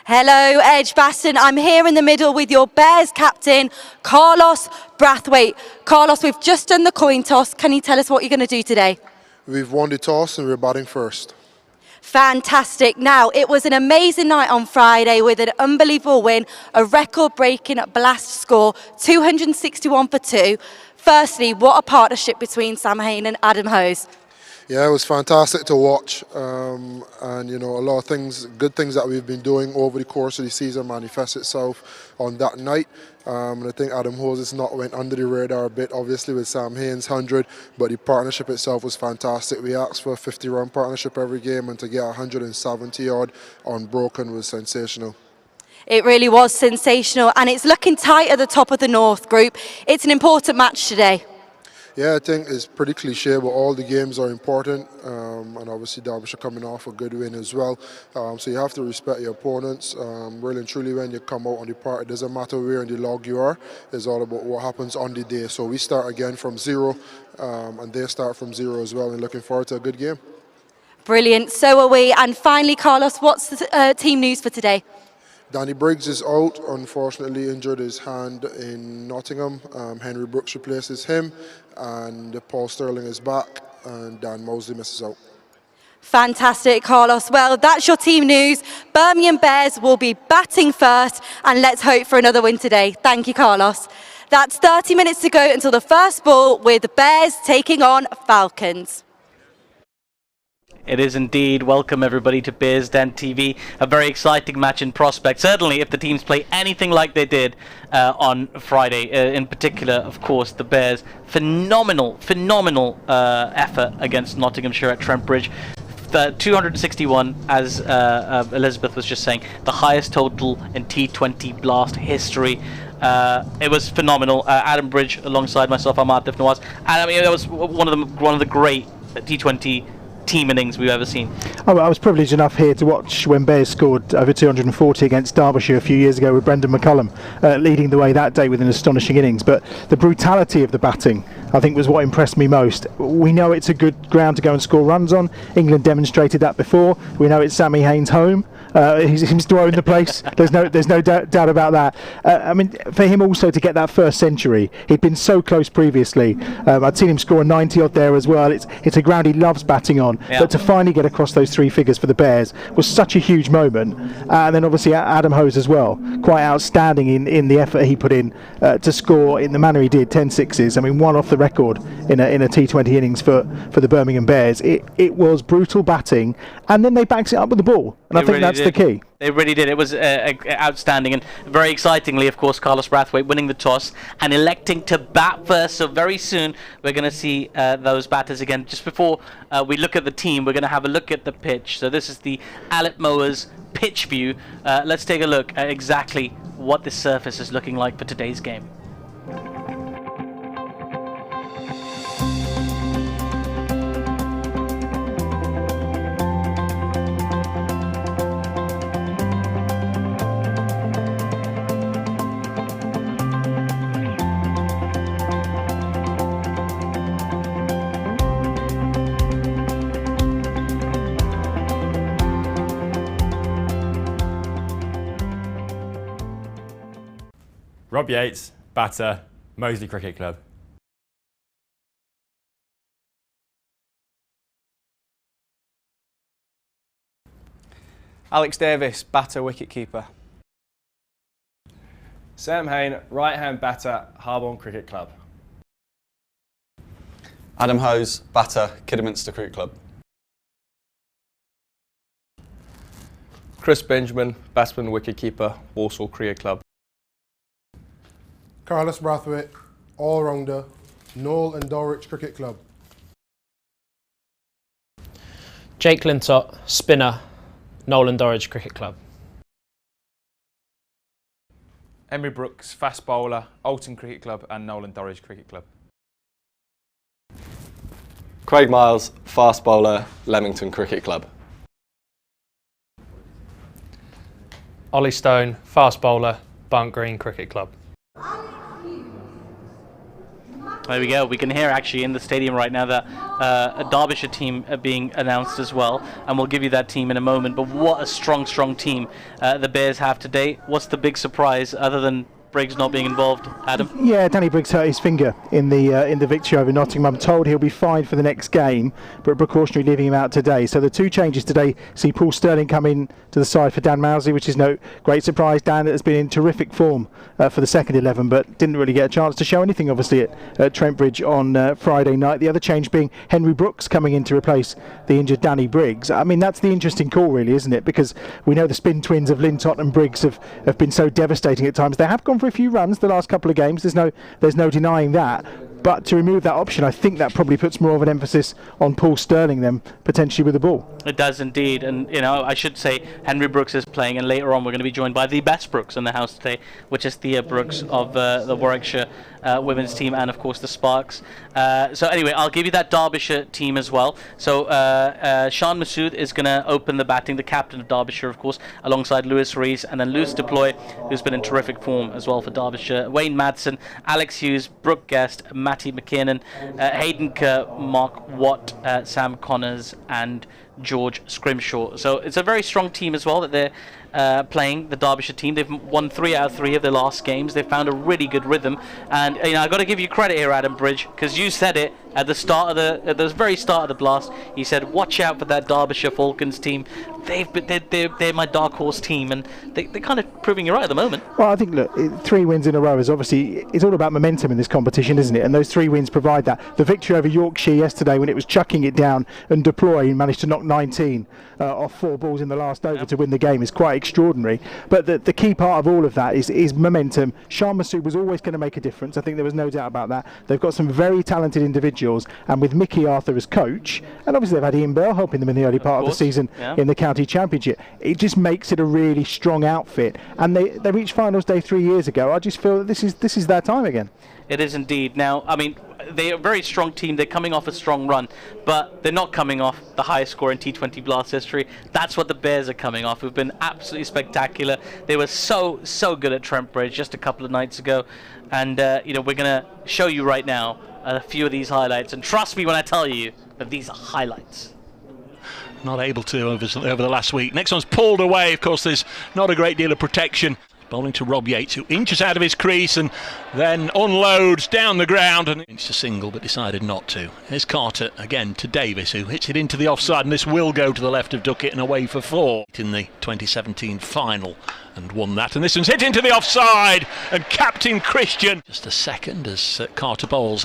Hello, Edgbaston. I'm here in the middle with your Bears captain, Carlos Brathwaite. Carlos, we've just done the coin toss. Can you tell us what you're going to do today? We've won the toss and we're batting first. Fantastic. Now, it was an amazing night on Friday with an unbelievable win, a record-breaking blast score, 261 for 2. Firstly, what a partnership between Sam Hain and Adam Hose. Yeah, it was fantastic to watch, and you know, a lot of things, good things that we've been doing over the course of the season manifest itself on that night. And I think Adam Hose not went under the radar a bit, obviously with Sam Hain's 100, but the partnership itself was fantastic. We asked for a 50-run partnership every game, and to get 170 odd unbroken was sensational. It really was sensational, and it's looking tight at the top of the North group. It's an important match today. Yeah, I think it's pretty cliche, but all the games are important, and obviously Derbyshire coming off a good win as well. So you have to respect your opponents. Really and truly, when you come out on the park, it doesn't matter where in the log you are. It's all about what happens on the day. So we start again from zero, and they start from zero as well, and looking forward to a good game. Brilliant, so are we. And finally, Carlos, what's the team news for today? Danny Briggs is out, unfortunately injured his hand in Nottingham. Henry Brooks replaces him, and Paul Sterling is back, and Dan Mosley misses out. Fantastic, Carlos. Well, that's your team news. Birmingham Bears will be batting first, and let's hope for another win today. Thank you, Carlos. That's 30 minutes to go until the first ball, with the Bears taking on Falcons. It is indeed. Welcome everybody to Bears Den TV. A very exciting match in prospect. Certainly if the teams play anything like they did on Friday. In particular, of course, the Bears. Phenomenal effort against Nottinghamshire at Trent Bridge. 261, as Elizabeth was just saying, the highest total in T20 Blast history. It was phenomenal. Adam Bridge alongside myself, Ahmad Nawaz. And I mean, that was one of the great T20 team innings we've ever seen. I was privileged enough here to watch when Bears scored over 240 against Derbyshire a few years ago with Brendan McCullum leading the way that day with an astonishing innings. But the brutality of the batting, I think, was what impressed me most. We know it's a good ground to go and score runs on. England demonstrated that before. We know it's Sammy Hain's home. He seems to own the place. There's no doubt about that. I mean, for him also to get that first century, he'd been so close previously. I'd seen him score a 90 odd there as well. It's a ground he loves batting on. Yeah. But to finally get across those three figures for the Bears was such a huge moment. And then obviously Adam Hose as well, quite outstanding in the effort he put in to score in the manner he did, 10 sixes. I mean, one off the record in a T20 innings for the Birmingham Bears. It was brutal batting, and then they backed it up with the ball. And I think that's the key. They really did. It was outstanding, and very excitingly, of course, Carlos Brathwaite winning the toss and electing to bat first. So very soon we're going to see those batters again. Just before we look at the team, we're going to have a look at the pitch. So this is the Alec Mowers pitch view. Let's take a look at exactly what this surface is looking like for today's game. Rob Yates, batter, Moseley Cricket Club. Alex Davis, batter, wicketkeeper. Sam Hain, right-hand batter, Harborne Cricket Club. Adam Hose, batter, Kidderminster Cricket Club. Chris Benjamin, batsman, wicketkeeper, Walsall Cricket Club. Carlos Brathwaite, all-rounder, Knoll and Dulwich Cricket Club. Jake Lintott, spinner, Knoll and Dulwich Cricket Club. Henry Brooks, fast bowler, Alton Cricket Club and Knoll and Dulwich Cricket Club. Craig Miles, fast bowler, Leamington Cricket Club. Ollie Stone, fast bowler, Barnt Green Cricket Club. There we go. We can hear actually in the stadium right now that a Derbyshire team are being announced as well, and we'll give you that team in a moment. But what a strong team the Bears have today. What's the big surprise other than Briggs not being involved, Adam? Yeah, Danny Briggs hurt his finger in the victory over Nottingham. I'm told he'll be fine for the next game, but precautionary leaving him out today. So the two changes today see Paul Sterling come in to the side for Dan Mousley, which is no great surprise. Dan has been in terrific form for the second 11, but didn't really get a chance to show anything, obviously, at Trent Bridge on Friday night. The other change being Henry Brooks coming in to replace the injured Danny Briggs. I mean, that's the interesting call, really, isn't it? Because we know the spin twins of Lintott and Briggs have been so devastating at times. They have gone for a few runs the last couple of games. There's no denying that. But to remove that option, I think that probably puts more of an emphasis on Paul Sterling than potentially with the ball. It does indeed, and I should say Henry Brooks is playing, and later on we're going to be joined by the best Brooks in the house today, which is Thea Brooks of the Warwickshire women's team, and of course the Sparks. So anyway, I'll give you that Derbyshire team as well. So Sean Massoud is going to open the batting, the captain of Derbyshire, of course, alongside Lewis Rees, and then Lewis Deploy, who's been in terrific form as well for Derbyshire. Wayne Madsen, Alex Hughes, Brooke Guest, Matty McKinnon, Hayden Kerr, Mark Watt, Sam Connors, and George Scrimshaw. So it's a very strong team as well that they're playing, the Derbyshire team. They've won 3 out of 3 of their last games. They've found a really good rhythm, and I've got to give you credit here, Adam Bridge, because you said it at the very start of the blast. You said, watch out for that Derbyshire Falcons team. They're my dark horse team, and they're kind of proving you right at the moment. Well, I think, look, 3 wins in a row is obviously, it's all about momentum in this competition, isn't it? And those 3 wins provide that. The victory over Yorkshire yesterday, when it was chucking it down, and Deploy managed to knock 19 off 4 balls in the last over to win the game, is quite extraordinary. But the key part of all of that is momentum. Sean Massoud was always going to make a difference. I think there was no doubt about that. They've got some very talented individuals, and with Mickey Arthur as coach, and obviously they've had Ian Bell helping them in the early part of the season in the county championship, it just makes it a really strong outfit. And they reached finals day 3 years ago. I just feel that this is their time again. It is indeed. Now, I mean, they're a very strong team. They're coming off a strong run, but they're not coming off the highest score in T20 Blast history. That's what the Bears are coming off, who've been absolutely spectacular. They were so good at Trent Bridge just a couple of nights ago, and we're going to show you right now a few of these highlights. And trust me when I tell you that these are highlights. Not able to over the last week. Next one's pulled away. Of course, there's not a great deal of protection. Bowling to Rob Yates, who inches out of his crease and then unloads down the ground and it's a single, but decided not to. Here's Carter again to Davis, who hits it into the offside, and this will go to the left of Duckett and away for 4 in the 2017 final, and won that. And this one's hit into the offside, and Captain Christian. Just a second as Carter bowls.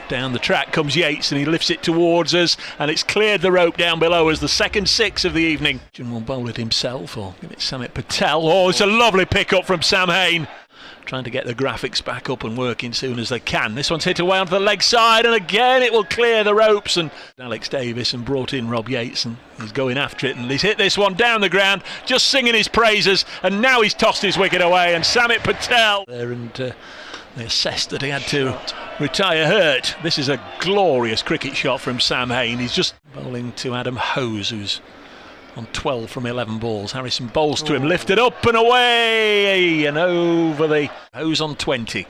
Down the track comes Yates, and he lifts it towards us, and it's cleared the rope down below as the second 6 of the evening. Christian will bowl it himself, or give it Samit Patel. Oh, it's a lovely pick up from Sam Hain. Trying to get the graphics back up and working soon as they can. This one's hit away onto the leg side, and again it will clear the ropes. And Alex Davis and brought in Rob Yates, and he's going after it, and he's hit this one down the ground, just singing his praises, and now he's tossed his wicket away, and Samit Patel there, and they assessed that he had to retire hurt. This is a glorious cricket shot from Sam Hain. He's just bowling to Adam Hose, who's on 12 from 11 balls. Harrison bowls to him, lifted up and away, and over the Hose on 20.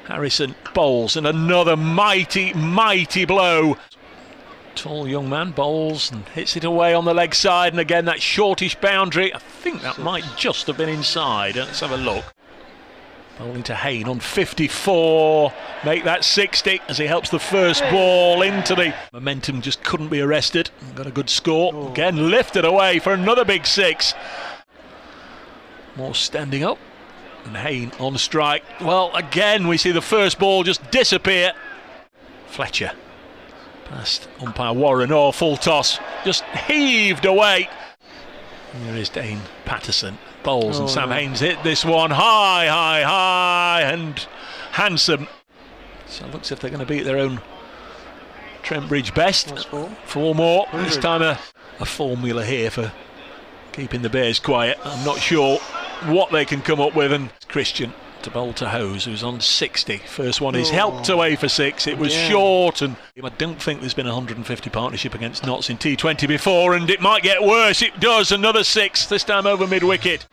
Harrison bowls, and another mighty blow. Tall young man bowls and hits it away on the leg side, and again that shortish boundary. I think that might just have been inside. Let's have a look. Bowling to Hain on 54, make that 60 as he helps the first ball into the momentum, just couldn't be arrested. Got a good score. Again lifted away for another big 6. More standing up, and Hain on strike. Well, again we see the first ball just disappear. Fletcher past umpire Warren. Oh, full toss, just heaved away. Here is Dane Patterson. Bowls, and Sam Hain's hit this one high and handsome. So it looks as if they're going to beat their own Trent Bridge best. 4 more. This time a formula here for keeping the Bears quiet. I'm not sure what they can come up with. And Christian to bowl to Hose, who's on 60. First one is helped away for 6. It was short, and I don't think there's been a 150 partnership against Notts in T20 before, and it might get worse. It does. Another 6, this time over mid-wicket.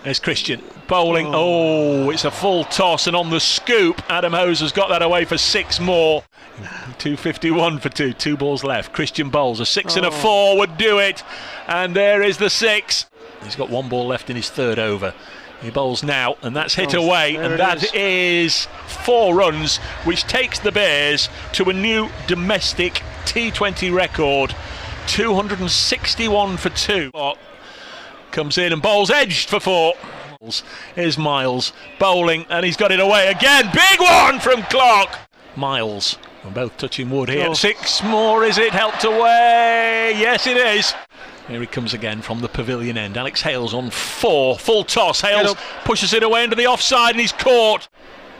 There's Christian bowling. Oh, it's a full toss, and on the scoop, Adam Hose has got that away for 6 more. 251 for 2. 2 balls left. Christian bowls a 6 and a 4 would do it, and there is the 6. He's got 1 ball left in his 3rd over. He bowls now, and that's hit away, and that is 4 runs, which takes the Bears to a new domestic T20 record. 261 for 2. Comes in and bowls edged for 4. Here's Miles bowling, and he's got it away again. Big one from Clark. Miles, we're both touching wood here. 6 more, is it? Helped away. Yes, it is. Here he comes again from the pavilion end. Alex Hales on 4. Full toss. Hales pushes it away into the offside, and he's caught.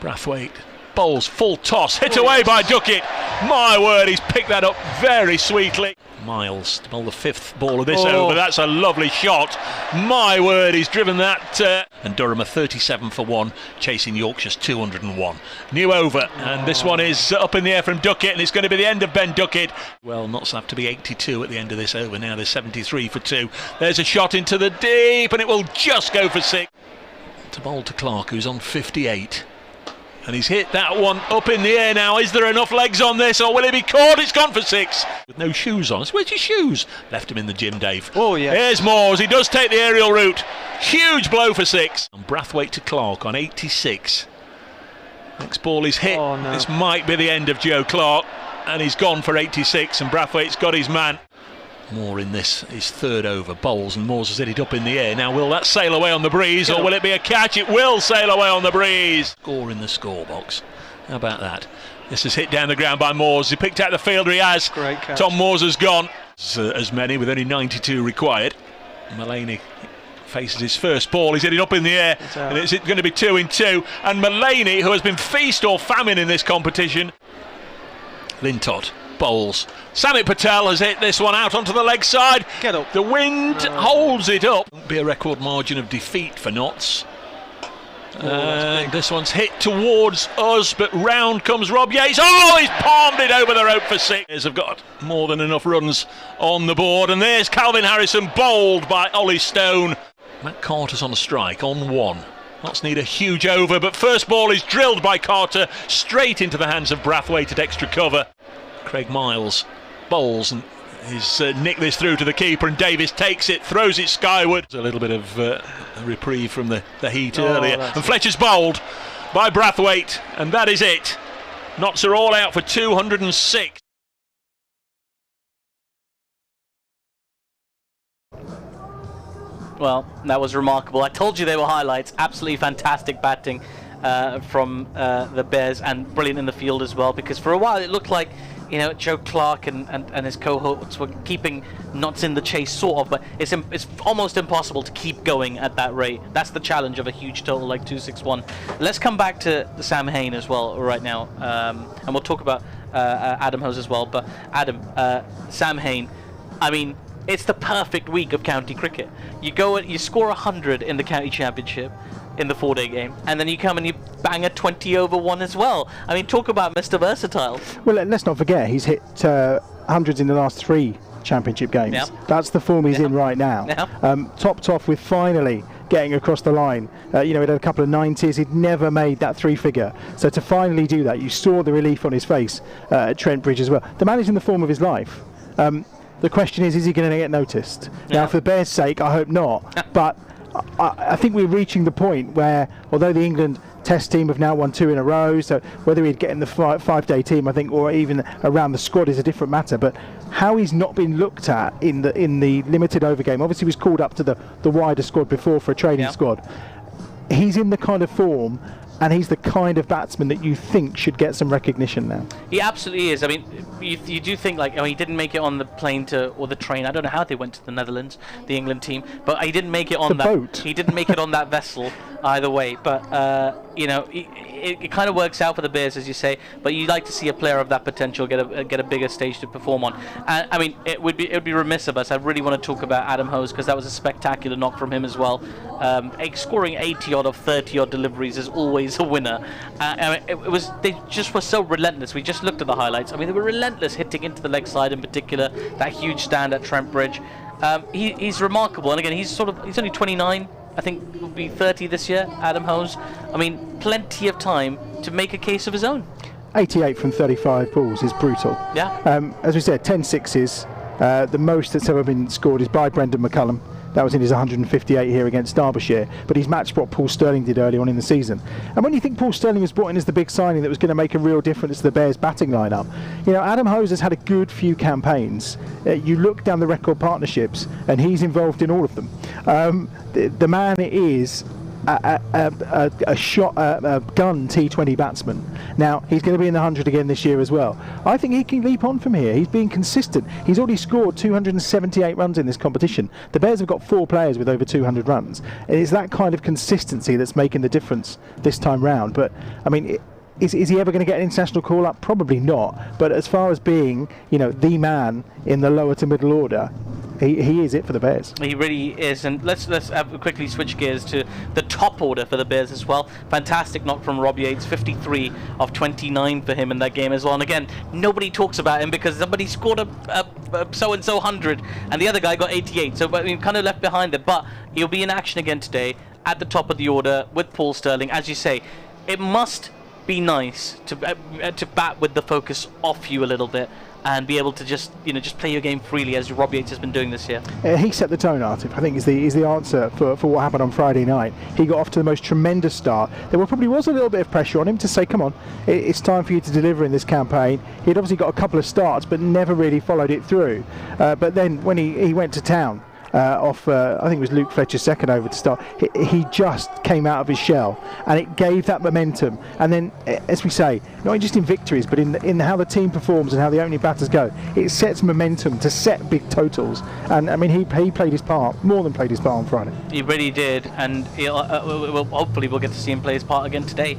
Brathwaite bowls full toss. Hit away by Duckett. My word, he's picked that up very sweetly. Miles to bowl the 5th ball of this over. That's a lovely shot. My word, he's driven that. And Durham are 37 for 1, chasing Yorkshire's 201. New over, and this one is up in the air from Duckett, and it's going to be the end of Ben Duckett. Well, Notts have to be 82 at the end of this over. Now they're 73 for 2. There's a shot into the deep, and it will just go for 6. To bowl to Clark, who's on 58. And he's hit that one up in the air now. Is there enough legs on this, or will he be caught? It's gone for 6. With no shoes on. Where's your shoes? Left him in the gym, Dave. Oh, yeah. Here's Moores. He does take the aerial route. Huge blow for 6. And Brathwaite to Clark on 86. Next ball is hit. No. This might be the end of Joe Clark. And he's gone for 86, and Brathwaite's got his man. Moore in this, his 3rd over. Bowls, and Moores has hit it up in the air. Now, will that sail away on the breeze, or will it be a catch? It will sail away on the breeze. Score in the score box. How about that? This is hit down the ground by Moores. He picked out the fielder. He has. Great catch. Tom Moores has gone. As many, with only 92 required. Mullaney faces his first ball. He's hit it up in the air, and it's going to be 2 in 2. And Mullaney, who has been feast or famine in this competition. Lintott bowls. Samit Patel has hit this one out onto the leg side. Get up. The wind holds it up. Won't be a record margin of defeat for Notts. And this one's hit towards us, but round comes Rob Yates. Oh, he's palmed it over the rope for 6. Bears have got more than enough runs on the board, and there's Calvin Harrison bowled by Ollie Stone. Matt Carter's on a strike on 1. Notts need a huge over, but first ball is drilled by Carter straight into the hands of Brathwaite at extra cover. Craig Miles bowls, and he's nicked this through to the keeper, and Davis takes it, throws it skyward. A little bit of a reprieve from the heat earlier, and Fletcher's bowled by Brathwaite, and that is it. Notts are all out for 206. Well, that was remarkable. I told you they were highlights. Absolutely fantastic batting from the Bears, and brilliant in the field as well, because for a while it looked like, you know, Joe Clark and his cohorts were keeping Notts in the chase, sort of, but it's almost impossible to keep going at that rate. That's the challenge of a huge total like 261. Let's come back to Sam Hain as well right now, and we'll talk about Adam Hose as well. But Adam, Sam Hain, I mean, it's the perfect week of county cricket. You go and you score 100 in the county championship in the 4-day game, and then you come and you bang a 20 over 1 as well. I mean, talk about Mr. Versatile. Well, let's not forget he's hit hundreds in the last 3 championship games. Yep. That's the form he's in right now. Yep. Topped off with finally getting across the line. You know, he'd had a couple of 90s. He'd never made that 3-figure. So to finally do that, you saw the relief on his face at Trent Bridge as well. The man is in the form of his life. The question is he going to get noticed? Now, for the Bears' sake, I hope not. But I think we're reaching the point where, although the England Test team have now won 2 in a row, so whether he'd get in the 5-day team, I think, or even around the squad is a different matter. But how he's not been looked at in the limited over game, obviously he was called up to the wider squad before for a training squad. He's in the kind of form, and he's the kind of batsman that you think should get some recognition now. He absolutely is. I mean, you do think, like, oh, he didn't make it on the plane or the train. I don't know how they went to the Netherlands, the England team, but he didn't make it on that boat. He didn't make it on that vessel either way. But you know, it kind of works out for the Bears, as you say. But you'd like to see a player of that potential get a bigger stage to perform on. And I mean, it would be remiss of us. I really want to talk about Adam Hose, because that was a spectacular knock from him as well. Scoring 80 odd of 30 odd deliveries is always a winner. I mean, they just were so relentless. We just looked at the highlights. I mean, they were relentless, hitting into the leg side in particular. That huge stand at Trent Bridge. He's remarkable, and again, he's only 29. I think will be 30 this year, Adam Hose. I mean, plenty of time to make a case of his own. 88 from 35 balls is brutal. Yeah. As we said, 10 sixes. The most that's ever been scored is by Brendan McCullum. That was in his 158 here against Derbyshire, but he's matched what Paul Sterling did early on in the season. And when you think Paul Sterling was brought in as the big signing that was going to make a real difference to the Bears' batting lineup, you know, Adam Hose has had a good few campaigns. You look down the record partnerships, and he's involved in all of them. The man is a gun T20 batsman. Now he's going to be in the 100 again this year as well. I think he can leap on from here. He's being consistent. He's already scored 278 runs in this competition. The Bears have got 4 players with over 200 runs. It's that kind of consistency that's making the difference this time round. But I mean, is he ever going to get an international call up? Probably not. But as far as being, you know, the man in the lower to middle order, he is it for the Bears. He really is, and let's quickly switch gears to the top order for the Bears as well. Fantastic knock from Rob Yates, 53 of 29 for him in that game as well. And again, nobody talks about him because somebody scored a so-and-so 100 and the other guy got 88, so I mean, kind of left behind there. But he'll be in action again today at the top of the order with Paul Sterling. As you say, it must be nice to bat with the focus off you a little bit and be able to just play your game freely, as Rob Yates has been doing this year. He set the tone, Artif. I think is the answer for what happened on Friday night. He got off to the most tremendous start. There probably was a little bit of pressure on him to say, come on, it's time for you to deliver in this campaign. He'd obviously got a couple of starts but never really followed it through. But then when he went to town, I think it was Luke Fletcher's second over to start, he just came out of his shell, and it gave that momentum. And then, as we say, not just in victories but in how the team performs and how the opening batters go, it sets momentum to set big totals. And I mean, he played his part, more than played his part on Friday. He really did, and hopefully we'll get to see him play his part again today.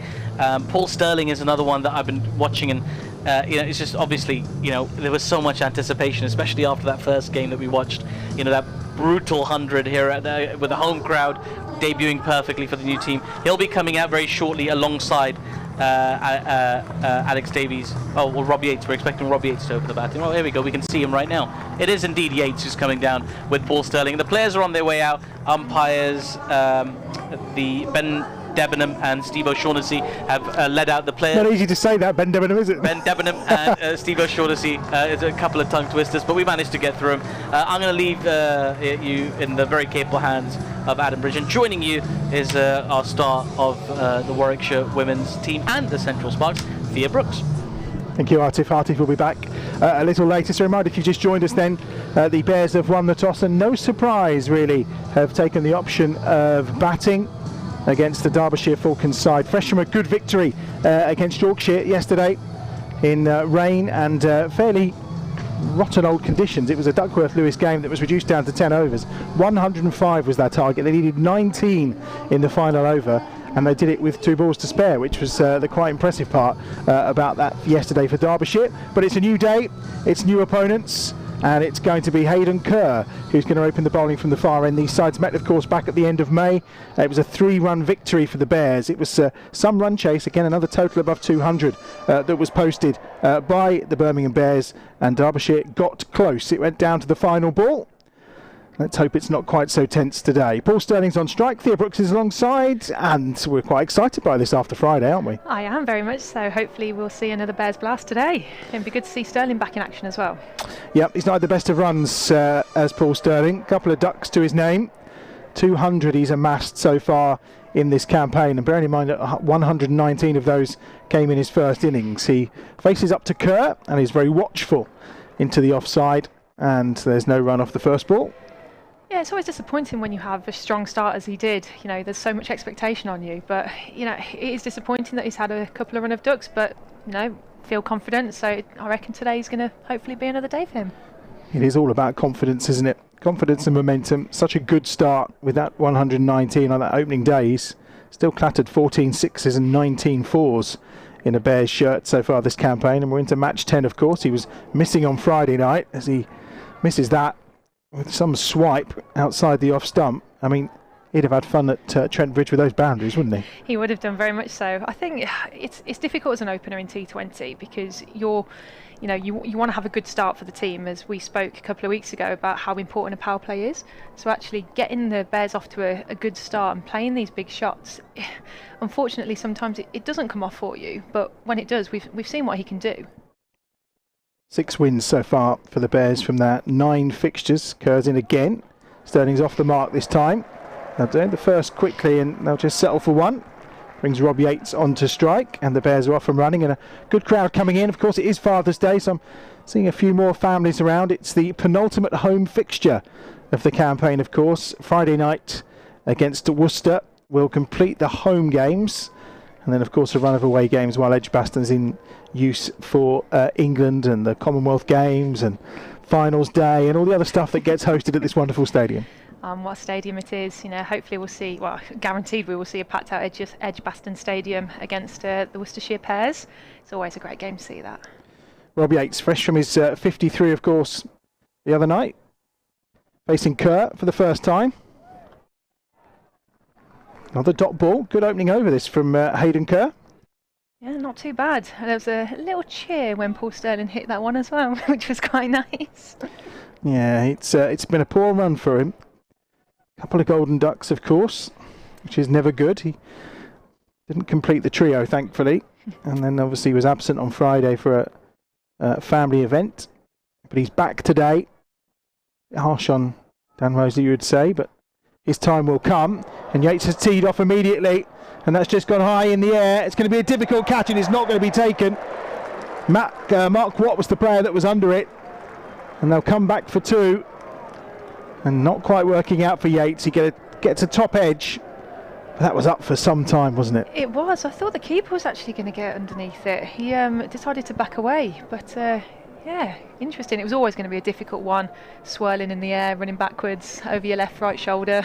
Paul Sterling is another one that I've been watching, and it's just obviously, there was so much anticipation, especially after that first game that we watched, that brutal 100 here with the home crowd debuting perfectly for the new team. He'll be coming out very shortly alongside Alex Davies. Rob Yates. We're expecting Rob Yates to open the batting. Oh, here we go. We can see him right now. It is indeed Yates who's coming down with Paul Sterling. The players are on their way out. Umpires, the Ben Debenham and Steve O'Shaughnessy have led out the players. Not easy to say that, Ben Debenham, is it? Ben Debenham and Steve O'Shaughnessy. It's a couple of tongue twisters, but we managed to get through them. I'm going to leave you in the very capable hands of Adam Bridge, and joining you is our star of the Warwickshire women's team and the Central Sparks, Thea Brooks. Thank you, Artif. Artif will be back a little later. So, reminder, if you just joined us then, the Bears have won the toss and no surprise really have taken the option of batting against the Derbyshire Falcons side. Fresh from a good victory against Yorkshire yesterday in rain and fairly rotten old conditions. It was a Duckworth-Lewis game that was reduced down to 10 overs. 105 was their target. They needed 19 in the final over, and they did it with 2 balls to spare, which was the quite impressive part about that yesterday for Derbyshire. But it's a new day, it's new opponents, and it's going to be Hayden Kerr who's going to open the bowling from the far end. These sides met, of course, back at the end of May. It was a 3-run victory for the Bears. It was some run chase, again another total above 200 that was posted by the Birmingham Bears, and Derbyshire got close. It went down to the final ball. Let's hope it's not quite so tense today. Paul Sterling's on strike, Thea Brooks is alongside, and we're quite excited by this after Friday, aren't we? I am very much so. Hopefully we'll see another Bears blast today. It'd be good to see Sterling back in action as well. Yep, he's not had the best of runs as Paul Sterling. A couple of ducks to his name. 200 he's amassed so far in this campaign, and bearing in mind that 119 of those came in his first innings. He faces up to Kerr and is very watchful into the offside, and there's no run off the first ball. Yeah, it's always disappointing when you have a strong start as he did. There's so much expectation on you, but it is disappointing that he's had a couple of run of ducks, but feel confident, so I reckon today's going to hopefully be another day for him. It is all about confidence, isn't it? Confidence and momentum. Such a good start with that 119 on that opening day. He's still clattered 14 sixes and 19 fours in a Bears shirt so far this campaign, and we're into match 10, of course. He was missing on Friday night as he misses that with some swipe outside the off stump. I mean, He'd have had fun at Trent Bridge with those boundaries, wouldn't he? He would have done very much so. I think it's difficult as an opener in T20 because you want to have a good start for the team, as we spoke a couple of weeks ago about how important a power play is. So actually getting the Bears off to a good start and playing these big shots, unfortunately sometimes it doesn't come off for you, but when it does, we've seen what he can do. 6 wins so far for the Bears from their 9 fixtures. Kerr's in again. Sterling's off the mark this time. They'll do the first quickly and they'll just settle for 1. Brings Rob Yates onto strike, and the Bears are off and running, and a good crowd coming in. Of course, it is Father's Day, so I'm seeing a few more families around. It's the penultimate home fixture of the campaign, of course. Friday night against Worcester will complete the home games, and then, of course, a run of away games while Edgbaston's in use for England and the Commonwealth Games and Finals Day and all the other stuff that gets hosted at this wonderful stadium. What stadium it is, hopefully we'll see, well, guaranteed we will see a packed out Edgbaston Stadium against the Worcestershire Bears. It's always a great game to see that. Rob Yates, fresh from his 53, of course, the other night, facing Kerr for the first time. Another dot ball, good opening over this from Hayden Kerr. Yeah, not too bad. There was a little cheer when Paul Sterling hit that one as well, which was quite nice. Yeah, it's been a poor run for him. Couple of golden ducks, of course, which is never good. He didn't complete the trio, thankfully, and then obviously was absent on Friday for a family event. But he's back today. Harsh on Dan Mosley, you would say, but his time will come. And Yates has teed off immediately, and that's just gone high in the air. It's going to be a difficult catch, and it's not going to be taken. Mark Watt was the player that was under it, and they'll come back for 2. And not quite working out for Yates. He gets a top edge. But that was up for some time, wasn't it? It was. I thought the keeper was actually going to get underneath it. He decided to back away. But yeah, interesting. It was always going to be a difficult one. Swirling in the air, running backwards over your left, right shoulder.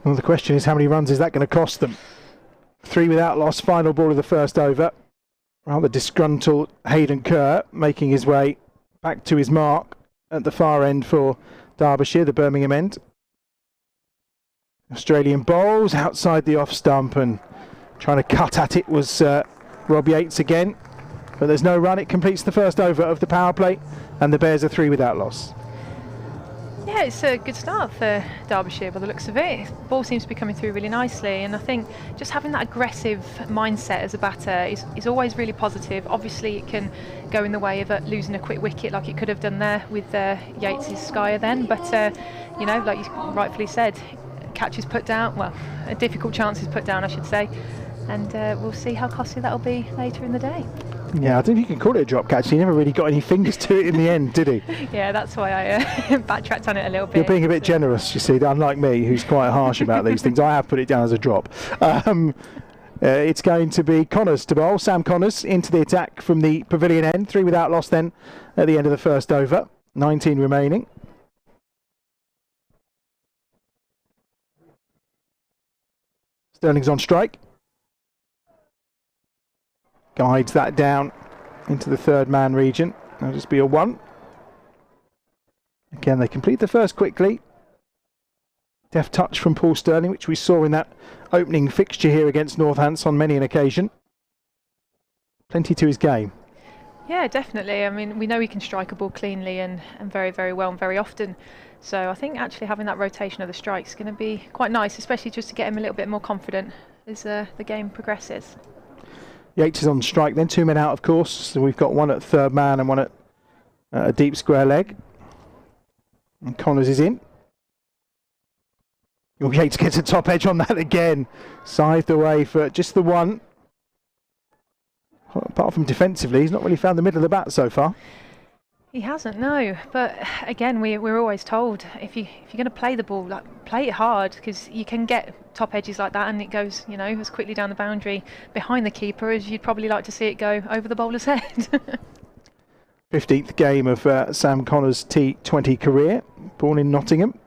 Well, the question is, how many runs is that going to cost them? 3 without loss, final ball of the first over. Rather disgruntled Hayden Kerr making his way back to his mark at the far end for Derbyshire, the Birmingham end. Australian bowls outside the off stump, and trying to cut at it was Rob Yates again. But there's no run. It completes the first over of the power play, and the Bears are 3 without loss. Yeah, it's a good start for Derbyshire by the looks of it. The ball seems to be coming through really nicely, and I think just having that aggressive mindset as a batter is always really positive. Obviously it can go in the way of losing a quick wicket like it could have done there with Yates' Skyer then, but like you rightfully said, catch is put down, well, a difficult chance is put down I should say, and we'll see how costly that'll be later in the day. Yeah, I don't think you can call it a drop catch. He never really got any fingers to it in the end, did he? Yeah, that's why I backtracked on it a little bit. You're being a bit generous, you see, unlike me, who's quite harsh about these things. I have put it down as a drop. It's going to be Connors to bowl. Sam Connors into the attack from the pavilion end. 3 without loss then at the end of the first over. 19 remaining. Sterling's on strike. Guides that down into the third man region. That'll just be a 1. Again, they complete the first quickly. Deft touch from Paul Sterling, which we saw in that opening fixture here against Northants on many an occasion. Plenty to his game. Yeah, definitely. I mean, we know he can strike a ball cleanly and very, very well and very often. So I think actually having that rotation of the strikes is going to be quite nice, especially just to get him a little bit more confident as the game progresses. Yates is on strike, then 2 men out, of course. So we've got 1 at third man and 1 at a deep square leg. And Connors is in. Yates gets a top edge on that again. Scythed away for just the 1. Apart from defensively, he's not really found the middle of the bat so far. He hasn't, no. But again, we're always told if you're going to play the ball, play it hard, because you can get top edges like that, and it goes, as quickly down the boundary behind the keeper as you'd probably like to see it go over the bowler's head. 15th game of Sam Connors' T20 career. Born in Nottingham.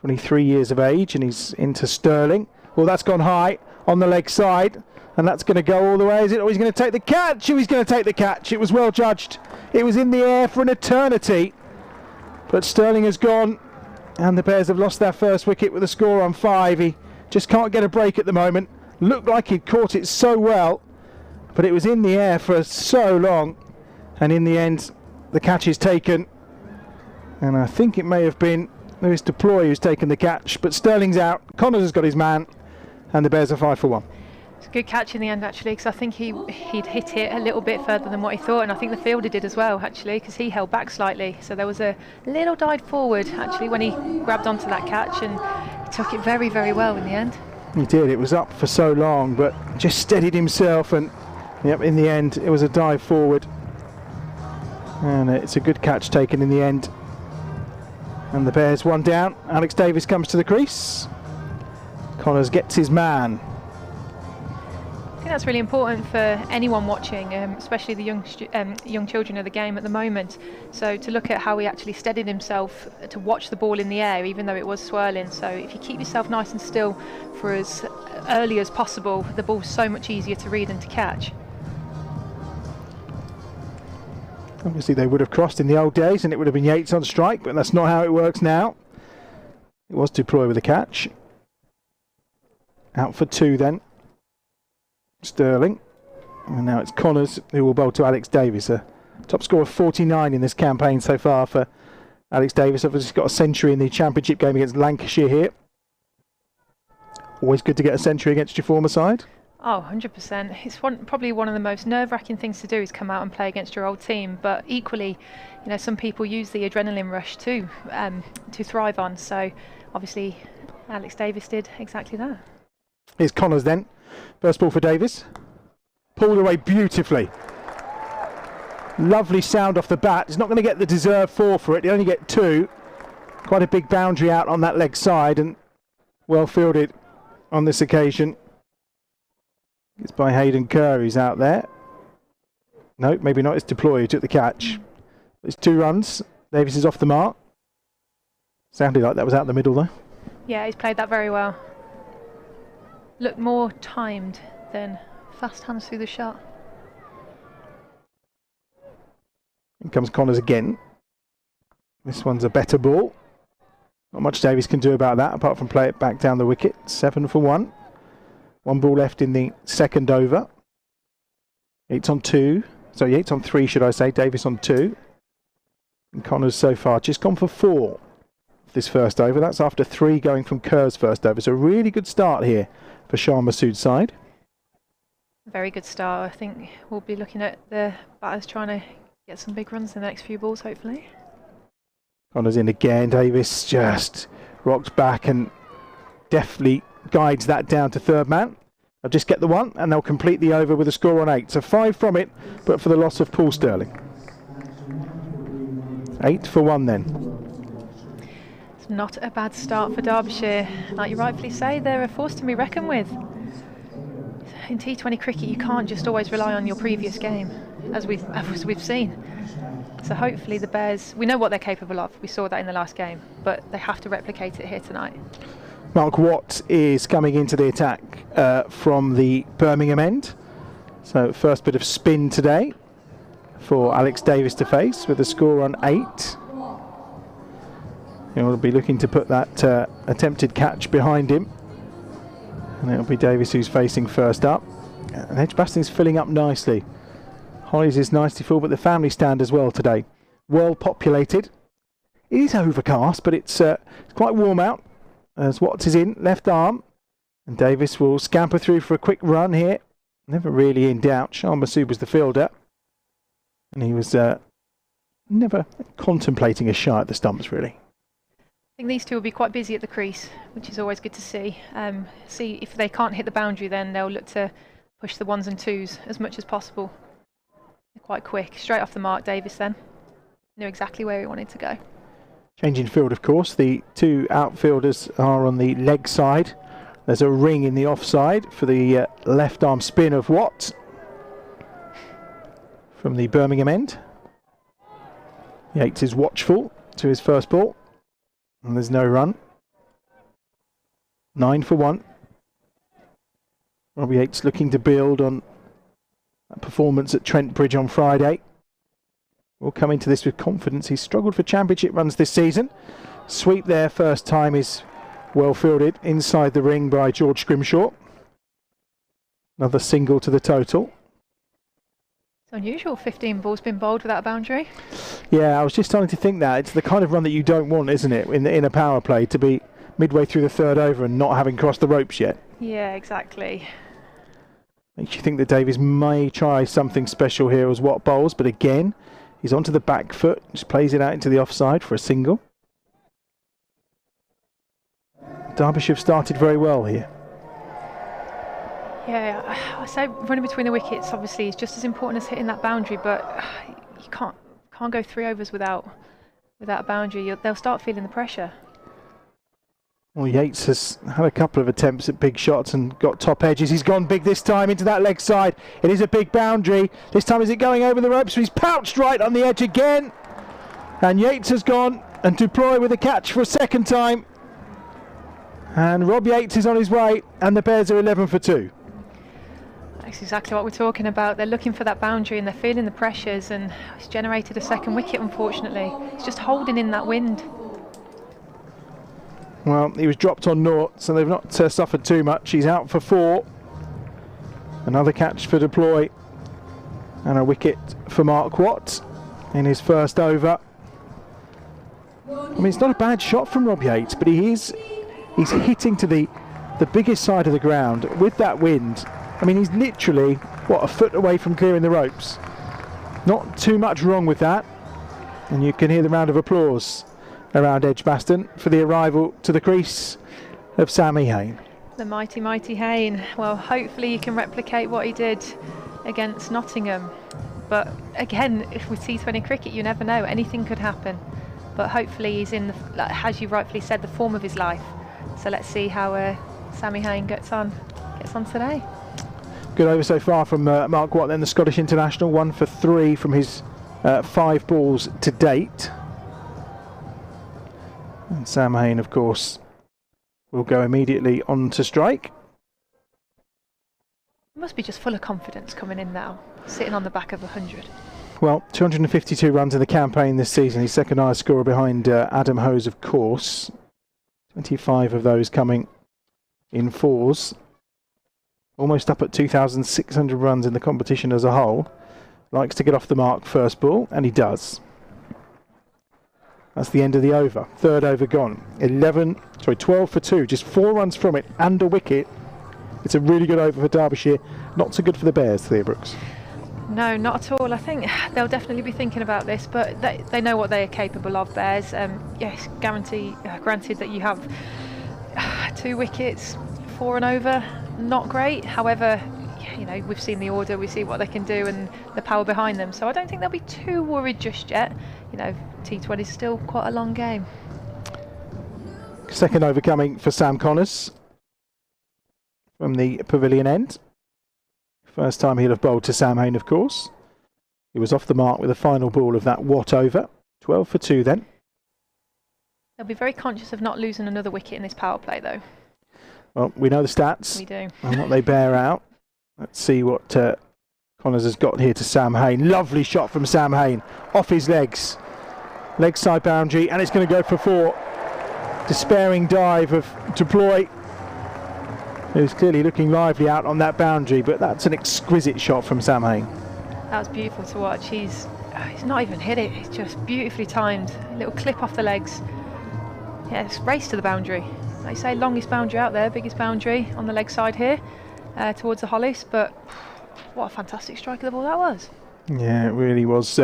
23 years of age, and he's into Sterling. Well, that's gone high on the leg side. And that's going to go all the way, is it? Oh, he's going to take the catch. Oh, he's going to take the catch. It was well judged. It was in the air for an eternity. But Sterling has gone And the Bears have lost their first wicket with a score on 5. He just can't get a break at the moment. Looked like he'd caught it so well, but it was in the air for so long. And in the end, the catch is taken. And I think it may have been Lewis Deploy who's taken the catch, but Sterling's out. Connors has got his man, and the Bears are 5 for 1. It's a good catch in the end, actually, because I think he'd hit it a little bit further than what he thought, and I think the fielder did as well, actually, because he held back slightly. So there was a little dive forward, actually, when he grabbed onto that catch, and he took it very, very well in the end. He did. It was up for so long, but just steadied himself, and yep, in the end, it was a dive forward. And it's a good catch taken in the end. And the Bears 1 down. Alex Davis comes to the crease. Connors gets his man. I think that's really important for anyone watching, especially the young children of the game at the moment. So to look at how he actually steadied himself to watch the ball in the air, even though it was swirling. So if you keep yourself nice and still for as early as possible, the ball's so much easier to read and to catch. Obviously they would have crossed in the old days and it would have been Yates on strike, but that's not how it works now. It was Deploy with a catch. Out for 2 then. Sterling. And now it's Connors who will bowl to Alex Davis. A top score of 49 in this campaign so far for Alex Davis. Obviously got a century in the championship game against Lancashire here. Always good to get a century against your former side. Oh, 100%. It's probably one of the most nerve-wracking things to do is come out and play against your old team. But equally, you know, some people use the adrenaline rush too to thrive on. So obviously, Alex Davis did exactly that. Here's Connors then. First ball for Davis. Pulled away beautifully. Lovely sound off the bat. He's not going to get the deserved 4 for it. He only get 2. Quite a big boundary out on that leg side and well fielded on this occasion. It's by Hayden Kerr who's out there. No, maybe not. It's Deploy who took the catch. It's 2 runs. Davis is off the mark. Sounded like that was out the middle though. Yeah, he's played that very well. Looked more timed than fast hands through the shot. In comes Connors again. This one's a better ball. Not much Davis can do about that apart from play it back down the wicket. 7 for 1. 1 ball left in the second over. Yates on 2. So Yates on 3, should I say. Davis on 2. And Connors so far just gone for 4 this first over. That's after 3 going from Kerr's first over. So a really good start here for Shah Massood's side. Very good start. I think we'll be looking at the batters trying to get some big runs in the next few balls, hopefully. Connors in again. Davis just rocks back and deftly guides that down to third man. They'll just get the 1 and they'll complete the over with a score on 8. So 5 from it, but for the loss of Paul Sterling. 8 for 1 then. It's not a bad start for Derbyshire. Like you rightfully say, they're a force to be reckoned with. In T20 cricket, you can't just always rely on your previous game, as we've seen. So hopefully the Bears, we know what they're capable of. We saw that in the last game, but they have to replicate it here tonight. Mark Watt is coming into the attack from the Birmingham end. So first bit of spin today for Alex Davis to face with a score on 8. He'll be looking to put that attempted catch behind him. And it'll be Davis who's facing first up. And Edgbaston's filling up nicely. Hollies is nicely full, but the family stand as well today. Well populated. It is overcast, but it's quite warm out. As Watts is in, left arm. And Davis will scamper through for a quick run here. Never really in doubt. Shah Massood was the fielder. And he was never contemplating a shot at the stumps, really. I think these two will be quite busy at the crease, which is always good to see. See if they can't hit the boundary, then they'll look to push the 1s and 2s as much as possible. They're quite quick. Straight off the mark, Davis then. Knew exactly where he wanted to go. Change in field, of course. The 2 outfielders are on the leg side. There's a ring in the offside for the left arm spin of Watt from the Birmingham end. Yates is watchful to his first ball. And there's no run. 9 for 1. Robbie Yates looking to build on that performance at Trent Bridge on Friday. Will come into this with confidence. He's struggled for championship runs this season, Sweep there, first time is well fielded inside the ring by George Scrimshaw. Another single to the total. It's unusual, 15 balls been bowled without a boundary. Yeah, I was just starting to think that. It's the kind of run that you don't want, isn't it, in a power play, to be midway through the third over and not having crossed the ropes yet. Yeah, exactly. Makes you think that Davies may try something special here as Watt bowls, but again, he's onto the back foot, just plays it out into the offside for a single. Derbyshire have started very well here. Yeah, I say running between the wickets obviously is just as important as hitting that boundary, but you can't go 3 overs without a boundary. They'll start feeling the pressure. Well, Yates has had a couple of attempts at big shots and got top edges. He's gone big this time into that leg side. It is a big boundary. This time is it going over the ropes? He's pouched right on the edge again. And Yates has gone and Duploy with a catch for a second time. And Rob Yates is on his way and the Bears are 11 for 2. That's exactly what we're talking about. They're looking for that boundary and they're feeling the pressures, and it's generated a second wicket, unfortunately. It's just holding in that wind. Well, he was dropped on naught, so they've not suffered too much. He's out for 4. Another catch for Deploy. And a wicket for Mark Watt in his first over. I mean, it's not a bad shot from Rob Yates, but he's hitting to the biggest side of the ground with that wind. I mean, he's literally, a foot away from clearing the ropes. Not too much wrong with that. And you can hear the round of applause around Edgbaston for the arrival to the crease of Sammy Hayne. The mighty, mighty Hayne. Well, hopefully you can replicate what he did against Nottingham. But again, with T20 cricket, you never know. Anything could happen. But hopefully he's in, as you rightfully said, the form of his life. So let's see how Sammy Hayne gets on today. Good over so far from Mark Watt, then the Scottish international, 1 for 3 from his 5 balls to date. And Sam Hayne, of course, will go immediately on to strike. He must be just full of confidence coming in now, sitting on the back of 100. Well, 252 runs in the campaign this season. He's second highest scorer behind Adam Hose, of course. 25 of those coming in 4s. Almost up at 2,600 runs in the competition as a whole. Likes to get off the mark first ball, and he does. That's the end of the over. Third over gone. 12 for 2, just 4 runs from it and a wicket. It's a really good over for Derbyshire. Not so good for the Bears, Thea Brooks. No, not at all. I think they'll definitely be thinking about this, but they know what they are capable of, Bears. Yes, granted that you have 2 wickets, 4 and over. Not great. However, you know, we've seen the order, we see what they can do and the power behind them. So I don't think they'll be too worried just yet. You know, T20 is still quite a long game. Second over coming for Sam Connors from the pavilion end. First time he'll have bowled to Sam Hayne, of course. He was off the mark with the final ball of that Watt over. 12 for 2 then. They'll be very conscious of not losing another wicket in this power play, though. Well, we know the stats. We do. And what they bear out. Let's see what Connors has got here to Sam Hayne. Lovely shot from Sam Hayne. Off his legs. Leg side boundary, and it's going to go for 4. Despairing dive of Deploy, who's clearly looking lively out on that boundary, but that's an exquisite shot from Sam Hayne. That was beautiful to watch. He's not even hit it. It's just beautifully timed. A little clip off the legs. Yeah, it's race to the boundary. Like you say, longest boundary out there, biggest boundary on the leg side here, towards the Hollis, but what a fantastic strike of the ball that was. Yeah, it really was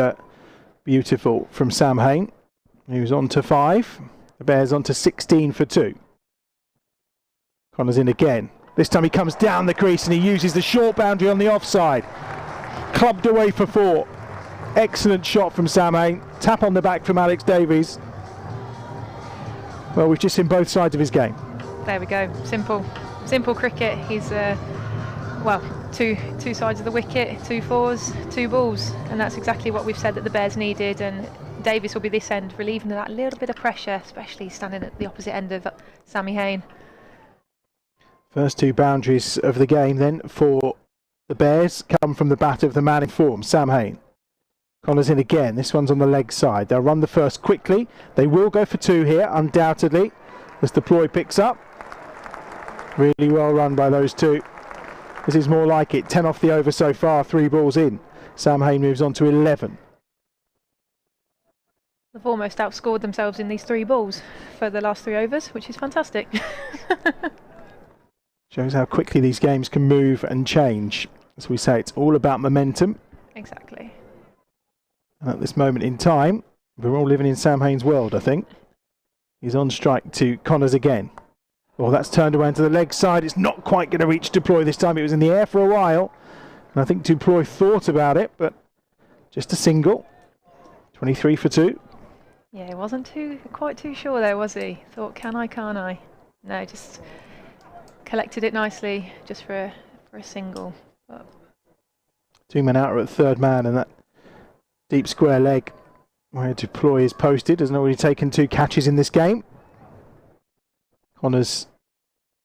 beautiful from Sam Hayne. He was on to 5. The Bears on to 16 for 2. Connors in again. This time he comes down the crease and he uses the short boundary on the offside. Clubbed away for 4. Excellent shot from Sam Hayne. Tap on the back from Alex Davies. Well, we've just seen both sides of his game. There we go. Simple cricket. He's two sides of the wicket, 2 fours, 2 balls, and that's exactly what we've said that the Bears needed. And Davies will be this end, relieving that little bit of pressure, especially standing at the opposite end of Sammy Hayne. First 2 boundaries of the game then for the Bears come from the bat of the man in form, Sam Hayne. Connors in again. This one's on the leg side. They'll run the first quickly. They will go for 2 here, undoubtedly, as the ploy picks up. Really well run by those two. This is more like it. 10 off the over so far, 3 balls in. Sam Hain moves on to 11. They've almost outscored themselves in these 3 balls for the last 3 overs, which is fantastic. Shows how quickly these games can move and change. As we say, it's all about momentum. Exactly. And at this moment in time, we're all living in Sam Hain's world, I think. He's on strike to Connors again. Oh, that's turned around to the leg side. It's not quite going to reach Duploy this time. It was in the air for a while. And I think Duploy thought about it, but just a single. 23 for 2. Yeah, he wasn't quite too sure there, was he? Thought, can I, can't I? No, just collected it nicely just for a single. But 2 men out are at third man, and that deep square leg where Duploy is posted has already taken 2 catches in this game. Connors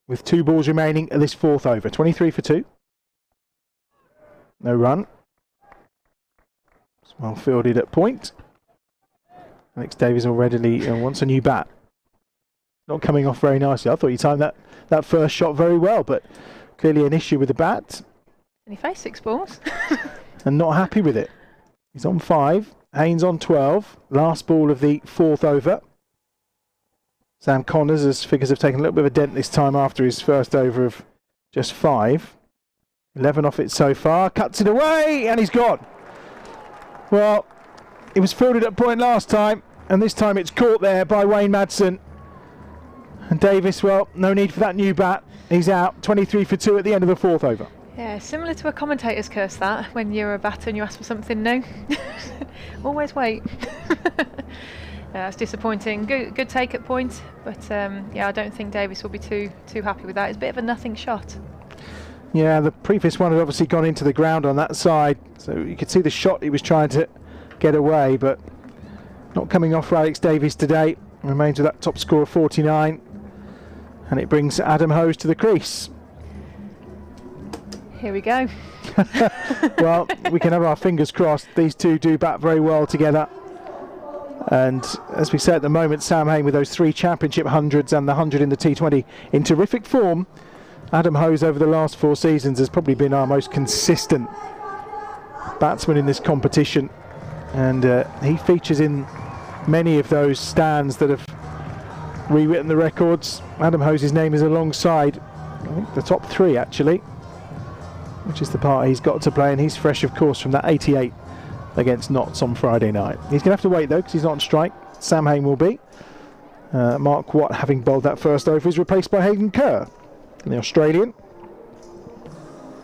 with 2 balls remaining at this 4th over. 23 for 2. No run. It's well fielded at point. Alex Davies already wants a new bat. Not coming off very nicely. I thought he timed that first shot very well, but clearly an issue with the bat. and he faced 6 balls. And not happy with it. He's on 5. Haynes on 12. Last ball of the 4th over. Sam Connors, as figures have taken a little bit of a dent this time after his first over of just 5. 11 off it so far. Cuts it away, and he's gone. Well, it was fielded at point last time, and this time it's caught there by Wayne Madsen. And Davis, well, no need for that new bat. He's out. 23 for 2 at the end of the 4th over. Yeah, similar to a commentator's curse that, when you're a batter and you ask for something new. Always wait. Yeah, it's disappointing. Good take at point, but yeah, I don't think Davis will be too happy with that. It's a bit of a nothing shot. Yeah, the previous one had obviously gone into the ground on that side, so you could see the shot he was trying to get away, but not coming off for Alex Davies today. Remains with that top score of 49, and it brings Adam Hose to the crease. Here we go. Well, we can have our fingers crossed. These two do bat very well together. And as we say at the moment, Sam Hain with those 3 championship hundreds and the 100 in the T20 in terrific form. Adam Hose over the last 4 seasons has probably been our most consistent batsman in this competition. And he features in many of those stands that have rewritten the records. Adam Hose's name is alongside, I think, the top 3 actually, which is the part he's got to play, and he's fresh of course from that 88 against Notts on Friday night. He's going to have to wait though, because he's not on strike. Sam Hain will be. Mark Watt, having bowled that first over, is replaced by Hayden Kerr. And the Australian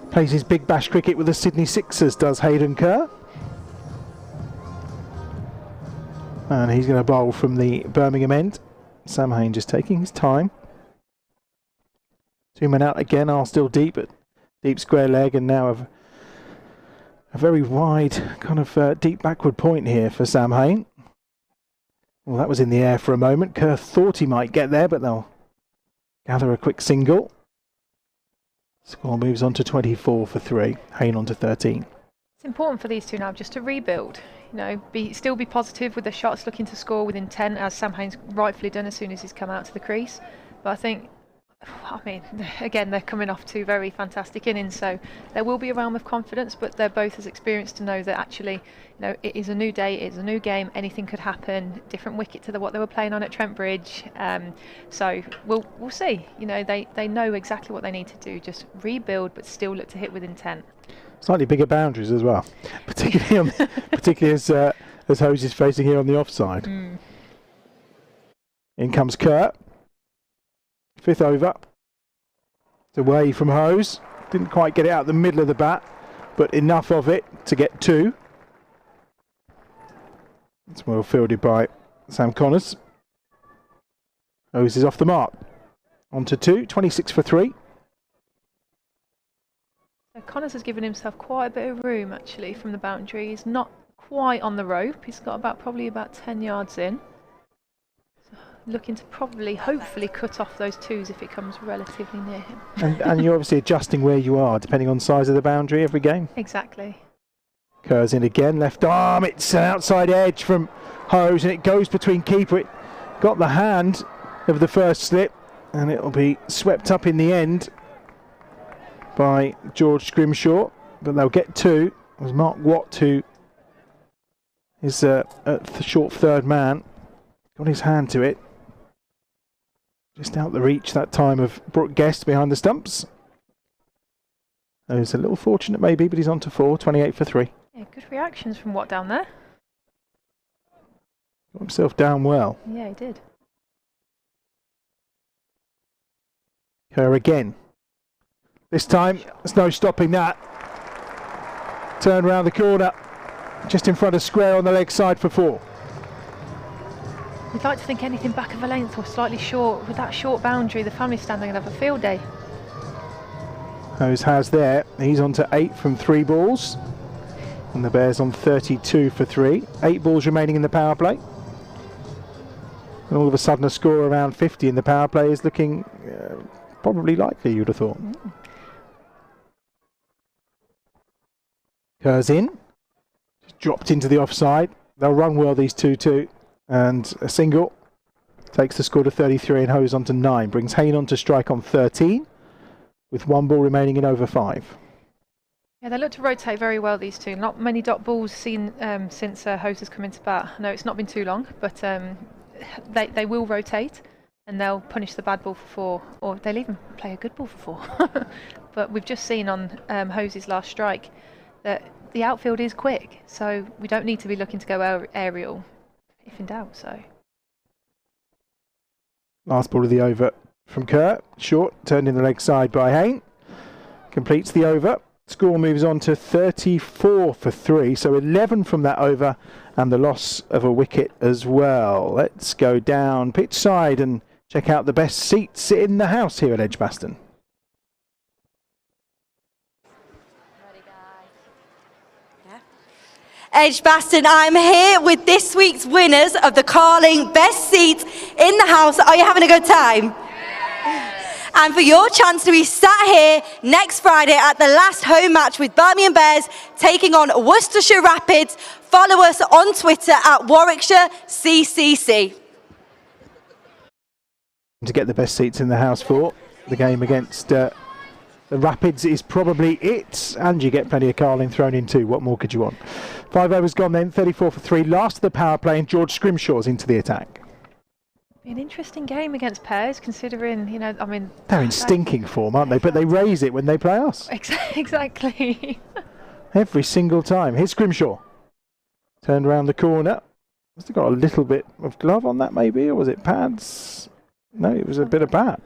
plays his big bash cricket with the Sydney Sixers, does Hayden Kerr. And he's going to bowl from the Birmingham end. Sam Hain just taking his time. 2 men out again, are still deep at deep square leg, and now a very wide kind of deep backward point here for Sam Hain. Well, that was in the air for a moment. Kerr thought he might get there, but they'll gather a quick single. Score moves on to 24 for 3. Hain on to 13. It's important for these two now just to rebuild. You know, still be positive with the shots, looking to score with intent, as Sam Hain's rightfully done as soon as he's come out to the crease. But I think, I mean, again, they're coming off 2 very fantastic innings, so there will be a realm of confidence, but they're both as experienced to know that actually, you know, it is a new day, it is a new game, anything could happen, different wicket to what they were playing on at Trent Bridge. So we'll see. You know, they know exactly what they need to do, just rebuild, but still look to hit with intent. Slightly bigger boundaries as well, particularly as Hose is facing here on the offside. In comes Kerr. 5th over. It's away from Hose. Didn't quite get it out the middle of the bat, but enough of it to get 2. It's well fielded by Sam Connors. Hose is off the mark. On to 2, 26 for 3. So Connors has given himself quite a bit of room actually from the boundary. He's not quite on the rope. He's got probably about 10 yards in. Looking to hopefully cut off those 2s if it comes relatively near him. And you're obviously adjusting where you are depending on the size of the boundary every game. Exactly. Curls in again, left arm, it's an outside edge from Hose, and it goes between keeper. It got the hand of the first slip, and it'll be swept up in the end by George Scrimshaw, but they'll get two. It was Mark Watt who is at the short third man, got his hand to it. Just out the reach that time of Brooke Guest behind the stumps. It was a little fortunate maybe, but he's on to 4, 28 for 3. Yeah, good reactions from Watt down there. Got himself down well. Yeah, he did. Kerr again. This time, there's no stopping that. Turn round the corner, just in front of square on the leg side for 4. You'd like to think anything back of a length or slightly short. With that short boundary, the family stand and have a field day. Hose has there. He's on to 8 from 3 balls. And the Bears on 32 for 3. 8 balls remaining in the power play. And all of a sudden a score around 50 in the power play is looking probably likely, you'd have thought. Kerr's in. Just dropped into the offside. They'll run well, these 2-2. And a single takes the score to 33 and Hose on to 9. Brings Hayne on to strike on 13 with 1 ball remaining in over 5. Yeah, they look to rotate very well, these two. Not many dot balls seen since Hose has come into bat. I know it's not been too long, but they will rotate and they'll punish the bad ball for 4, or they'll even play a good ball for 4. But we've just seen on Hose's last strike that the outfield is quick, so we don't need to be looking to go aerial if in doubt. So last ball of the over from Kerr, short, turned in the leg side by Hayne, completes the over. Score moves on to 34 for 3, so 11 from that over and the loss of a wicket as well. Let's go down pitch side and check out the best seats in the house here at Edgbaston. Edgbaston, I'm here with this week's winners of the Carling Best Seats in the House. Are you having a good time? And for your chance to be sat here next Friday at the last home match with Birmingham Bears taking on Worcestershire Rapids, follow us on Twitter at Warwickshire CCC. To get the best seats in the house for the game against the Rapids is probably it, and you get plenty of Carling thrown in too. What more could you want? 5 overs gone then, 34 for 3. Last of the power play, and George Scrimshaw's into the attack. An interesting game against Pairs, considering, you know, I mean... They're in stinking form, aren't they? But they raise it when they play us. Exactly. Every single time. Here's Scrimshaw. Turned around the corner. Must have got a little bit of glove on that maybe, or was it pads? No, it was a bit of bat.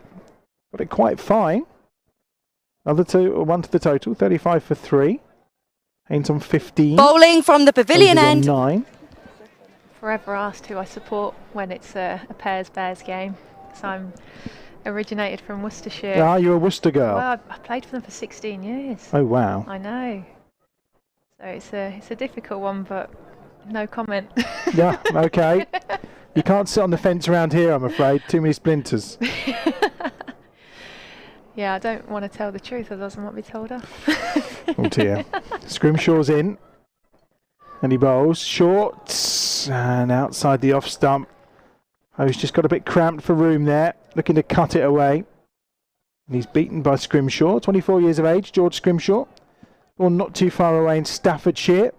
Got it quite fine. Another 1 to the total, 35 for 3. Haynes on 15. Bowling from the pavilion end. 9. Forever asked who I support when it's a Pairs-Bears game. So I'm originated from Worcestershire. Ah, you're a Worcester girl. Well, I played for them for 16 years. Oh, wow. I know. So it's a difficult one, but no comment. Yeah, okay. You can't sit on the fence around here, I'm afraid. Too many splinters. Yeah, I don't want to tell the truth, otherwise I might be told off. Oh dear. Scrimshaw's in. And he bowls short and outside the off stump. Oh, he's just got a bit cramped for room there. Looking to cut it away. And he's beaten by Scrimshaw, 24 years of age, George Scrimshaw. Born not too far away in Staffordshire.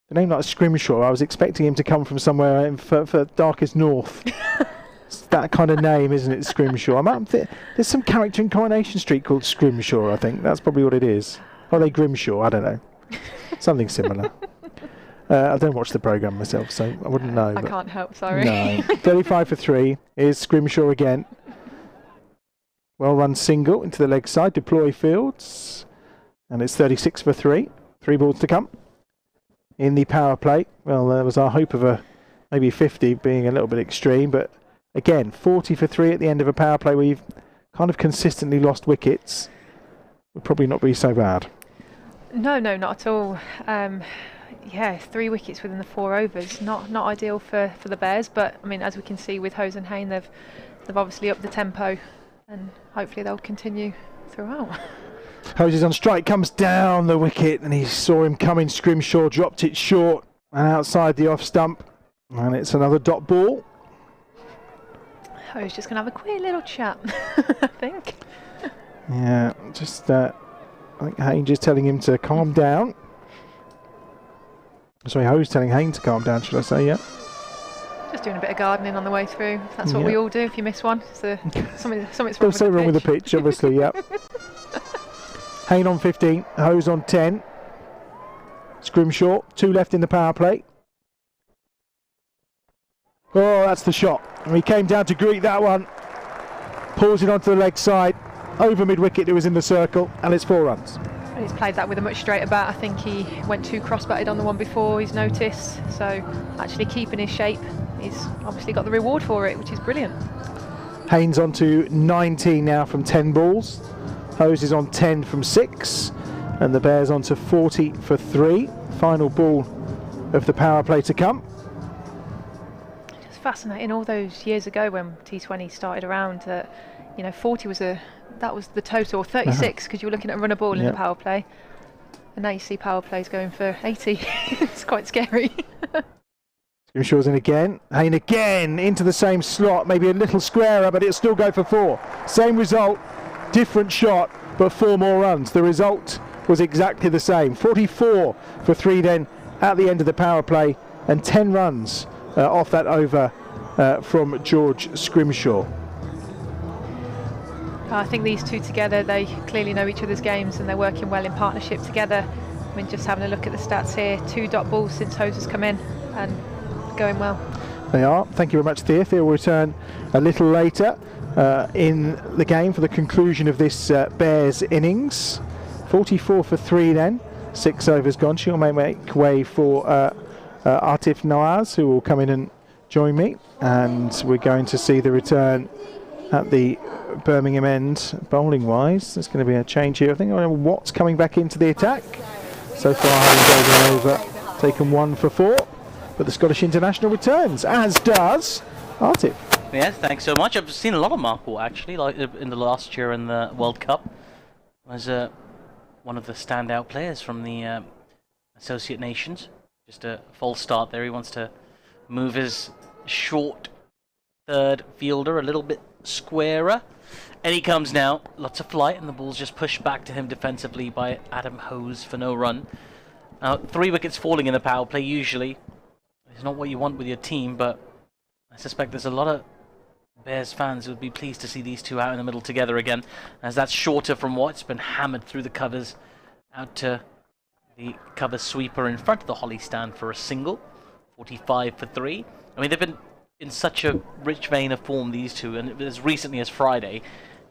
The name like Scrimshaw, I was expecting him to come from somewhere in for darkest north. It's that kind of name, isn't it, Scrimshaw? There's some character in Coronation Street called Scrimshaw, I think. That's probably what it is. Or they Grimshaw, I don't know. Something similar. I don't watch the programme myself, so I wouldn't know. I can't help, sorry. No. 35 for 3 is Scrimshaw again. Well run single into the leg side, deploy fields. And it's 36 for 3. 3 balls to come. In the power play, well, there was our hope of maybe 50 being a little bit extreme, but again, 40 for 3 at the end of a power play where you've kind of consistently lost wickets. Would probably not be so bad. No, not at all. Yeah, 3 wickets within the 4 overs. Not ideal for the Bears, but I mean, as we can see with Hose and Hayne, they've obviously upped the tempo, and hopefully they'll continue throughout. Hose is on strike, comes down the wicket, and he saw him coming. Scrimshaw dropped it short and outside the off stump, and it's another dot ball. Hose just going to have a quick little chat, I think. Yeah, just I think Hayne just telling him to calm down. Sorry, Hose telling Hayne to calm down, should I say? Yeah. Just doing a bit of gardening on the way through. That's what we all do if you miss one. So something's Still so wrong with the pitch, obviously. Yeah. Hayne on 15, Hose on 10. Scrimshaw, 2 left in the power play. Oh, that's the shot. And he came down to greet that one. Pulls it onto the leg side. Over mid-wicket, it was in the circle, and it's 4 runs. He's played that with a much straighter bat. I think he went too cross-batted on the one before, he's noticed. So actually keeping his shape, he's obviously got the reward for it, which is brilliant. Haynes on to 19 now from 10 balls. Hose is on 10 from 6. And the Bears on to 40 for 3. Final ball of the power play to come. It's fascinating, all those years ago when T20 started around, 40 was that was the total, 36, because you were looking at a runner ball in the power play. And now you see power plays going for 80. It's quite scary. Scrimshaw's in again. Hayne again into the same slot, maybe a little squarer, but it'll still go for 4. Same result, different shot, but 4 more runs. The result was exactly the same. 44 for 3 then at the end of the power play, and 10 runs off that over from George Scrimshaw. I think these two together, they clearly know each other's games and they're working well in partnership together. I mean, just having a look at the stats here, 2 dot balls since Hose has come in and going well. They are. Thank you very much, Thea. Thea will return a little later in the game for the conclusion of this Bears innings. 44 for 3 then, 6 overs gone. She'll make way for Atif Nawaz, who will come in and join me, and we're going to see the return at the Birmingham end. Bowling wise, there's going to be a change here. I think Watt's coming back into the attack. So far having gone over, taken 1 for 4, but the Scottish international returns, as does Atif. Yes, thanks so much. I've seen a lot of Markle actually, like in the last year in the World Cup. Was one of the standout players from the Associate Nations. Just a false start there. He wants to move his short third fielder a little bit squarer. And he comes now. Lots of flight, and the ball's just pushed back to him defensively by Adam Hose for no run. 3 wickets falling in the power play usually. It's not what you want with your team, but I suspect there's a lot of Bears fans who would be pleased to see these two out in the middle together again, as that's shorter from Watt's been hammered through the covers out to the cover sweeper in front of the Holly stand for a single. 45 for 3. I mean, they've been in such a rich vein of form, these two, and as recently as Friday,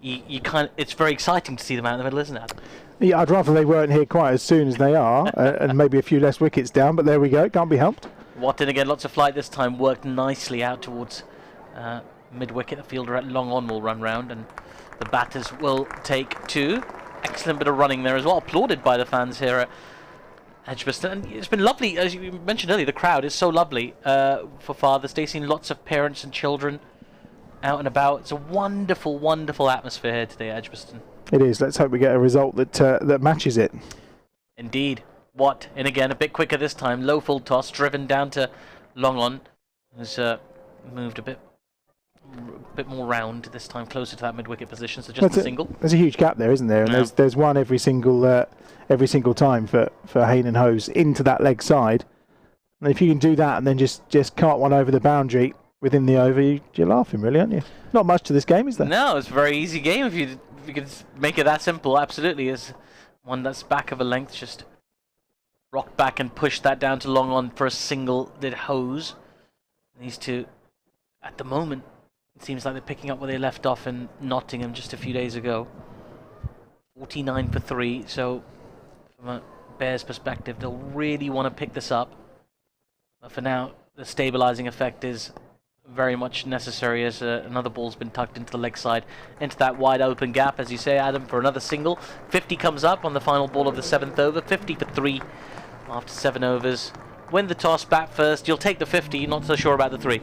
it's very exciting to see them out in the middle, isn't it? Yeah, I'd rather they weren't here quite as soon as they are, and maybe a few less wickets down, but there we go, can't be helped. Watt in again, lots of flight this time, worked nicely out towards mid-wicket. The fielder at long on will run round, and the batters will take 2. Excellent bit of running there as well, applauded by the fans here at Edgbaston. And it's been lovely, as you mentioned earlier, the crowd is so lovely for Father's Day, seeing lots of parents and children out and about. It's a wonderful, wonderful atmosphere here today at Edgbaston. It is. Let's hope we get a result that matches it. Indeed. Watt in again, a bit quicker this time. Low full toss, driven down to long on. Has moved a bit more round this time, closer to that mid-wicket position. So just a single. There's a huge gap there, isn't there? And there's one every single time for Hayne and Hose into that leg side. And if you can do that and then just cart one over the boundary within the over, you're laughing, really, aren't you? Not much to this game, is there? No, it's a very easy game if you could make it that simple. Absolutely, is one that's back of a length, just rock back and push that down to long on for a single. Did Hose. These two, at the moment, it seems like they're picking up where they left off in Nottingham just a few days ago. 49 for 3. So from a Bears perspective, they'll really want to pick this up. But for now, the stabilising effect is very much necessary, as another ball's been tucked into the leg side, into that wide open gap, as you say, Adam, for another single. 50 comes up on the final ball of the 7th over. 50 for 3 after 7 overs. Win the toss, bat first. You'll take the 50, not so sure about the 3.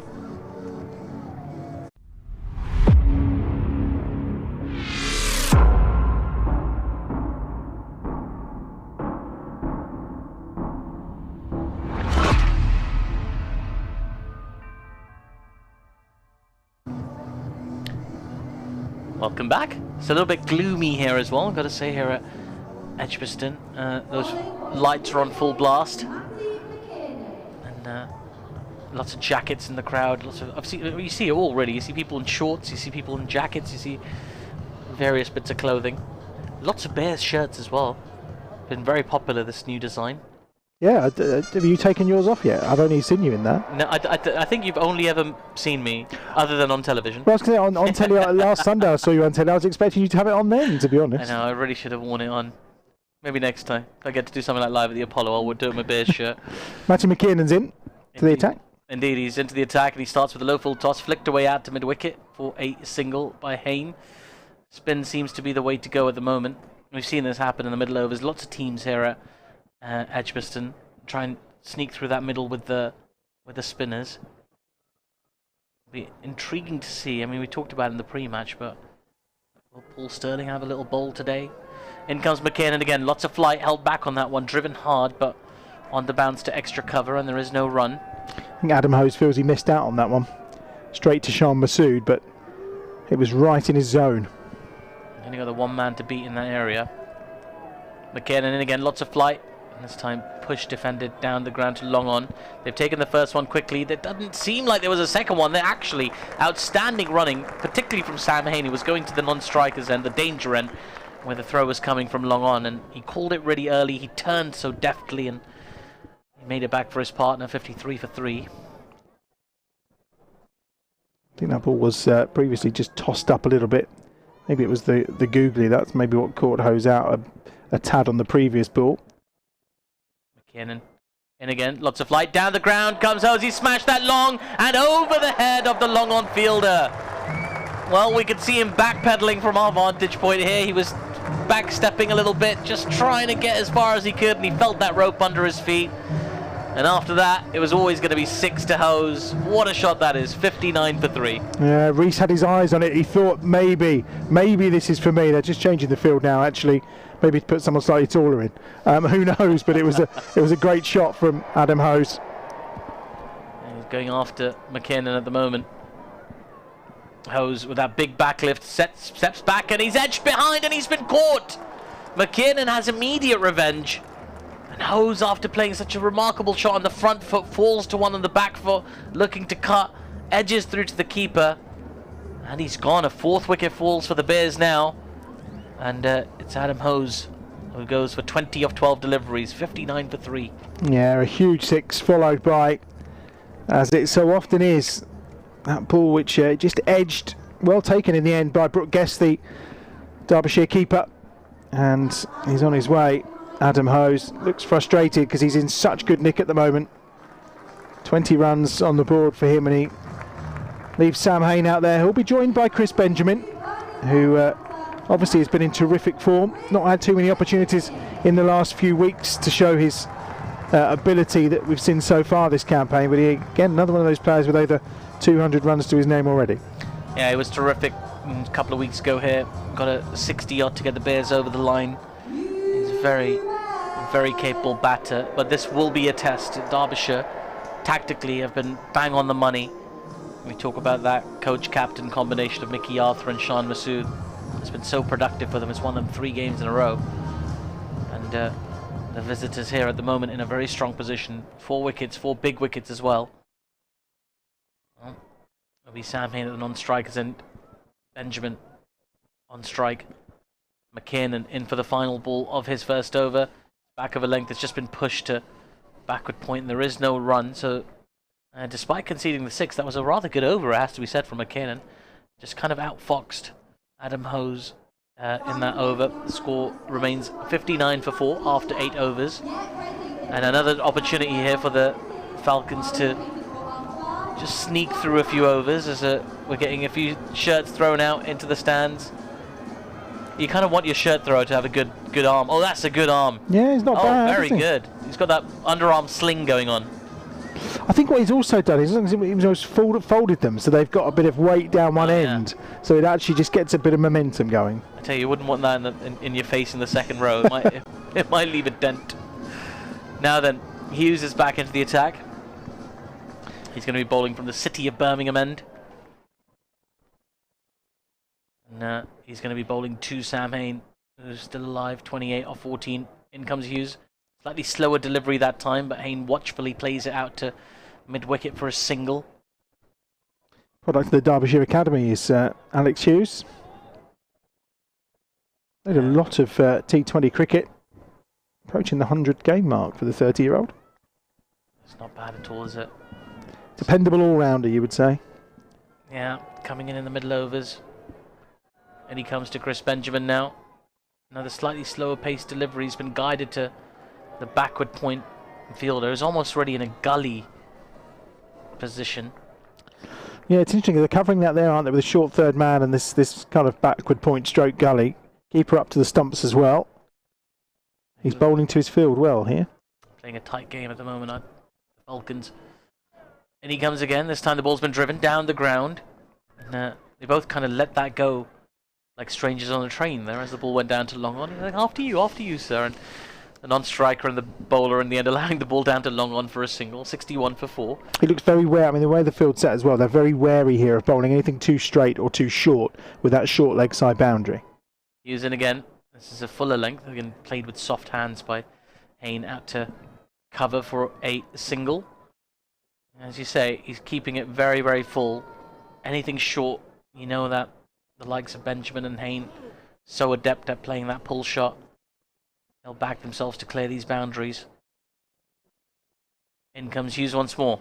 welcome back. It's a little bit gloomy here as well, got to say, here at Edgbaston. Those lights are on full blast. And lots of jackets in the crowd. You see it already. You see people in shorts, you see people in jackets, you see various bits of clothing. Lots of Bears shirts as well. Been very popular, this new design. Yeah, have you taken yours off yet? I've only seen you in that. No, I think you've only ever seen me, other than on television. Well, I was going to say, on telly last Sunday I saw you on telly. I was expecting you to have it on then, to be honest. I know, I really should have worn it on. Maybe next time. If I get to do something like Live at the Apollo, I'll do it in my Bears shirt. Matty McKiernan's in to the attack. Indeed, he's into the attack, and he starts with a low full toss, flicked away out to mid-wicket for a single by Hayne. Spin seems to be the way to go at the moment. We've seen this happen in the middle overs. Lots of teams here at Edgbaston try and sneak through that middle with the spinners. It'll be intriguing to see. I mean, we talked about it in the pre-match, but will Paul Sterling have a little bowl today? In comes McKiernan again. Lots of flight, held back on that one, driven hard, but on the bounce to extra cover, and there is no run. I think Adam Hose feels he missed out on that one. Straight to Sean Masood, but it was right in his zone. Only got the one man to beat in that area. McKiernan in again, lots of flight. And this time push defended down the ground to long on. They've taken the first one quickly. There doesn't seem like there was a second one. They're actually outstanding running, particularly from Sam Hayne, who was going to the non-strikers end, the danger end, where the throw was coming from long on. And he called it really early. He turned so deftly and he made it back for his partner, 53 for 3. I think that ball was previously just tossed up a little bit. Maybe it was the googly. That's maybe what caught Hose out a tad on the previous ball. McKiernan in again, lots of flight down the ground comes Hose. He smashed that long and over the head of the long on fielder. Well, we could see him backpedaling from our vantage point here. He was backstepping a little bit, just trying to get as far as he could, and he felt that rope under his feet. And after that, it was always going to be 6 to Hose. What a shot that is, 59 for 3. Yeah, Reese had his eyes on it. He thought maybe this is for me. They're just changing the field now, actually. Maybe to put someone slightly taller in. Who knows? But it was a great shot from Adam Hose. And he's going after McKiernan at the moment. Hose with that big backlift steps back and he's edged behind and he's been caught. McKiernan has immediate revenge. And Hose, after playing such a remarkable shot on the front foot, falls to one on the back foot, looking to cut, edges through to the keeper. And he's gone. A 4th wicket falls for the Bears now. And it's Adam Hose who goes for 20 of 12 deliveries, 59 for 3. Yeah, a huge 6 followed by, as it so often is, that ball which just edged, well taken in the end by Brooke Guest, the Derbyshire keeper. And he's on his way. Adam Hose looks frustrated because he's in such good nick at the moment. 20 runs on the board for him, and he leaves Sam Hayne out there. He'll be joined by Chris Benjamin, who obviously has been in terrific form. Not had too many opportunities in the last few weeks to show his ability that we've seen so far this campaign, but he, again, another one of those players with over 200 runs to his name already. Yeah, it was terrific a couple of weeks ago here. Got a 60 odd to get the Bears over the line. He's a very, very capable batter, but this will be a test. Derbyshire tactically have been bang on the money. We talk about that coach-captain combination of Mickey Arthur and Sean Masood. It's been so productive for them. It's won them 3 games in a row. And the visitors here at the moment in a very strong position. 4 wickets, 4 big wickets as well. Well, it'll be Sam Hayne at the non-strikers and Benjamin on strike. McKiernan in for the final ball of his first over. Back of a length, it's just been pushed to backward point and there is no run. So despite conceding the 6, that was a rather good over, it has to be said, from McKiernan. Just kind of outfoxed Adam Hose in that over. The score remains 59 for 4 after 8 overs. And another opportunity here for the Falcons to just sneak through a few overs as we're getting a few shirts thrown out into the stands. You kind of want your shirt thrower to have a good arm. Oh, that's a good arm. Yeah, he's not bad. Oh, very good. He's got that underarm sling going on. I think what he's also done is he's folded them, so they've got a bit of weight down one end, so it actually just gets a bit of momentum going. I tell you wouldn't want that in your face in the second row. It might leave a dent. Now then, Hughes is back into the attack. He's going to be bowling from the city of Birmingham end. And he's going to be bowling to Sam Hain, who's still alive, 28 off 14. In comes Hughes. Slightly slower delivery that time, but Hain watchfully plays it out to mid-wicket for a single. Product of the Derbyshire Academy is Alex Hughes. Played a lot of T20 cricket, approaching the 100 game mark for the 30-year-old. It's not bad at all, is it? Dependable all-rounder, you would say. Yeah, coming in the middle overs. And he comes to Chris Benjamin now. Another slightly slower pace delivery. He's been guided to the backward point fielder. He's almost already in a gully position. Yeah, it's interesting. They're covering that there, aren't they, with a short third man and this kind of backward point stroke gully. Keeper up to the stumps as well. He's bowling to his field well here. Playing a tight game at the moment, the Falcons. And he comes again. This time the ball's been driven down the ground. And they both kind of let that go like strangers on a train there as the ball went down to long on. He's like, after you, sir. And the non-striker and the bowler in the end allowing the ball down to long on for a single. 61 for 4. He looks very wary. I mean, the way the field's set as well, they're very wary here of bowling anything too straight or too short with that short leg side boundary. Hughes in again. This is a fuller length. Again, played with soft hands by Hain out to cover for a single. As you say, he's keeping it very, very full. Anything short, you know that the likes of Benjamin and Hain, so adept at playing that pull shot. They'll back themselves to clear these boundaries. In comes Hughes once more.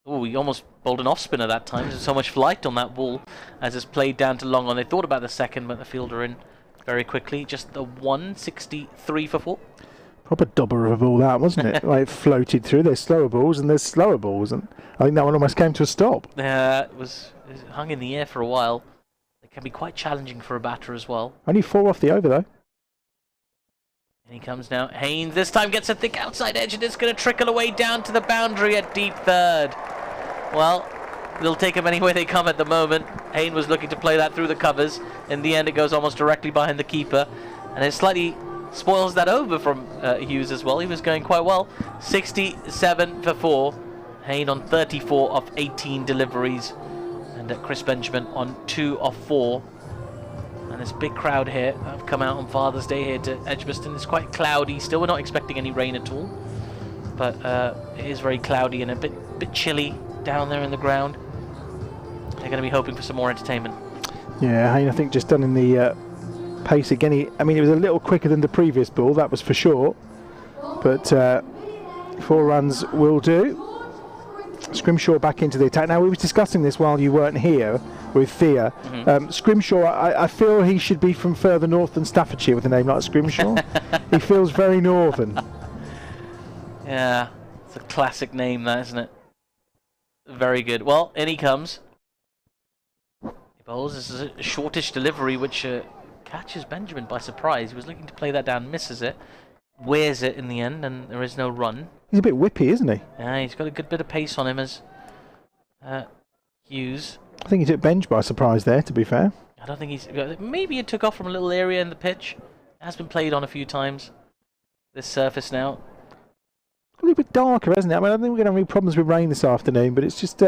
Oh, he almost bowled an off-spinner that time. There's so much flight on that ball as it's played down to long on. They thought about the second, but the fielder in very quickly. Just the 163 for 4. Proper dobber of a ball that, wasn't it? Like, it floated through. There's slower balls and there's slower balls. And I think that one almost came to a stop. It hung in the air for a while. It can be quite challenging for a batter as well. Only 4 off the over, though. And he comes now. Hain this time gets a thick outside edge and it's going to trickle away down to the boundary at deep third. Well, they'll take him any way they come at the moment. Hain was looking to play that through the covers. In the end, it goes almost directly behind the keeper. And it slightly spoils that over from Hughes as well. He was going quite well. 67 for 4. Hain on 34 of 18 deliveries. And Chris Benjamin on 2 of 4. And this big crowd here have come out on Father's Day here to Edgbaston. It's quite cloudy. Still, we're not expecting any rain at all. But it is very cloudy and a bit chilly down there in the ground. They're going to be hoping for some more entertainment. Yeah, Hain, I think, just done in the pace again. I mean, it was a little quicker than the previous ball, that was for sure. But 4 runs will do. Scrimshaw back into the attack. Now, we were discussing this while you weren't here with Thea. Scrimshaw, I feel he should be from further north than Staffordshire with a name like Scrimshaw. He feels very northern. Yeah, it's a classic name, that, isn't it? Very good. Well, in he comes. He bowls. This is a shortish delivery, which catches Benjamin by surprise. He was looking to play that down, misses it, wears it in the end, and there is no run. He's a bit whippy, isn't he? Yeah, he's got a good bit of pace on him as Hughes. I think he took Benj by surprise there, to be fair. I don't think he's... Maybe it took off from a little area in the pitch. It has been played on a few times. This surface now. A little bit darker, isn't it? I mean, I don't think we're going to have any problems with rain this afternoon, but it's just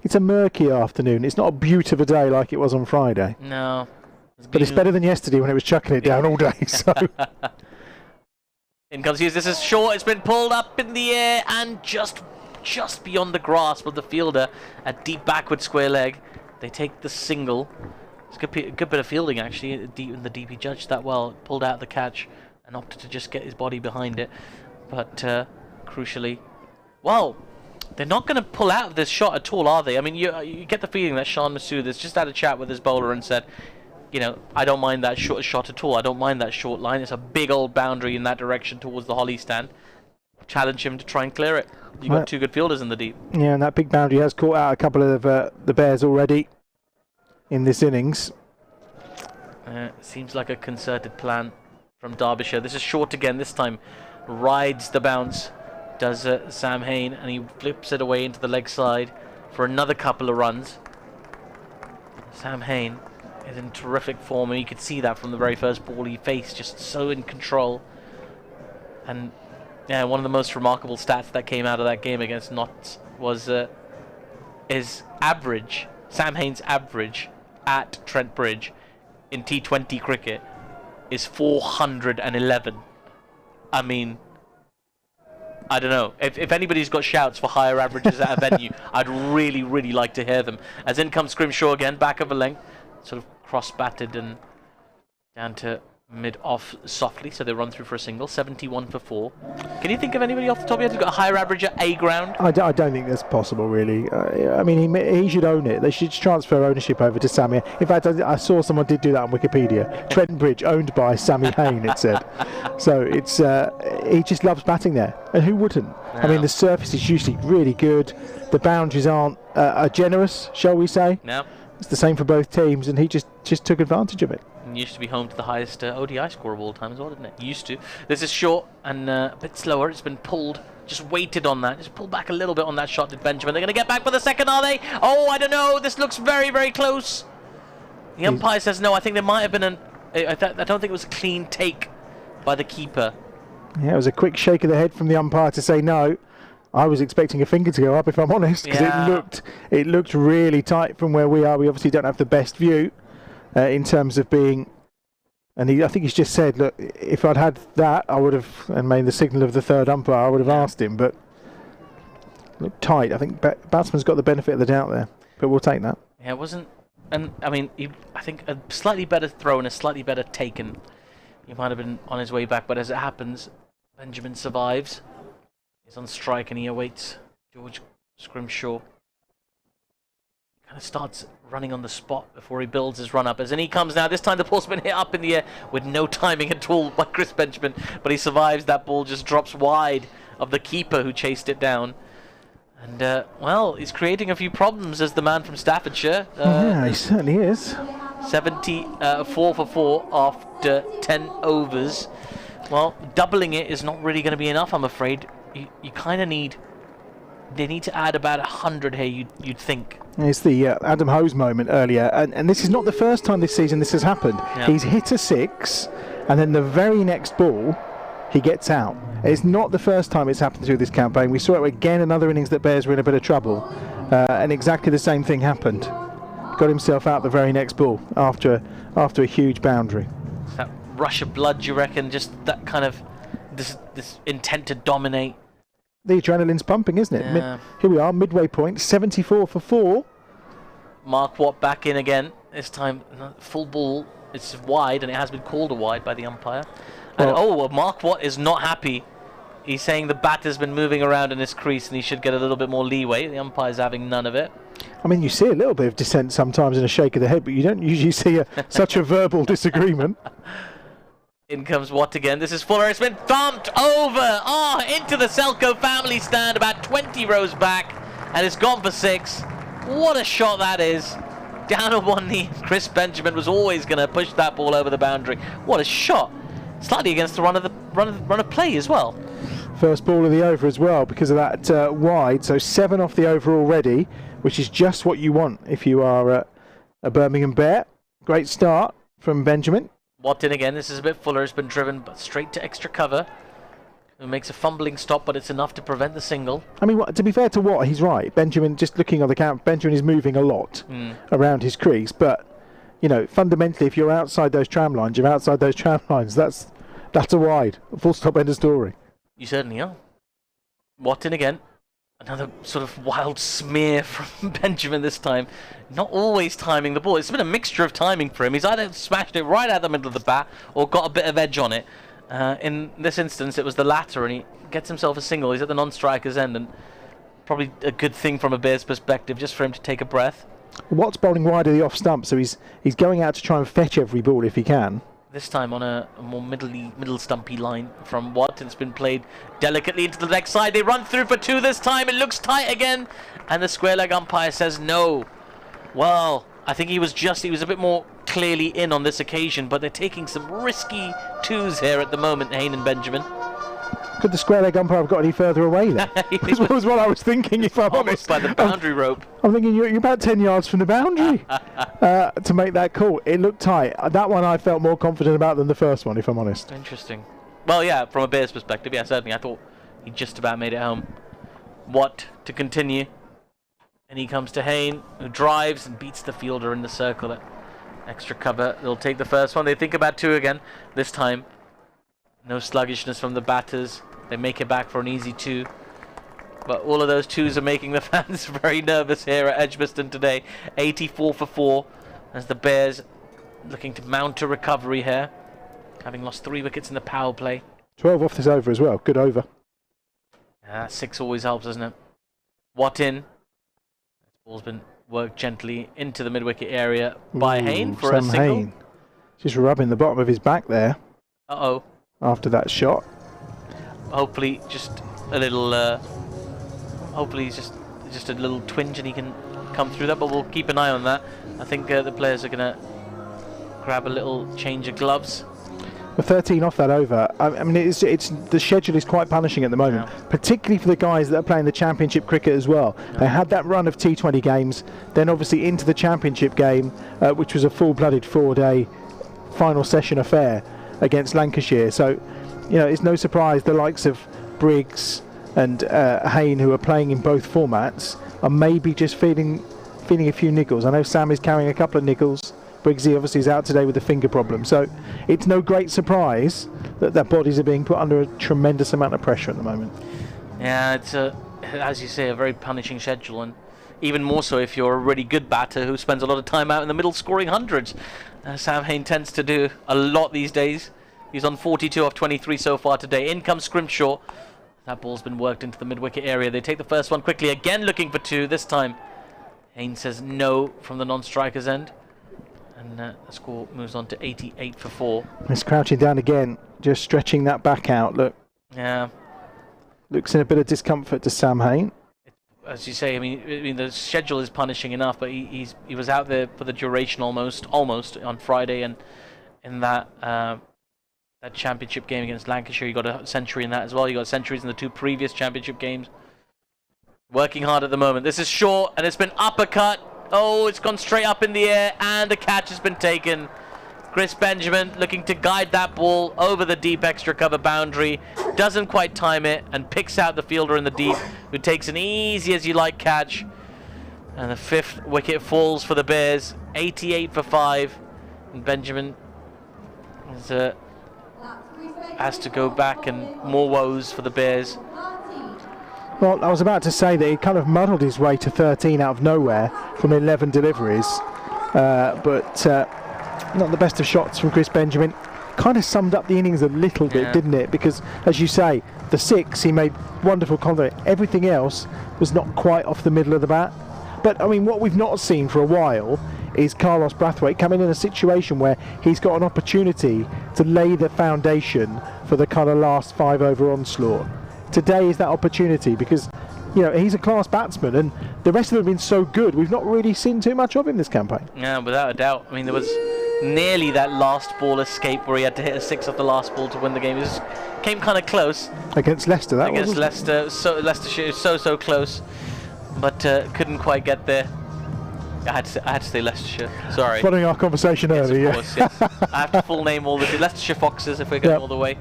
it's a murky afternoon. It's not a beautiful day like it was on Friday. No. But it's better than yesterday when it was chucking it down all day, so... In comes Hughes. This is short. It's been pulled up in the air and just beyond the grasp of the fielder. A deep backward square leg. They take the single. It's a good bit of fielding, actually. The DP judged that well. Pulled out the catch and opted to just get his body behind it. But crucially, well, they're not going to pull out of this shot at all, are they? I mean, you get the feeling that Sean Masood has just had a chat with his bowler and said, you know, I don't mind that short shot at all. I don't mind that short line. It's a big old boundary in that direction towards the Holly stand. Challenge him to try and clear it. You've got 2 good fielders in the deep. Yeah, and that big boundary has caught out a couple of the Bears already in this innings. Seems like a concerted plan from Derbyshire. This is short again. This time rides the bounce. Does Sam Hain, and he flips it away into the leg side for another couple of runs. Sam Hain is in terrific form, and you could see that from the very first ball he faced, just so in control. And yeah, one of the most remarkable stats that came out of that game against Notts was his average, Sam Hain's average at Trent Bridge in T20 cricket is 411. I mean, I don't know. If anybody's got shouts for higher averages at a venue, I'd really, really like to hear them. As in comes Scrimshaw again, back of a length, sort of cross-batted and down to mid-off softly, so they run through for a single. 71 for 4. Can you think of anybody off the top of your head who's got a higher average at A ground? I don't think that's possible, really. I mean, he should own it. They should transfer ownership over to Sammy. In fact, I saw someone did do that on Wikipedia. Trent Bridge owned by Sammy Hayne, it said. So it's he just loves batting there, and who wouldn't? No. I mean, the surface is usually really good. The boundaries aren't are generous, shall we say? No. It's the same for both teams, and he just took advantage of it. Used to be home to the highest ODI score of all time as well, didn't it? Used to. This is short and a bit slower. It's been pulled. Just waited on that. Just pulled back a little bit on that shot, did Benjamin. They're going to get back for the second, are they? Oh, I don't know. This looks very, very close. The umpire says no. I think there might have been I don't think it was a clean take by the keeper. Yeah, it was a quick shake of the head from the umpire to say no. I was expecting a finger to go up, if I'm honest, because it looked really tight from where we are. We obviously don't have the best view in terms of being. And I think he's just said, look, if I'd had that, I would have, and made the signal of the third umpire, I would have asked him, but looked tight. I think batsman's got the benefit of the doubt there, but we'll take that. Yeah, it wasn't, and I mean, I think a slightly better throw and a slightly better taken. He might have been on his way back, but as it happens, Benjamin survives. He's on strike and he awaits George Scrimshaw. Kind of starts running on the spot before he builds his run up. As in he comes now. This time the ball's been hit up in the air with no timing at all by Chris Benjamin, but he survives. That ball just drops wide of the keeper who chased it down. And well, he's creating a few problems as the man from Staffordshire. Yeah, he certainly is. 74 for 4 after 10 overs. Well, doubling it is not really going to be enough, I'm afraid. You kind of need. They need to add about 100 here, you'd think. It's the Adam Hose moment earlier, and this is not the first time this season this has happened. Yep. He's hit a 6, and then the very next ball, he gets out. It's not the first time it's happened through this campaign. We saw it again, another innings that Bears were in a bit of trouble, and exactly the same thing happened. Got himself out the very next ball after a huge boundary. That rush of blood, you reckon? Just that kind of this intent to dominate. The adrenaline's pumping, isn't it? Yeah. Here we are, midway point, 74 for 4. Mark Watt back in again. This time, full ball. It's wide, and it has been called a wide by the umpire. Well, and Mark Watt is not happy. He's saying the bat has been moving around in his crease, and he should get a little bit more leeway. The umpire's having none of it. I mean, you see a little bit of dissent sometimes in a shake of the head, but you don't usually see such a verbal disagreement. In comes Watt again. This is Fuller. It's been thumped over. Into the Selco family stand about 20 rows back. And it's gone for 6. What a shot that is. Down on one knee. Chris Benjamin was always going to push that ball over the boundary. What a shot. Slightly against the run of play as well. First ball of the over as well because of that wide. So 7 off the over already, which is just what you want if you are a Birmingham Bear. Great start from Benjamin. Watt in again. This is a bit Fuller. Has been driven straight to extra cover. It makes a fumbling stop, but it's enough to prevent the single. I mean, to be fair to Watt, he's right. Benjamin, just looking on the count, Benjamin is moving a lot around his crease. But, you know, fundamentally, if you're outside those tram lines, you're outside those tram lines. That's a wide. Full stop, end of story. You certainly are. Watt in again. Another sort of wild smear from Benjamin this time. Not always timing the ball. It's been a mixture of timing for him. He's either smashed it right out the middle of the bat or got a bit of edge on it. In this instance, it was the latter, and he gets himself a single. He's at the non-striker's end, and probably a good thing from a Bears perspective, just for him to take a breath. Watt's bowling wide of the off stump, so he's going out to try and fetch every ball if he can. This time on a more middle stumpy line from Watt. It's been played delicately into the next side. They run through for 2 this time. It looks tight again. And the square leg umpire says no. Well, I think he was a bit more clearly in on this occasion, but they're taking some risky 2s here at the moment, Hayne and Benjamin. Could the square leg umpire have got any further away there? That was what I was thinking, if I'm honest. By the boundary rope. I'm thinking you're about 10 yards from the boundary to make that call. It looked tight. That one I felt more confident about than the first one, if I'm honest. Interesting. Well, yeah, from a Bears perspective, yeah, certainly. I thought he just about made it home. Watt to continue. And he comes to Hayne, who drives and beats the fielder in the circle at Extra cover, they'll take the first one. They think about 2 again. This time, no sluggishness from the batters. They make it back for an easy 2. But all of those 2s are making the fans very nervous here at Edgbaston today. 84 for 4 as the Bears looking to mount a recovery here, having lost 3 wickets in the power play. 12 off this over as well. Good over. Yeah, 6 always helps, doesn't it? Watt in. Ball's been worked gently into the mid-wicket area by Hayne for a single. Hayne. Just rubbing the bottom of his back there. Uh-oh. After that shot. Hopefully just a little... hopefully just a little twinge and he can come through that, but we'll keep an eye on that. I think the players are going to grab a little change of gloves. Well, 13 off that over. I mean, it's the schedule is quite punishing at the moment, particularly for the guys that are playing the Championship cricket as well. They had that run of T20 games, then obviously into the Championship game, which was a full-blooded 4-day final session affair against Lancashire. So, you know, it's no surprise the likes of Briggs and Hayne, who are playing in both formats, are maybe just feeling a few niggles. I know Sam is carrying a couple of niggles. Briggsy obviously is out today with a finger problem, so it's no great surprise that their bodies are being put under a tremendous amount of pressure at the moment. Yeah, it's as you say, a very punishing schedule, and even more so if you're a really good batter who spends a lot of time out in the middle scoring hundreds. Sam Hayne tends to do a lot these days. He's on 42 off 23 so far today. In comes Scrimshaw. That ball's been worked into the mid-wicket area. They take the first one quickly, again looking for 2. This time Hayne says no from the non-striker's end. And the score moves on to 88 for 4. He's crouching down again, just stretching that back out. Look. Yeah. Looks in a bit of discomfort to Sam Hayne. As you say, I mean the schedule is punishing enough, but he was out there for the duration almost on Friday, and in that that Championship game against Lancashire, you got a century in that as well. You got centuries in the 2 previous Championship games. Working hard at the moment. This is short, and it's been uppercut. Oh, it's gone straight up in the air, and the catch has been taken. Chris Benjamin looking to guide that ball over the deep extra cover boundary. Doesn't quite time it, and picks out the fielder in the deep, who takes an easy as you like catch. And the 5th wicket falls for the Bears. 88 for 5. And Benjamin has to go back, and more woes for the Bears. Well, I was about to say that he kind of muddled his way to 13 out of nowhere from 11 deliveries, but not the best of shots from Chris Benjamin. Kind of summed up the innings a little bit, didn't it? Because, as you say, the 6, he made wonderful contact. Everything else was not quite off the middle of the bat. But, I mean, what we've not seen for a while is Carlos Brathwaite coming in a situation where he's got an opportunity to lay the foundation for the kind of last 5 over onslaught. Today is that opportunity, because, you know, he's a class batsman, and the rest of them have been so good. We've not really seen too much of him this campaign. Yeah, without a doubt. I mean, there was nearly that last ball escape where he had to hit a 6 off the last ball to win the game. It just came kind of close. Against Leicester, that was. Against Leicester, Leicestershire is so close, but couldn't quite get there. I had to say Leicestershire. Sorry. Following our conversation earlier. Of course, yes. I have to full name all the Leicestershire Foxes if we're going all the way.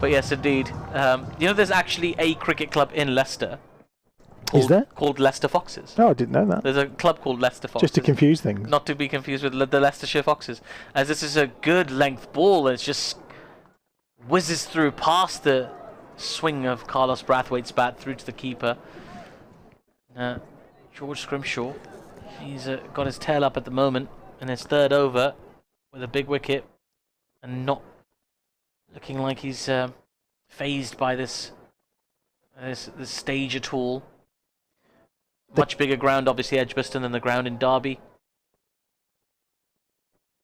But yes, indeed. You know, there's actually a cricket club in Leicester. Is there? Called Leicester Foxes. Oh, I didn't know that. There's a club called Leicester Foxes. Just to confuse things. Not to be confused with the Leicestershire Foxes. As this is a good length ball, it just whizzes through past the swing of Carlos Brathwaite's bat through to the keeper. George Scrimshaw, he's got his tail up at the moment in his 3rd over with a big wicket, and not looking like he's phased by this stage at all. Much bigger ground, obviously, Edgbaston, than the ground in Derby.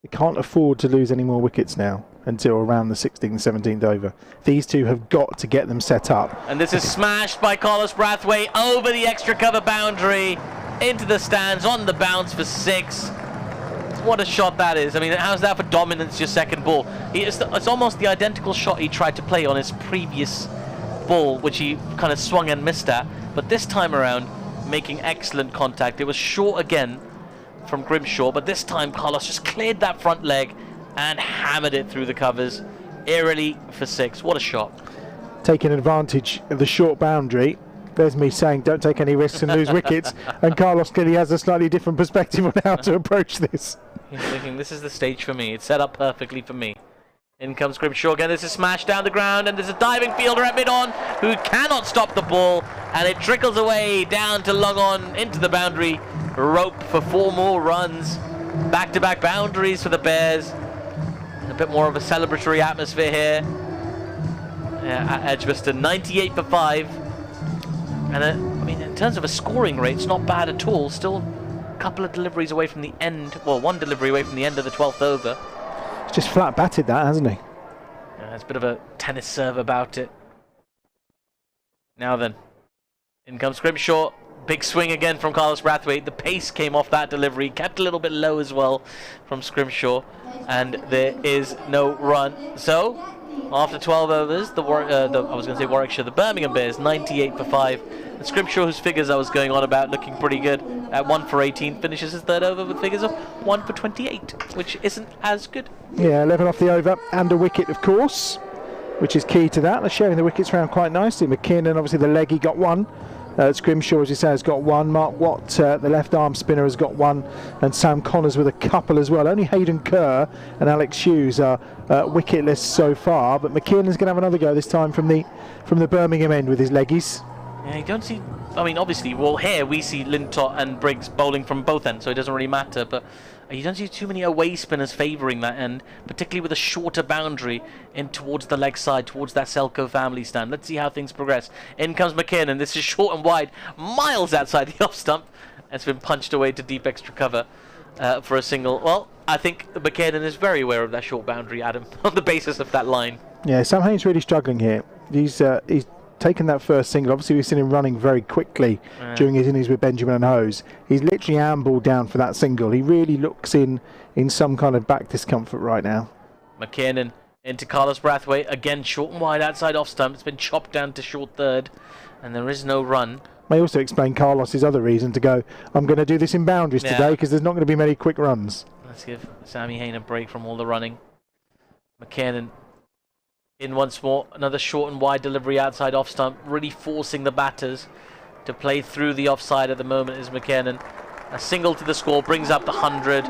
They can't afford to lose any more wickets now until around the 16th, 17th over. These 2 have got to get them set up. And this is smashed by Carlos Brathwaite over the extra cover boundary, into the stands, on the bounce for 6. What a shot that is. I mean, how's that for dominance, your second ball? It's almost the identical shot he tried to play on his previous ball, which he kind of swung and missed at. But this time around, making excellent contact. It was short again from Grimshaw, but this time Carlos just cleared that front leg and hammered it through the covers, eerily for 6. What a shot. Taking advantage of the short boundary. There's me saying don't take any risks and lose wickets, and Carlos clearly has a slightly different perspective on how to approach this. He's thinking, this is the stage for me. It's set up perfectly for me. In comes Scrimshaw again. This is smashed down the ground, and there's a diving fielder at mid-on who cannot stop the ball, and it trickles away down to long on into the boundary rope for 4 more runs. Back-to-back boundaries for the Bears. A bit more of a celebratory atmosphere here at Edgbaston. 98 for 5. And I mean, in terms of a scoring rate, it's not bad at all. Still a couple of deliveries away from the end. Well, 1 delivery away from the end of the 12th over. He's just flat batted that, hasn't he? Yeah, there's a bit of a tennis serve about it. Now then, in comes Scrimshaw. Big swing again from Carlos Brathwaite. The pace came off that delivery. Kept a little bit low as well from Scrimshaw. And there is no run. So, after 12 overs, Warwickshire, the Birmingham Bears, 98 for 5. And Scrimshaw, whose figures I was going on about, looking pretty good at 1 for 18, finishes his 3rd over with figures of 1 for 28, which isn't as good. Yeah, 11 off the over and a wicket, of course, which is key to that. They're sharing the wickets around quite nicely. McKinnon, obviously the leggy, got 1. Scrimshaw, as you say, has got 1. Mark Watt, the left arm spinner, has got 1, and Sam Connors with a couple as well. Only Hayden Kerr and Alex Hughes are wicketless so far, but McKinnon's going to have another go this time from the Birmingham end with his leggies. Yeah, you don't see. I mean, obviously, well, here we see Lintott and Briggs bowling from both ends, so it doesn't really matter. But you don't see too many away spinners favouring that end, particularly with a shorter boundary in towards the leg side, towards that Selco family stand. Let's see how things progress. In comes McKinnon. This is short and wide, miles outside the off stump. It's been punched away to deep extra cover for a single. Well, I think McKinnon is very aware of that short boundary, Adam, on the basis of that line. Yeah, Sam Hain's really struggling here. He's taken that first single. Obviously, we've seen him running very quickly during his innings with Benjamin and Hose. He's literally ambled down for that single. He really looks in some kind of back discomfort right now. McKinnon into Carlos Brathwaite. Again, short and wide outside off stump. It's been chopped down to short 3rd, and there is no run. May also explain Carlos's other reason to go, I'm going to do this in boundaries today, because there's not going to be many quick runs. Let's give Sammy Hain a break from all the running. McKinnon in once more, another short and wide delivery outside off stump, really forcing the batters to play through the offside at the moment is McKinnon. A single to the score brings up the 100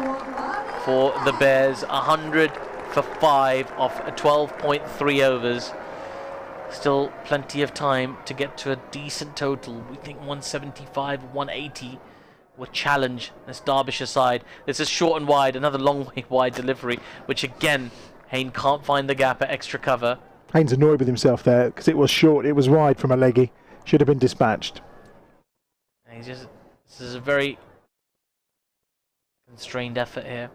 for the Bears. 100 for 5 off 12.3 overs. Still plenty of time to get to a decent total. We think 175, 180 would challenge this Derbyshire side. This is short and wide, another long way wide delivery, which again, Hain can't find the gap at extra cover. Hain's annoyed with himself there because it was short, it was wide from a leggy. Should have been dispatched. And this is a very constrained effort here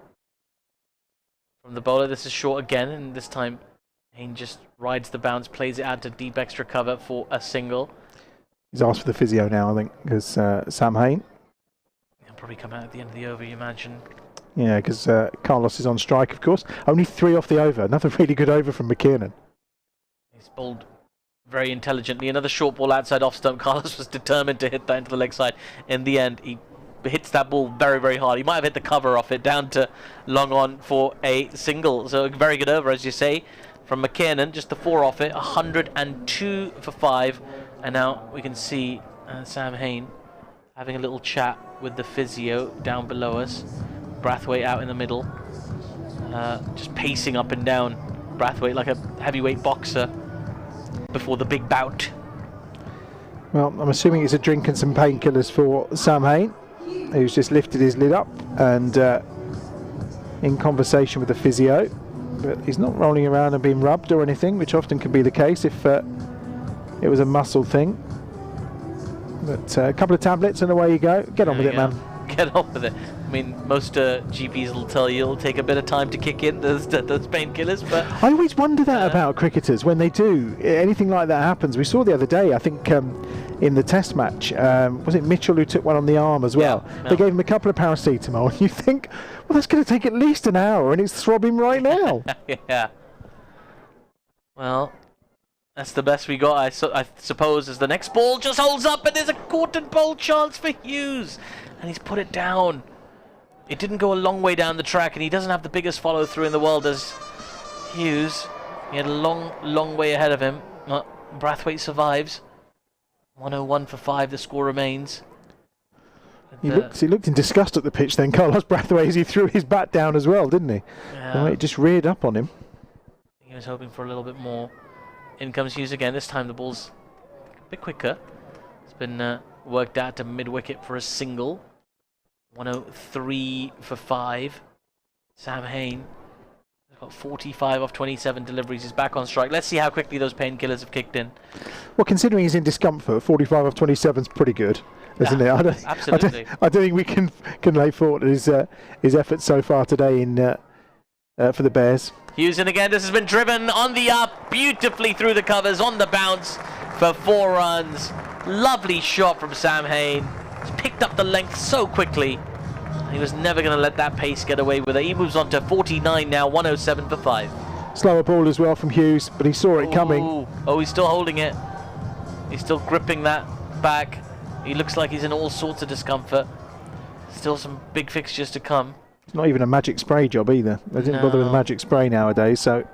from the bowler. This is short again, and this time Hain just rides the bounce, plays it out to deep extra cover for a single. He's asked for the physio now, I think, because Sam Hain. He'll probably come out at the end of the over, you imagine. Yeah, because Carlos is on strike, of course. Only 3 off the over. Another really good over from McKinnon. He's bowled very intelligently. Another short ball outside off stump. Carlos was determined to hit that into the leg side. In the end, he hits that ball very, very hard. He might have hit the cover off it down to long on for a single. So a very good over, as you say, from McKinnon. Just the 4 off it. 102 for 5. And now we can see Sam Hain having a little chat with the physio down below us. Brathwaite out in the middle, just pacing up and down. Brathwaite like a heavyweight boxer before the big bout. Well, I'm assuming it's a drink and some painkillers for Sam Hain, who's just lifted his lid up and in conversation with the physio. But he's not rolling around and being rubbed or anything, which often can be the case if it was a muscle thing. But a couple of tablets and away you go. Get on with it, man. Get on with it. I mean, most GPs will tell you it'll take a bit of time to kick in those painkillers, but I always wonder that about cricketers when they do anything like that happens. We saw the other day, I think, in the Test match, was it Mitchell who took one on the arm as well? Yeah. They gave him a couple of paracetamol, and you think, well, that's going to take at least an hour, and it's throbbing right now. Yeah. Well, that's the best we got, I suppose, as the next ball just holds up, and there's a caught and bowl chance for Hughes, and he's put it down. It didn't go a long way down the track, and he doesn't have the biggest follow through in the world as Hughes. He had a long way ahead of him. Brathwaite survives. 101 for 5, the score remains. He looked in disgust at the pitch then, Carlos Brathwaite, as he threw his bat down as well, didn't he? Yeah. It just reared up on him. He was hoping for a little bit more. In comes Hughes again. This time the ball's a bit quicker. It's been worked out to mid-wicket for a single. 103 for 5. Sam Hain has got 45 off 27 deliveries. He's back on strike. Let's see how quickly those painkillers have kicked in. Well, considering he's in discomfort, 45 off 27 is pretty good, isn't it? Absolutely. I don't think we can lay fault at his efforts so far today for the Bears. Hughes in again. This has been driven on the up, beautifully through the covers, on the bounce for 4 runs. Lovely shot from Sam Hain. He's picked up the length so quickly. He was never going to let that pace get away with it. He moves on to 49 now, 107 for 5. Slower ball as well from Hughes, but he saw it coming. Oh, he's still holding it. He's still gripping that back. He looks like he's in all sorts of discomfort. Still some big fixtures to come. It's not even a magic spray job either. They didn't bother with a magic spray nowadays, so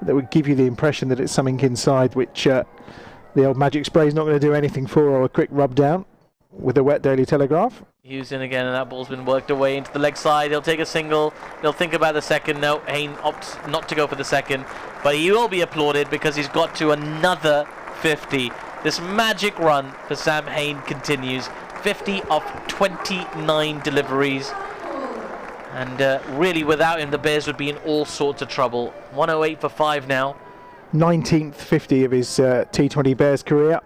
that would give you the impression that it's something inside which the old magic spray is not going to do anything for, or a quick rub down with a wet Daily Telegraph. Hughes in again, and that ball's been worked away into the leg side. He'll take a single. They'll think about the second. No, Hain opts not to go for the second, but he will be applauded because he's got to another 50. This magic run for Sam Hain continues. 50 off 29 deliveries. And really, without him, the Bears would be in all sorts of trouble. 108 for 5 now. 19th 50 of his T20 Bears career.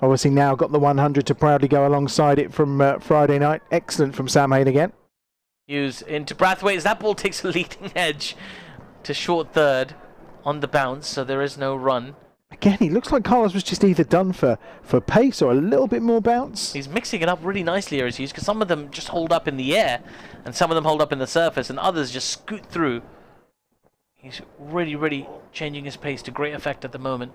Obviously now got the 100 to proudly go alongside it from Friday night. Excellent from Sam Hain again. Hughes into Brathwaite as that ball takes a leading edge to short third on the bounce, so there is no run. Again, he looks like Carlos was just either done for pace or a little bit more bounce. He's mixing it up really nicely here, as Hughes, because some of them just hold up in the air, and some of them hold up in the surface, and others just scoot through. He's really changing his pace to great effect at the moment.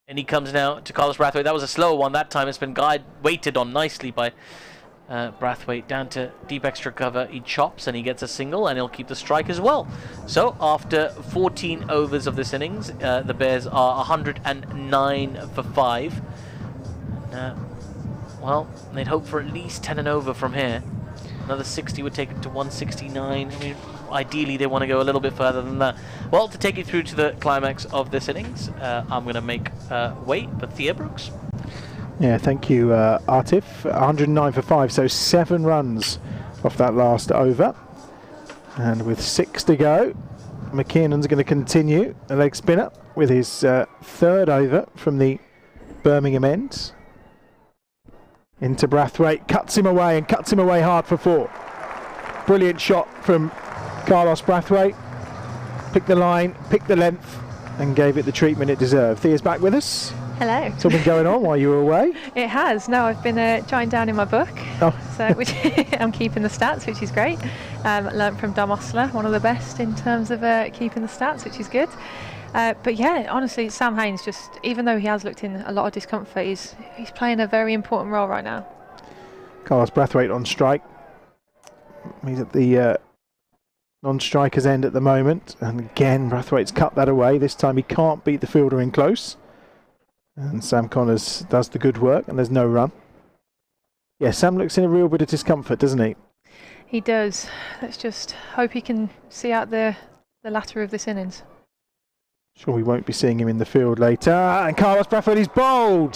And he comes now to Carlos Brathwaite. That was a slower one that time. It's been weighted on nicely by Brathwaite. Down to deep extra cover. He chops and he gets a single, and he'll keep the strike as well. So after 14 overs of this innings, the Bears are 109 for 5. Well, they'd hope for at least 10 and over from here. Another 60 would take it to 169. I mean, ideally they want to go a little bit further than that. Well, to take you through to the climax of this innings, I'm going to make way for Thea Brooks. Yeah, thank you, Artif. 109 for 5, so 7 runs off that last over. And with 6 to go, McKiernan's going to continue a leg spinner with his 3rd over from the Birmingham end. Into Brathwaite, cuts him away and cuts him away hard for 4. Brilliant shot from Carlos Brathwaite. Picked the line, picked the length, and gave it the treatment it deserved. Thea's back with us. Hello. Something going on while you were away? It has. No, I've been jotting down in my book. Oh. So which I'm keeping the stats, which is great. Learned from Dom Osler, one of the best in terms of keeping the stats, which is good. But yeah, honestly, Sam Hain's just, even though he has looked in a lot of discomfort, he's playing a very important role right now. Carlos Brathwaite on strike. He's at the non-striker's end at the moment. And again, Brathwaite's cut that away. This time he can't beat the fielder in close. And Sam Connors does the good work, and there's no run. Yeah, Sam looks in a real bit of discomfort, doesn't he? He does. Let's just hope he can see out the latter of this innings. Sure, we won't be seeing him in the field later. And Carlos Brathwaite is bowled.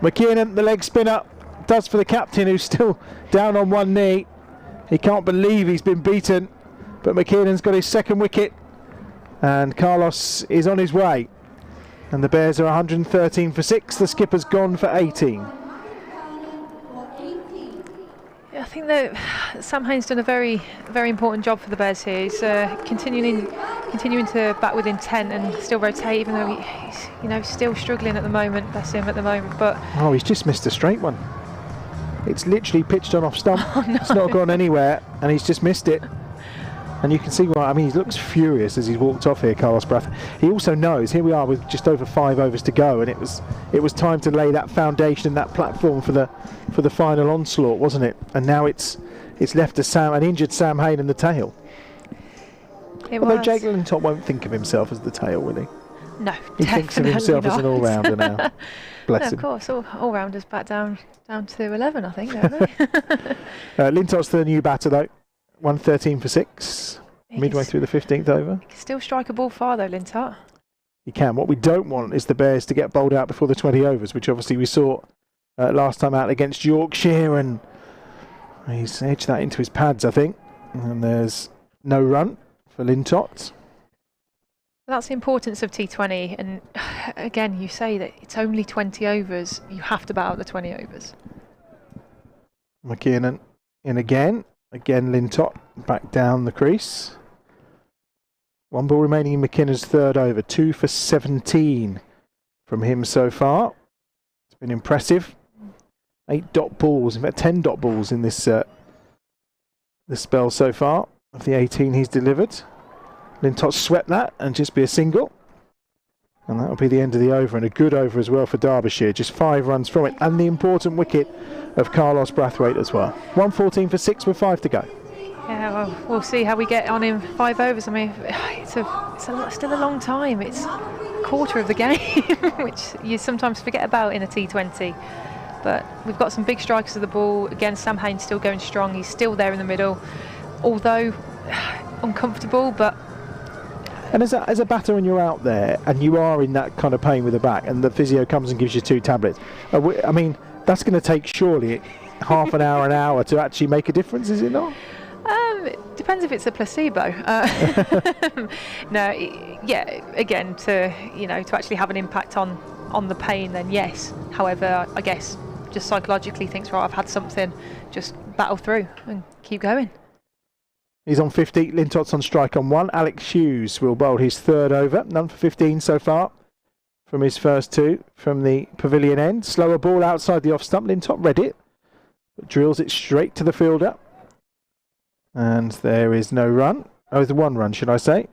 McKiernan, the leg spinner, does for the captain, who's still down on one knee. He can't believe he's been beaten, but McKiernan's got his 2nd wicket, and Carlos is on his way. And the Bears are 113 for 6. The skipper's gone for 18. I think that Sam Hain's done a very important job for the Bears here. He's continuing to bat with intent and still rotate, even though he's still struggling at the moment. Bless him at the moment. But oh, he's just missed a straight one. It's literally pitched on off stump. Oh, no. It's not gone anywhere, and he's just missed it. And you can see why. I mean, he looks furious as he's walked off here, Carlos Brathwaite. He also knows, here we are with just over 5 overs to go, and it was time to lay that foundation, that platform for the final onslaught, wasn't it? And now it's left an injured Sam Hain in the tail. Although Jake Lillentop won't think of himself as the tail, will he? No, He thinks of himself as an all-rounder now. Bless him. Of course, all-rounders back down to 11, I think, don't they? Lintot's the new batter, though. 113 for 6, midway through the 15th over. He can still strike a ball far, though, Lintott. He can. What we don't want is the Bears to get bowled out before the 20 overs, which obviously we saw last time out against Yorkshire, and he's edged that into his pads, I think. And there's no run for Lintott. That's the importance of T20, and again, you say that it's only 20 overs. You have to bat out the 20 overs. McKinnon in again. Again, Lintott back down the crease. One ball remaining in McKinnon's third over. 2 for 17 from him so far. It's been impressive. 8 dot balls, in fact 10 dot balls in this spell so far of the 18 he's delivered. Lintott swept that and just be a single. And that'll be the end of the over, and a good over as well for Derbyshire. Just 5 runs from it, and the important wicket of Carlos Brathwaite as well. 114 for 6 with 5 to go. Yeah, well, we'll see how we get on in 5 overs. I mean, it's still a long time. It's a quarter of the game, which you sometimes forget about in a T20. But we've got some big strikers of the ball. Again, Sam Hain's still going strong. He's still there in the middle, although uncomfortable, but... And as a batter, when you're out there and you are in that kind of pain with the back, and the physio comes and gives you 2 tablets, I mean, that's going to take surely half an hour to actually make a difference, is it not? It depends if it's a placebo. No, yeah. Again, to actually have an impact on the pain, then yes. However, I guess just psychologically thinks, right, I've had something, just battle through and keep going. He's on 50, Lintott's on strike on 1. Alex Hughes will bowl his third over. None for 15 so far from his first 2 from the pavilion end. Slower ball outside the off stump. Lintott read it, but drills it straight to the fielder. And there is no run. Oh, there's 1 run, should I say.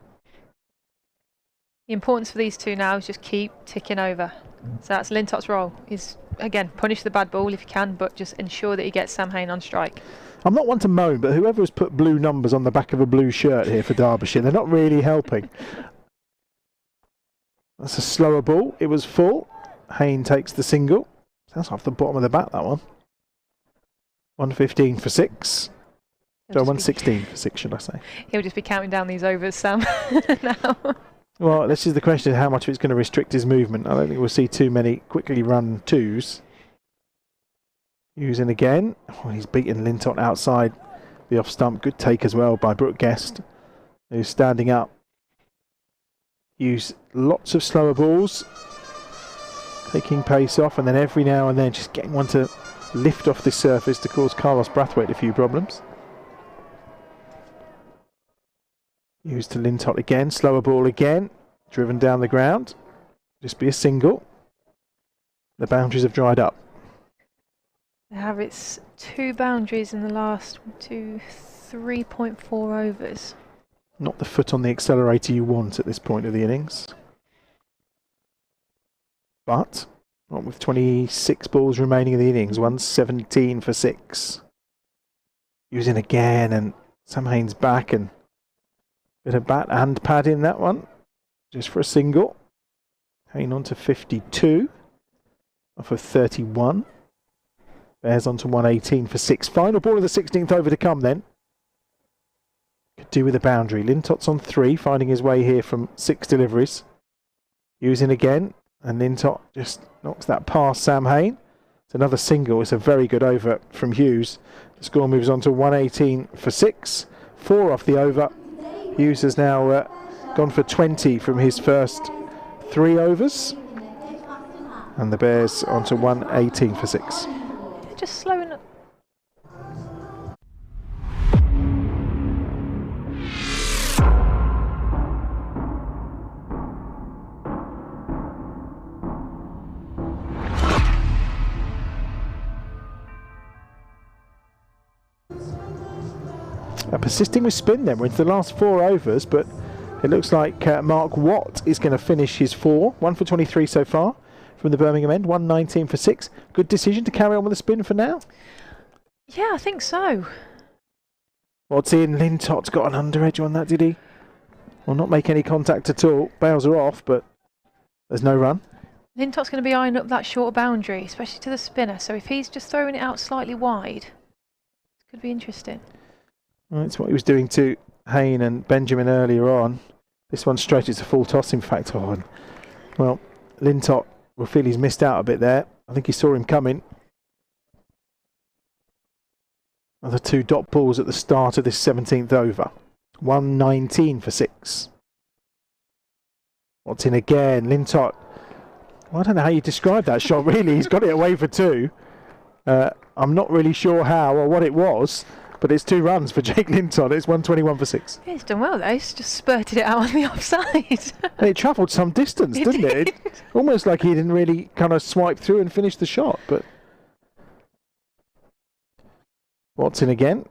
The importance for these 2 now is just keep ticking over. So that's Lintott's role. Is again, punish the bad ball if you can, but just ensure that he gets Sam Hain on strike. I'm not one to moan, but whoever has put blue numbers on the back of a blue shirt here for Derbyshire, they're not really helping. That's a slower ball. It was full. Hain takes the single. That's off the bottom of the bat, that one. 115 for 6. So 116 for 6, should I say. He'll just be counting down these overs, Sam, now. Well, this is the question of how much of it's going to restrict his movement. I don't think we'll see too many quickly run 2s. Using again. Oh, he's beaten Lintott outside the off stump. Good take as well by Brooke Guest, who's standing up. Use lots of slower balls, taking pace off, and then every now and then just getting one to lift off the surface to cause Carlos Brathwaite a few problems. Used to Lintott again. Slower ball again. Driven down the ground. Just be a single. The boundaries have dried up. They have its 2 boundaries in the last 3.4 overs. Not the foot on the accelerator you want at this point of the innings. But not with 26 balls remaining in the innings. 117 for 6. Using again, and Sam Hain's back, and bit of bat and pad in that one. Just for a single. Hain on to 52. Off of 31. Bears on to 118 for 6. Final ball of the 16th over to come then. Could do with a boundary. Lintott's on 3, finding his way here from 6 deliveries. Using again, and Lintott just knocks that past Sam Hain. It's another single. It's a very good over from Hughes. The score moves on to 118 for 6. 4 off the over. Hughes has now gone for 20 from his first 3 overs. And the Bears on to 118 for 6. Just slowing up. Persisting with spin then. We're into the last 4 overs, but it looks like Mark Watt is going to finish his 4. 1 for 23 so far from the Birmingham end. 119 for 6. Good decision to carry on with the spin for now? Yeah, I think so. What's in? Lintott's got an under edge on that, did he? Will not make any contact at all. Bails are off, but There's no run. Lintot's going to be eyeing up that shorter boundary, especially to the spinner. So if he's just throwing it out slightly wide, it could be interesting. Well, that's what he was doing to Hayne and Benjamin earlier on. This one straight, it's a full toss in fact on. Well, Lintott will feel he's missed out a bit there. I think he saw him coming. Another 2 dot balls at the start of this 17th over. 119 for 6. What's in again? Lintott. Well, I don't know how you describe that shot really. He's got it away for 2. I'm not really sure how or what it was, but it's 2 runs for Jake Lintott. It's 121 for 6. Yeah, he's done well though. He's just spurted it out on the offside. And it travelled some distance, didn't it? Almost like he didn't really kind of swipe through and finish the shot. But Watson again.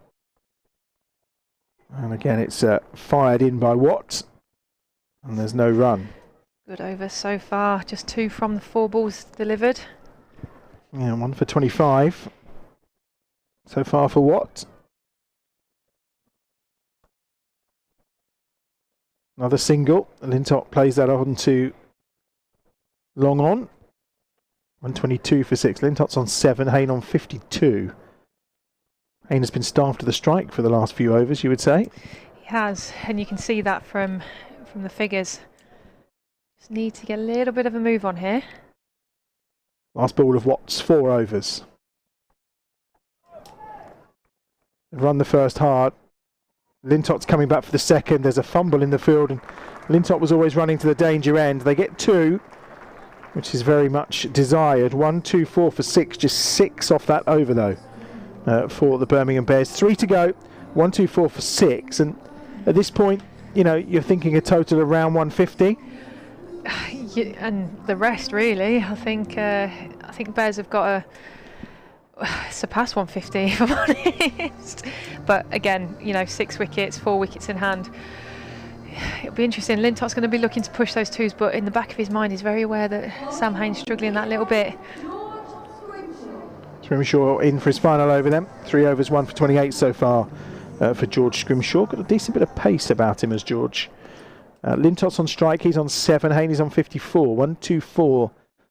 And again, it's fired in by Watt. And there's no run. Good over so far. Just 2 from the 4 balls delivered. Yeah, 1 for 25. So far for Watt. Another single. Lintott plays that on to long on. 122 for 6. Lintott's on 7. Hayne on 52. Hayne has been starved to the strike for the last few overs, you would say. He has, and you can see that from the figures. Just need to get a little bit of a move on here. Last ball of Watt's 4 overs. They've run the first hard. Lintott's coming back for the second. There's a fumble in the field, and Lintott was always running to the danger end. They get 2, which is very much desired. 1, 2, 4 for 6. Just 6 off that over, though, for the Birmingham Bears. 3 to go. 1, 2, 4 for 6. And at this point, you know, you're thinking a total of around 150. And the rest, really. I think Bears have got to surpass 150, if I'm honest. But again, you know, 6 wickets, 4 wickets in hand. It'll be interesting. Lintott's going to be looking to push those 2s, but in the back of his mind, he's very aware that Sam Hayne's struggling that little bit. Scrimshaw in for his final over then. 3 overs, 1 for 28 so far for George Scrimshaw. Got a decent bit of pace about him as George. Lintott's on strike, he's on 7. Hayne is on 54. 1, 2, 4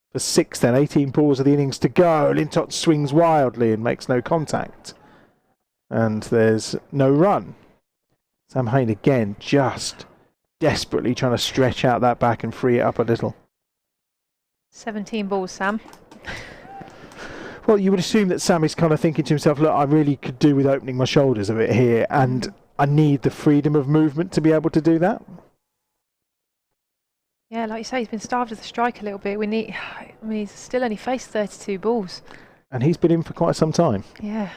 for 6 then. 18 balls of the innings to go. Lintott swings wildly and makes no contact. And there's no run. Sam Hayne again just desperately trying to stretch out that back and free it up a little. 17 balls, Sam. Well, you would assume that Sam is kind of thinking to himself, look, I really could do with opening my shoulders a bit here, and I need the freedom of movement to be able to do that. Yeah, like you say, he's been starved of the strike a little bit. He's still only faced 32 balls. And he's been in for quite some time. Yeah.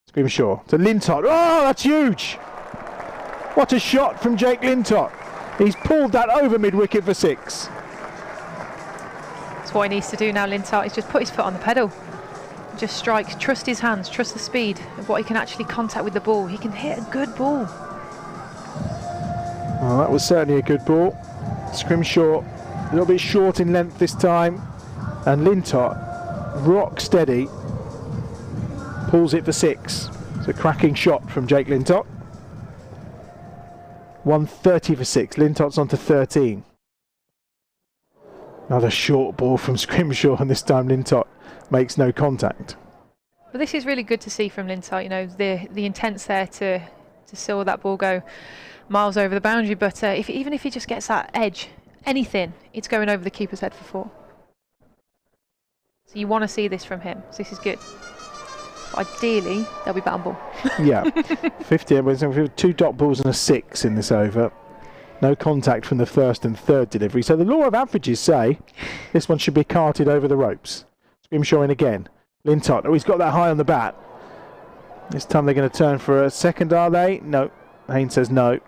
Scrimshaw to Lintott. Oh, that's huge! What a shot from Jake Lintott. He's pulled that over mid-wicket for 6. That's what he needs to do now, Lintott. He's just put his foot on the pedal. Just strike, trust his hands, trust the speed of what he can actually contact with the ball. He can hit a good ball. Well, that was certainly a good ball. Scrimshaw a little bit short in length this time, and Lintott rock steady pulls it for 6. It's a cracking shot from Jake Lintott. 130 for 6. Lintott's on to 13. Another short ball from Scrimshaw, and this time Lintott makes no contact. But this is really good to see from Lintott. You know, the intent's there to saw that ball go miles over the boundary, but even if he just gets that edge, anything, it's going over the keeper's head for 4. So you want to see this from him. So this is good. But ideally, they'll be bat and ball. Yeah, 50. 2 dot balls and a 6 in this over. No contact from the first and third delivery. So the law of averages say this one should be carted over the ropes. Scrimshaw in again. Lintott. Oh, he's got that high on the bat. This time they're going to turn for a second, are they? No. Hayne says no.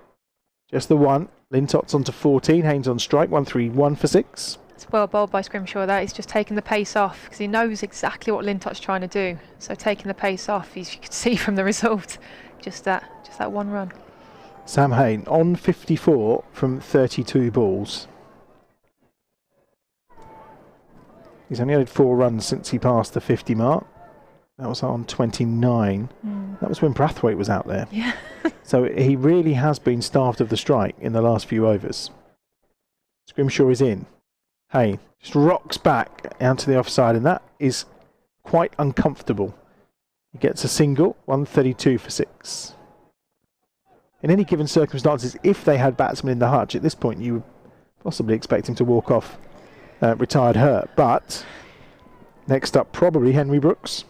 Just the 1. Lintott's on to 14. Hayne's on strike. 131 for 6. It's well bowled by Scrimshaw. That he's just taking the pace off because he knows exactly what Lintott's trying to do. So taking the pace off, as you can see from the result, just that 1 run. Sam Hayne on 54 from 32 balls. He's only had 4 runs since he passed the 50 mark. That was on 29. That was when Brathwaite was out there. Yeah. So he really has been starved of the strike in the last few overs. Scrimshaw is in. Hayne just rocks back out to the offside, and that is quite uncomfortable. He gets a single, 132 for 6. In any given circumstances, if they had batsmen in the hutch, at this point you would possibly expect him to walk off retired hurt. But next up, probably Henry Brooks.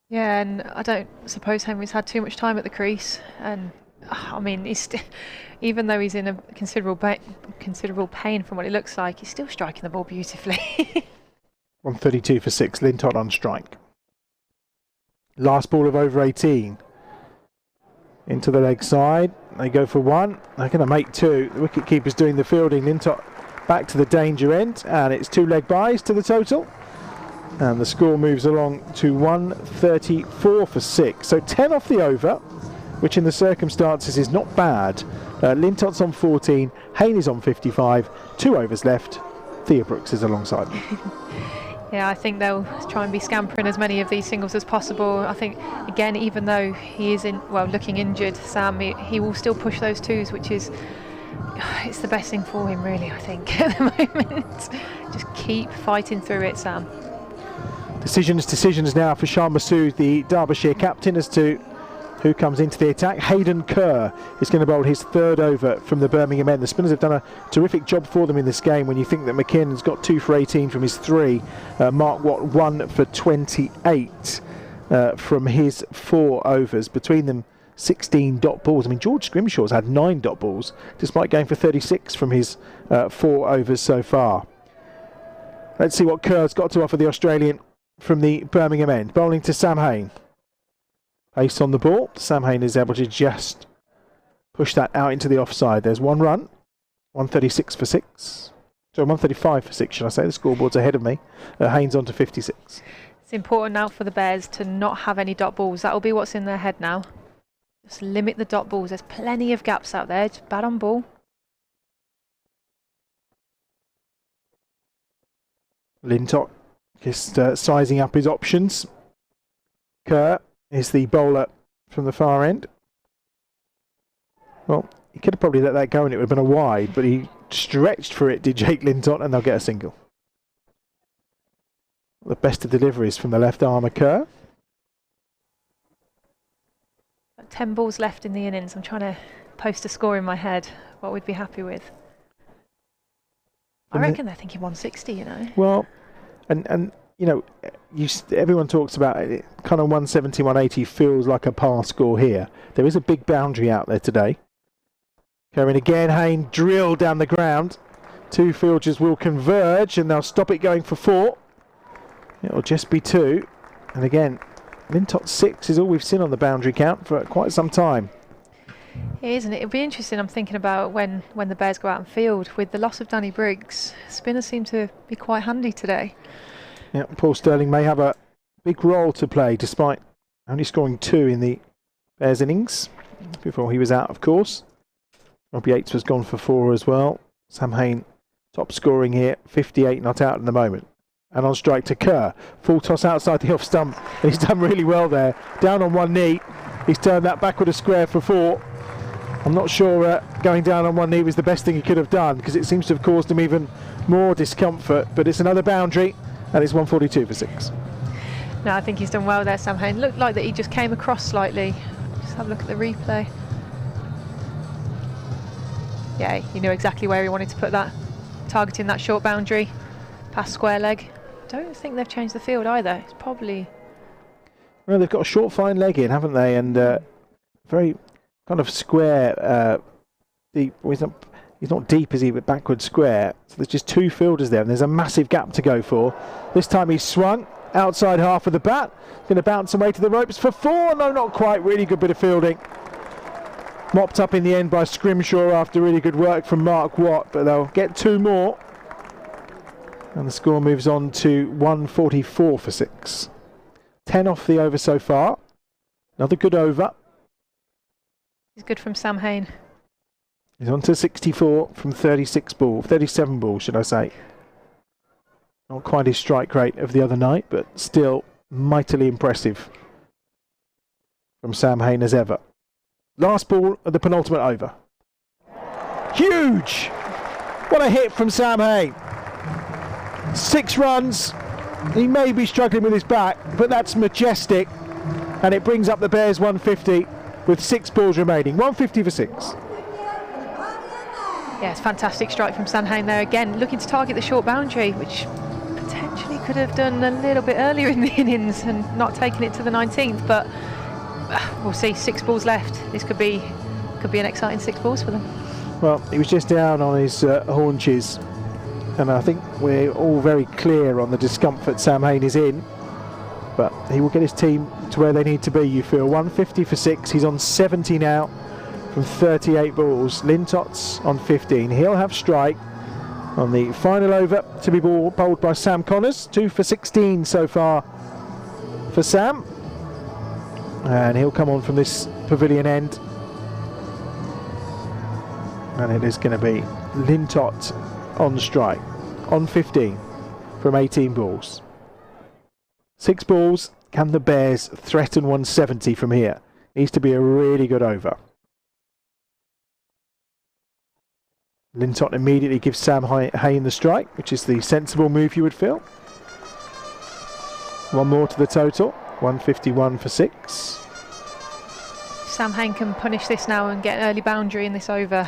Yeah, and I don't suppose Henry's had too much time at the crease. And I mean, even though he's in a considerable pain from what it looks like, he's still striking the ball beautifully. 132 for 6, Lintott on strike. Last ball of over 18. Into the leg side, they go for 1. They're going to make 2. The wicket-keeper's doing the fielding. Lintott back to the danger end, and it's 2 leg byes to the total. And the score moves along to 134 for 6. So 10 off the over, which in the circumstances is not bad. Lintott's on 14, Hayne is on 55, 2 overs left. Thea Brooks is alongside them. Yeah, I think they'll try and be scampering as many of these singles as possible. I think, again, even though he is looking injured, Sam, he will still push those 2s, which is, it's the best thing for him, really, I think, at the moment. Just keep fighting through it, Sam. Decisions now for Shah Massoud, the Derbyshire captain, as to who comes into the attack. Hayden Kerr is going to bowl his 3rd over from the Birmingham end. The spinners have done a terrific job for them in this game when you think that McKinnon's got 2 for 18 from his 3. Mark Watt 1 for 28 from his 4 overs. Between them, 16 dot balls. I mean, George Scrimshaw's had 9 dot balls, despite going for 36 from his 4 overs so far. Let's see what Kerr's got to offer the Australian from the Birmingham end. Bowling to Sam Hayne. Pace on the ball. Sam Hayne is able to just push that out into the offside. There's 1 run. 136 for 6. So 135 for 6, should I say. The scoreboard's ahead of me. Hayne's on to 56. It's important now for the Bears to not have any dot balls. That'll be what's in their head now. Just limit the dot balls. There's plenty of gaps out there. Just bat on ball. Lintott just sizing up his options. Kerr is the bowler from the far end. Well, he could have probably let that go and it would have been a wide, but he stretched for it, did Jake Lintott, and they'll get a single. The best of deliveries from the left arm of Kerr. 10 balls left in the innings. I'm trying to post a score in my head. What we'd be happy with. I reckon they're thinking 160, you know. Well, and you know, everyone talks about it, kind of 170, 180 feels like a par score here. There is a big boundary out there today. Going again, Hayne drilled down the ground. 2 fielders will converge and they'll stop it going for 4. It'll just be 2. And again, Lintott's 6 is all we've seen on the boundary count for quite some time. It is, and it'll be interesting. I'm thinking about when the Bears go out and field. With the loss of Danny Briggs, spinners seem to be quite handy today. Yeah, Paul Sterling may have a big role to play, despite only scoring 2 in the Bears innings before he was out, of course. Rob Yates was gone for 4 as well. Sam Hayne top scoring here, 58 not out at the moment. And on strike to Kerr. Full toss outside the off stump, and he's done really well there. Down on 1 knee, he's turned that backward a square for 4. I'm not sure going down on 1 knee was the best thing he could have done, because it seems to have caused him even more discomfort. But it's another boundary, and it's 142 for 6. No, I think he's done well there, Sam Hayne. Looked like that he just came across slightly. Just have a look at the replay. Yeah, he knew exactly where he wanted to put that, targeting that short boundary, past square leg. Don't think they've changed the field either. It's probably... Well, they've got a short, fine leg in, haven't they? And very kind of square, deep. Well, he's not deep, is he, but backward square. So there's just 2 fielders there, and there's a massive gap to go for. This time he's swung outside half of the bat. Going to bounce away to the ropes for 4. No, not quite. Really good bit of fielding. Mopped up in the end by Scrimshaw after really good work from Mark Watt, but they'll get 2 more. And the score moves on to 144 for 6. 10 off the over so far. Another good over. He's good from Sam Hayne. He's on to 64 from 37 balls, should I say. Not quite his strike rate of the other night, but still mightily impressive from Sam Hayne as ever. Last ball of the penultimate over. Huge! What a hit from Sam Hayne. 6 runs. He may be struggling with his back, but that's majestic. And it brings up the Bears 150 with 6 balls remaining. 150 for 6. Yeah, it's a fantastic strike from Samhain there again, looking to target the short boundary, which potentially could have done a little bit earlier in the innings and not taken it to the 19th, but we'll see. 6 balls left. This could be an exciting 6 balls for them. Well, he was just down on his haunches, and I think we're all very clear on the discomfort Samhain is in, but he will get his team to where they need to be, you feel. 150 for 6. He's on 70 now from 38 balls. Lintot's on 15. He'll have strike on the final over to be bowled by Sam Connors. 2 for 16 so far for Sam, and he'll come on from this pavilion end, and it is going to be Lintott on strike on 15 from 18 balls. 6 balls. Can the Bears threaten 170 from here? Needs to be a really good over. Lintott immediately gives Sam Hain the strike, which is the sensible move, you would feel. 1 more to the total. 151 for 6. Sam Hain can punish this now and get an early boundary in this over.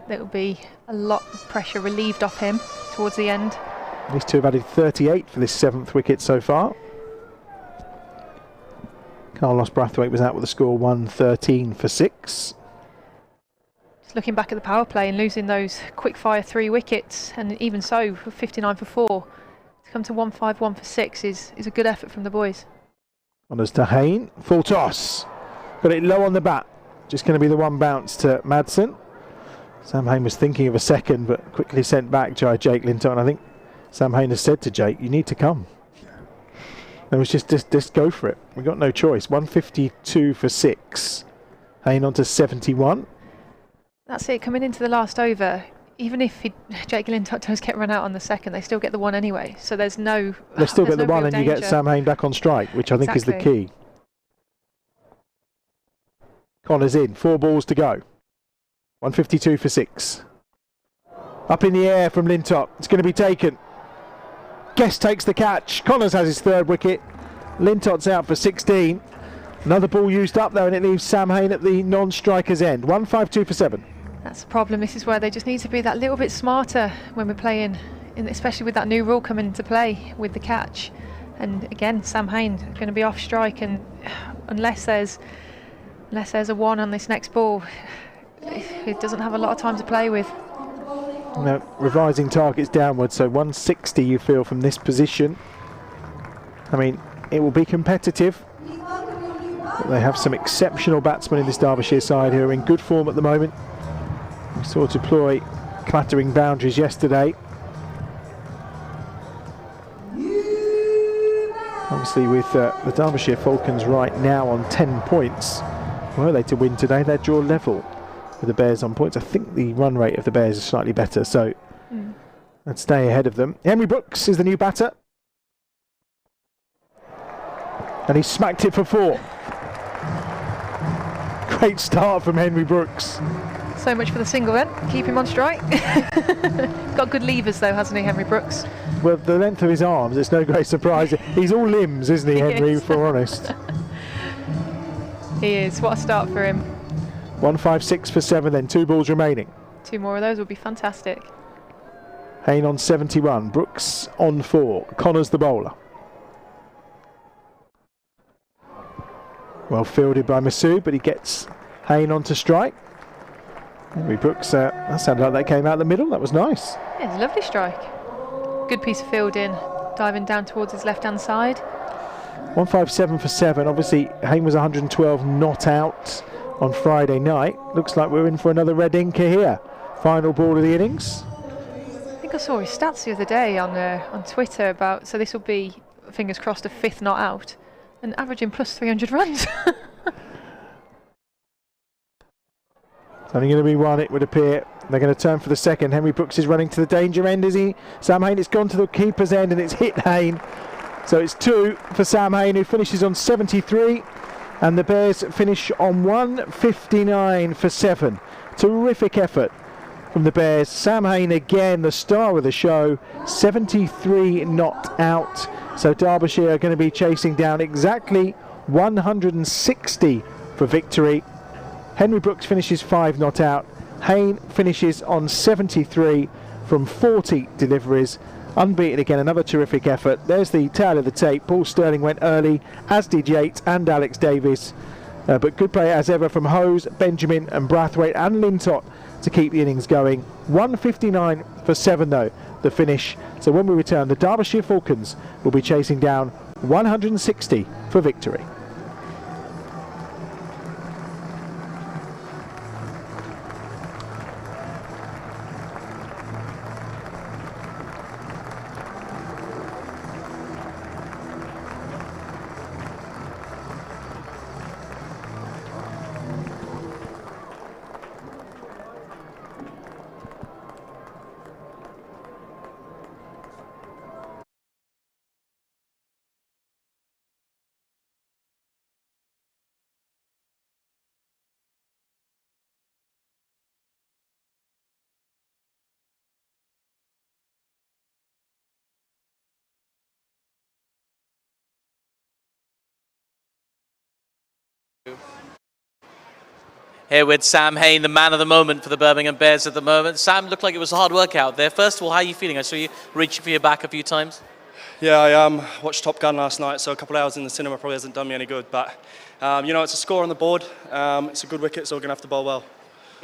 There will be a lot of pressure relieved off him towards the end. These two have added 38 for this 7th wicket so far. Carlos Brathwaite was out with the score 113 for 6. Just looking back at the power play and losing those quick fire 3 wickets, and even so, 59 for 4, to come to 151 for 6 is a good effort from the boys. On as to Hain, full toss. Got it low on the bat. Just going to be the 1 bounce to Madsen. Sam Hain was thinking of a second, but quickly sent back by Jake Lintott. And I think Sam Hain has said to Jake, you need to come. It was just go for it. We've got no choice. 152 for 6. Hain on to 71. That's it, coming into the last over. Even if Jake Lintott does get run out on the second, they still get the 1 anyway. So there's no. They still get the 1, and danger. you get Sam Hain back on strike, which I think is the key. Connors in, 4 balls to go. 152 for 6. Up in the air from Lintott. It's going to be taken. Guest takes the catch. Connors has his 3rd wicket. Lintott's out for 16. Another ball used up though, and it leaves Sam Hain at the non-striker's end. 152 for 7. That's the problem. This is where they just need to be that little bit smarter when we're playing, especially with that new rule coming into play with the catch. And again, Sam Hain going to be off strike, and unless there's a 1 on this next ball, it doesn't have a lot of time to play with. No, revising targets downwards, so 160 you feel from this position. I mean, it will be competitive. But they have some exceptional batsmen in this Derbyshire side who are in good form at the moment. We saw deploy clattering boundaries yesterday. Obviously with the Derbyshire Falcons right now on 10 points. Were they to win today, they'd draw level with the Bears on points. I think the run rate of the Bears is slightly better, so let's stay ahead of them. Henry Brooks is the new batter. And he smacked it for 4. Great start from Henry Brooks. So much for the single then. Keep him on strike. Got good levers though, hasn't he, Henry Brooks? Well, the length of his arms, it's no great surprise. He's all limbs, isn't he, Henry, if we're honest? He is. What a start for him. 156 for 7 then, 2 balls remaining. 2 more of those would be fantastic. Hain on 71, Brooks on 4, Connors the bowler. Well fielded by Masood, but he gets Hain onto strike. Henry Brooks, that sounded like that came out the middle, that was nice. Yeah, it's a lovely strike. Good piece of fielding, diving down towards his left-hand side. 157 for 7, obviously Hain was 112 not out on Friday night. Looks like we're in for another red inker here. Final ball of the innings. I think I saw his stats the other day on Twitter about, so this will be, fingers crossed, a 5th not out, and averaging plus 300 runs. It's only going to be 1, it would appear. They're going to turn for the second. Henry Brooks is running to the danger end, is he? Sam Hain, it's gone to the keeper's end and it's hit Hain. So it's 2 for Sam Hain, who finishes on 73, and the Bears finish on 159 for 7. Terrific effort from the Bears. Sam Hain again, the star of the show, 73 not out. So Derbyshire are going to be chasing down exactly 160 for victory. Henry Brooks finishes 5 not out. Hain finishes on 73 from 40 deliveries. Unbeaten again, another terrific effort. There's the tail of the tape. Paul Sterling went early, as did Yates and Alex Davis. But good play as ever from Hose, Benjamin and Brathwaite and Lintott to keep the innings going. 159 for 7 though, the finish. So when we return, the Derbyshire Falcons will be chasing down 160 for victory. Here with Sam Hain, the man of the moment for the Birmingham Bears at the moment. Sam, looked like it was a hard work out there. First of all, how are you feeling? I saw you reaching for your back a few times. Yeah, I watched Top Gun last night, so a couple of hours in the cinema probably hasn't done me any good. But, you know, it's a score on the board. It's a good wicket, so we're going to have to bowl well.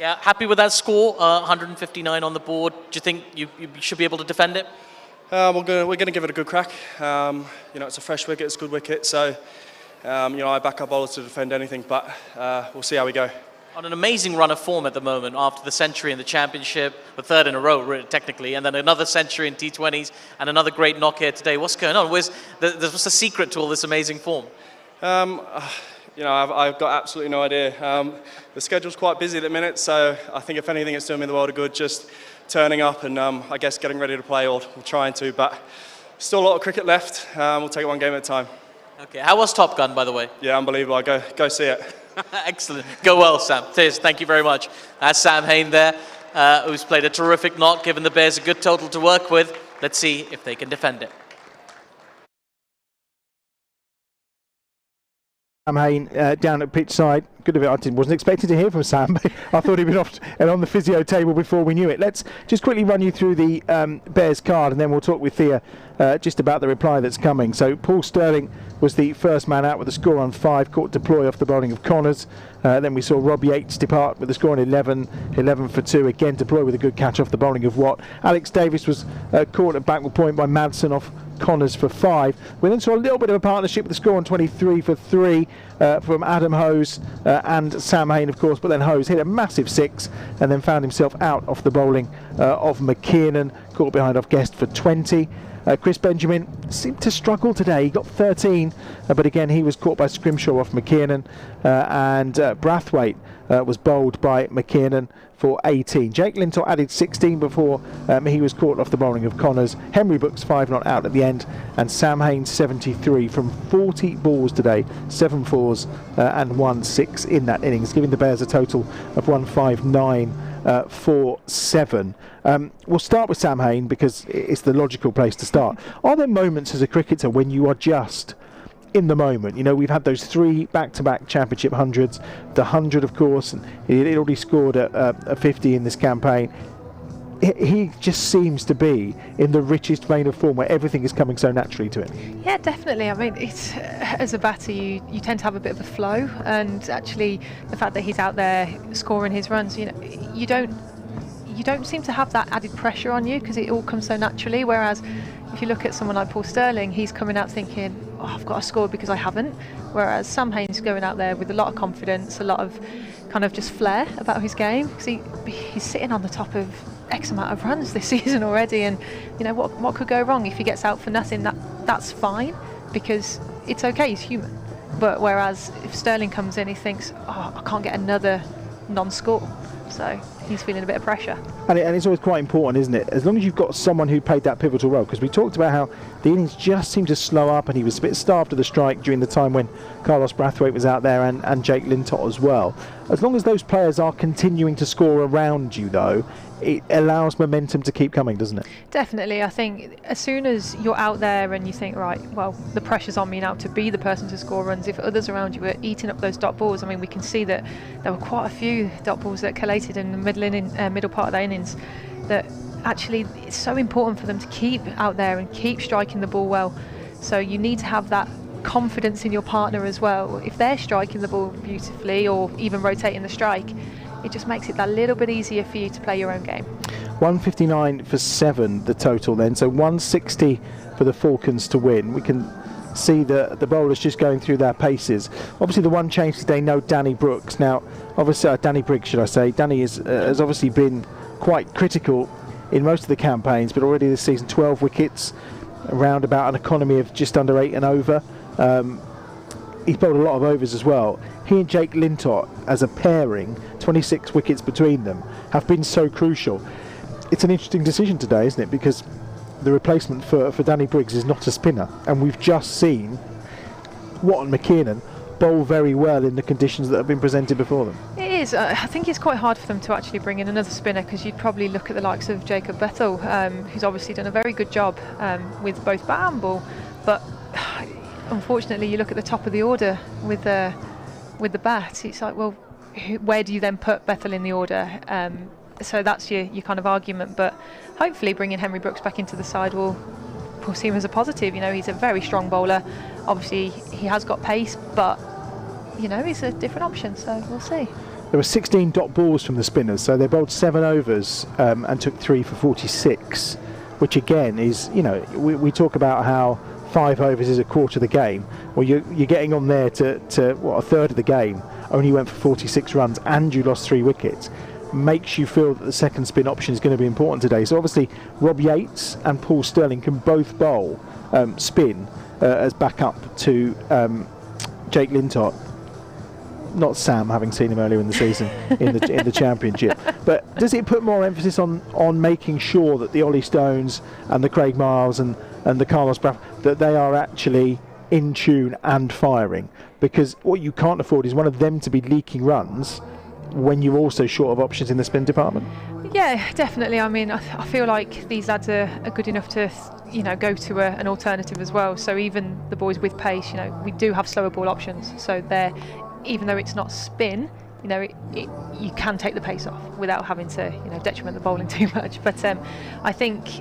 Yeah, happy with that score, 159 on the board. Do you think you should be able to defend it? We're going to give it a good crack. You know, it's a fresh wicket, it's a good wicket, so, you know, I back our bowlers to defend anything, but we'll see how we go. On an amazing run of form at the moment after the century in the Championship, the third in a row technically, and then another century in T20s and another great knock here today. What's going on? What's the secret to all this amazing form? You know, I've got absolutely no idea. The schedule's quite busy at the minute, so I think if anything, it's doing me the world of good just turning up and I guess getting ready to play or trying to, but still a lot of cricket left. We'll take it one game at a time. Okay, how was Top Gun, by the way? Yeah, unbelievable. Go see it. Excellent. Go well, Sam. Cheers. Thank you very much. That's Sam Hain there, who's played a terrific knock, given the Bears a good total to work with. Let's see if they can defend it. Sam Hain down at pitch side. Good of it. I wasn't expecting to hear from Sam, but I thought he'd been off and on the physio table before we knew it. Let's just quickly run you through the Bears card, and then we'll talk with Thea just about the reply that's coming. So Paul Sterling was the first man out with a score on 5, caught deploy off the bowling of Connors. Then we saw Rob Yates depart with a score on 11 for 2. Again, deploy with a good catch off the bowling of Watt. Alex Davis was caught at backward point by Madsen off Connors for 5. We then saw a little bit of a partnership with a score on 23 for 3 from Adam Hose and Sam Hain, of course, but then Hose hit a massive 6 and then found himself out off the bowling of McKiernan, caught behind off Guest for 20. Chris Benjamin seemed to struggle today. He got 13, but again he was caught by Scrimshaw off McKiernan, and Brathwaite was bowled by McKiernan for 18. Jake Lintott added 16 before he was caught off the bowling of Connors. Henry Brooks 5 not out at the end, and Sam Hain 73 from 40 balls today, 7 fours and 1 6 in that innings, giving the Bears a total of 159 for 7. We'll start with Sam Hain because it's the logical place to start. Are there moments as a cricketer when you are just in the moment? You know, we've had those 3 back-to-back championship hundreds, the 100 of course, and he already scored a 50 in this campaign. He just seems to be in the richest vein of form where everything is coming so naturally to him. Yeah, definitely. I mean, it's, as a batter, you tend to have a bit of a flow, and actually the fact that he's out there scoring his runs, you know, you don't seem to have that added pressure on you because it all comes so naturally. Whereas if you look at someone like Paul Sterling, he's coming out thinking, oh, I've got to score because I haven't. Whereas Sam Hain's going out there with a lot of confidence, a lot of kind of just flair about his game, because he's sitting on the top of X amount of runs this season already, and you know what could go wrong if he gets out for nothing? That's fine, because it's okay, he's human. But whereas if Sterling comes in, he thinks, oh, I can't get another non-score, so he's feeling a bit of pressure. And it's always quite important, isn't it? As long as you've got someone who played that pivotal role, because we talked about how the innings just seemed to slow up, and he was a bit starved of the strike during the time when Carlos Brathwaite was out there, and Jake Lintott as well. As long as those players are continuing to score around you, though, it allows momentum to keep coming, doesn't it? Definitely. I think as soon as you're out there and you think, right, well, the pressure's on me now to be the person to score runs, if others around you are eating up those dot balls, I mean, we can see that there were quite a few dot balls that collated in the middle part of the innings, that actually it's so important for them to keep out there and keep striking the ball well. So you need to have that confidence in your partner as well. If they're striking the ball beautifully or even rotating the strike, it just makes it that little bit easier for you to play your own game. 159 for 7 the total then, so 160 for the Falcons to win. We can see the bowlers just going through their paces. Obviously the one change today, no Danny Brooks. Now obviously Danny Briggs, should I say. Danny has obviously been quite critical in most of the campaigns, but already this season 12 wickets, around about an economy of just under 8 and over. He's bowled a lot of overs as well. He and Jake Lintott as a pairing, 26 wickets between them, have been so crucial. It's an interesting decision today, isn't it? Because the replacement for Danny Briggs is not a spinner, and we've just seen Watton McKiernan bowl very well in the conditions that have been presented before them. It is. I think it's quite hard for them to actually bring in another spinner, because you'd probably look at the likes of Jacob Bethel, who's obviously done a very good job with both bat and ball, but unfortunately you look at the top of the order with the bat, it's like, well, where do you then put Bethel in the order? So that's your kind of argument, but hopefully bringing Henry Brooks back into the side will see him as a positive. You know, he's a very strong bowler. Obviously he has got pace, but you know, he's a different option, so we'll see. There were 16 dot balls from the spinners, so they bowled 7 overs and took 3 for 46, which again is, you know, we talk about how 5 overs is a quarter of the game. Well, you're getting on there to what, a third of the game. Only went for 46 runs and you lost 3 wickets. Makes you feel that the second spin option is going to be important today. So obviously Rob Yates and Paul Stirling can both bowl spin as backup to Jake Lintott. Not Sam, having seen him earlier in the season in the championship. But does it put more emphasis on making sure that the Ollie Stones and the Craig Miles and the Carlos Braff, that they are actually in tune and firing? Because what you can't afford is one of them to be leaking runs when you're also short of options in the spin department. Yeah, definitely. I mean, I feel like these lads are good enough to, you know, go to an alternative as well. So even the boys with pace, you know, we do have slower ball options. So they're, even though it's not spin, you know, you can take the pace off without having to, you know, detriment the bowling too much. But I think,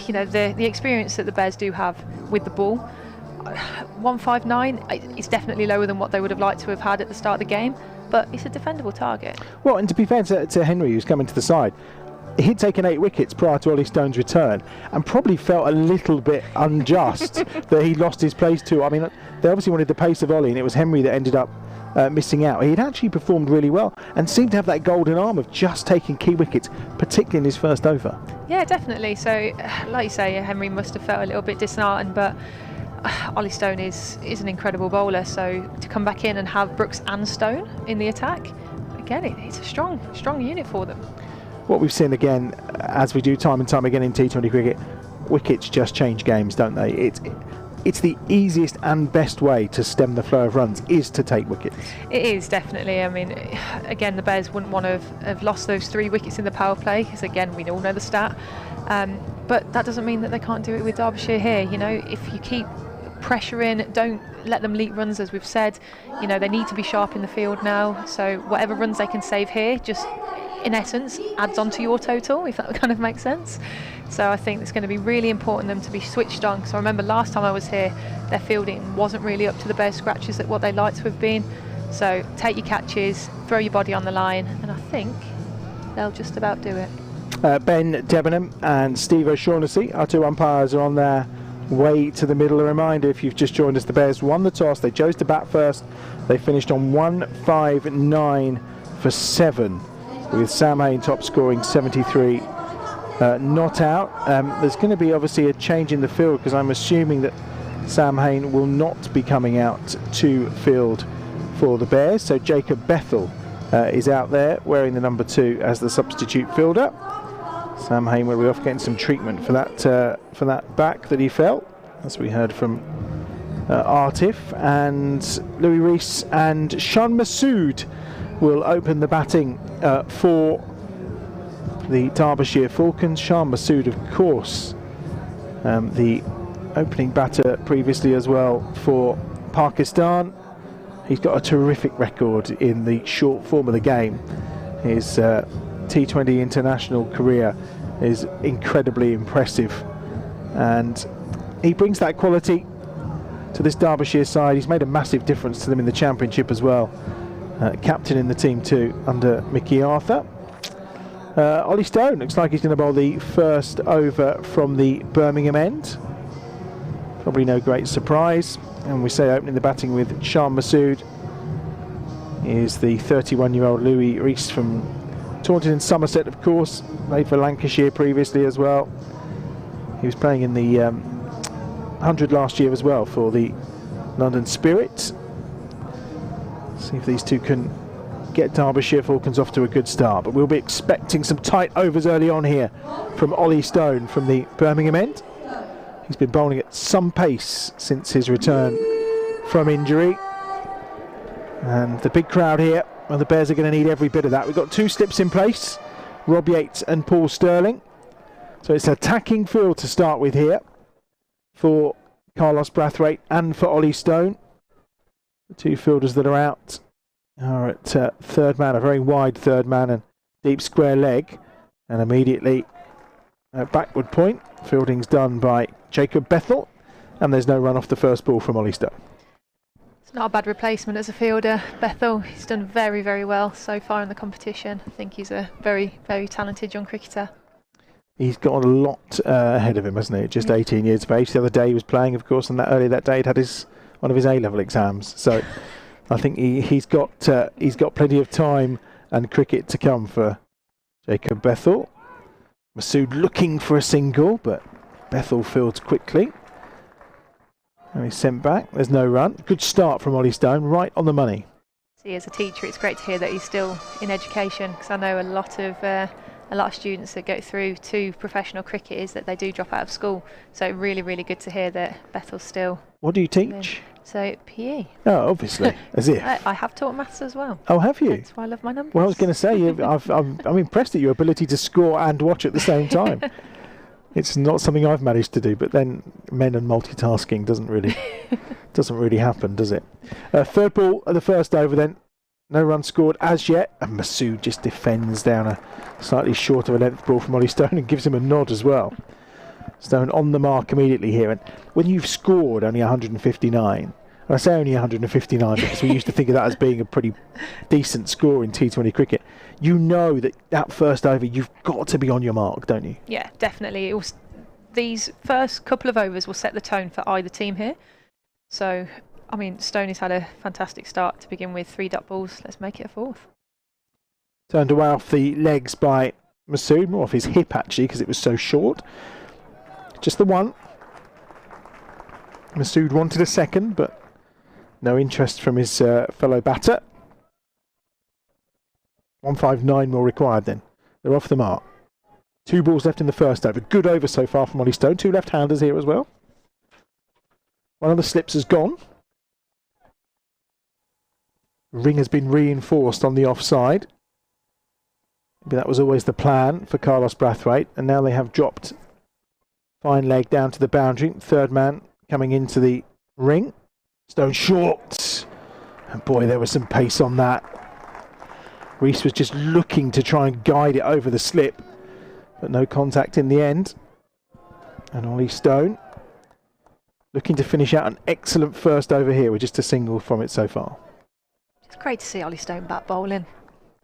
you know, the experience that the Bears do have with the ball, 159 is definitely lower than what they would have liked to have had at the start of the game, but it's a defendable target. Well, and to be fair to Henry, who's coming to the side, he'd taken 8 wickets prior to Ollie Stone's return and probably felt a little bit unjust that he lost his place to. I mean, they obviously wanted the pace of Ollie, and it was Henry that ended up missing out. He'd actually performed really well and seemed to have that golden arm of just taking key wickets, particularly in his first over. Yeah, definitely. So, like you say, Henry must have felt a little bit disheartened, but Ollie Stone is an incredible bowler, so to come back in and have Brooks and Stone in the attack, again, it's a strong unit for them. What we've seen again, as we do time and time again in T20 cricket, wickets just change games, don't they? It's the easiest and best way to stem the flow of runs is to take wickets. It is, definitely. I mean, again, the Bears wouldn't want to have lost those 3 wickets in the power play, because again, we all know the stat, but that doesn't mean that they can't do it with Derbyshire here. You know, if you keep pressure in, don't let them leak runs, as we've said. You know, they need to be sharp in the field now, so whatever runs they can save here just in essence adds on to your total, if that kind of makes sense. So I think it's going to be really important them to be switched on, because I remember last time I was here their fielding wasn't really up to the Bears scratches at what they like to have been. So take your catches, throw your body on the line, and I think they'll just about do it. Ben Debenham and Steve O'Shaughnessy, our 2 umpires, are on their way to the middle. A reminder, if you've just joined us, the Bears won the toss. They chose to bat first. They finished on 159 for 7, with Sam Hain top scoring 73 not out. There's going to be obviously a change in the field, because I'm assuming that Sam Hain will not be coming out to field for the Bears. So Jacob Bethel is out there wearing the number 2 as the substitute fielder. Sam Hain will be off getting some treatment for that back that he felt, as we heard from Artif. And Louis Rees and Sean Masood will open the batting for the Derbyshire Falcons. Shah Masood, of course, the opening batter previously as well for Pakistan. He's got a terrific record in the short form of the game. His T20 international career is incredibly impressive, and he brings that quality to this Derbyshire side. He's made a massive difference to them in the Championship as well. Captain in the team too under Mickey Arthur. Ollie Stone looks like he's going to bowl the first over from the Birmingham end. Probably no great surprise. And we say opening the batting with Shah Masood is the 31-year-old Louis Rees from Taunton in Somerset, of course. Played for Lancashire previously as well. He was playing in the 100 last year as well for the London Spirit. See if these two can get Derbyshire Falcons off to a good start. But we'll be expecting some tight overs early on here from Ollie Stone from the Birmingham end. He's been bowling at some pace since his return from injury. And the big crowd here, well, the Bears are going to need every bit of that. We've got two slips in place, Rob Yates and Paul Sterling. So it's attacking field to start with here for Carlos Brathwaite and for Ollie Stone. The two fielders that are out are at third man, a very wide third man and deep square leg. And immediately backward point. Fielding's done by Jacob Bethel, and there's no run off the first ball from Ollie Stone. It's not a bad replacement as a fielder, Bethel. He's done very, very well so far in the competition. I think he's a very, very talented young cricketer. He's got a lot ahead of him, hasn't he? Just 18 years of age. The other day he was playing, of course, and that earlier that day he'd had one of his A-level exams. So I think he's got plenty of time and cricket to come for Jacob Bethel. Masood looking for a single, but Bethel fields quickly. And he's sent back. There's no run. Good start from Ollie Stone, right on the money. See, as a teacher, it's great to hear that he's still in education, because I know a lot of students that go through to professional cricket is that they do drop out of school. So really, really good to hear that Bethel's still. What do you teach? So PE. Oh, obviously, as if. I have taught maths as well. Oh, have you? That's why I love my numbers. Well, I was going to say, I'm impressed at your ability to score and watch at the same time. It's not something I've managed to do, but then men and multitasking doesn't really happen, does it? Third ball at the first over then. No run scored as yet, and Masood just defends down a slightly short of a length ball from Ollie Stone and gives him a nod as well. Stone on the mark immediately here, and when you've scored only 159, and I say only 159 because we used to think of that as being a pretty decent score in T20 cricket, you know that first over you've got to be on your mark, don't you? Yeah, definitely. These first couple of overs will set the tone for either team here. So, I mean, Stoney's had a fantastic start to begin with, 3 dot balls. Let's make it a fourth. Turned away off the legs by Masood, more off his hip actually because it was so short. Just the one. Masood wanted a second, but no interest from his fellow batter. 159 more required then. They're off the mark. 2 balls left in the first over. Good over so far from Ollie Stone. 2 left-handers here as well. One of the slips has gone. Ring has been reinforced on the offside. Maybe that was always the plan for Carlos Brathwaite, and now they have dropped fine leg down to the boundary. Third man coming into the ring. Stone short. And boy, there was some pace on that. Rees was just looking to try and guide it over the slip, but no contact in the end. And Ollie Stone looking to finish out an excellent first over here with just a single from it so far. It's great to see Ollie Stone back bowling,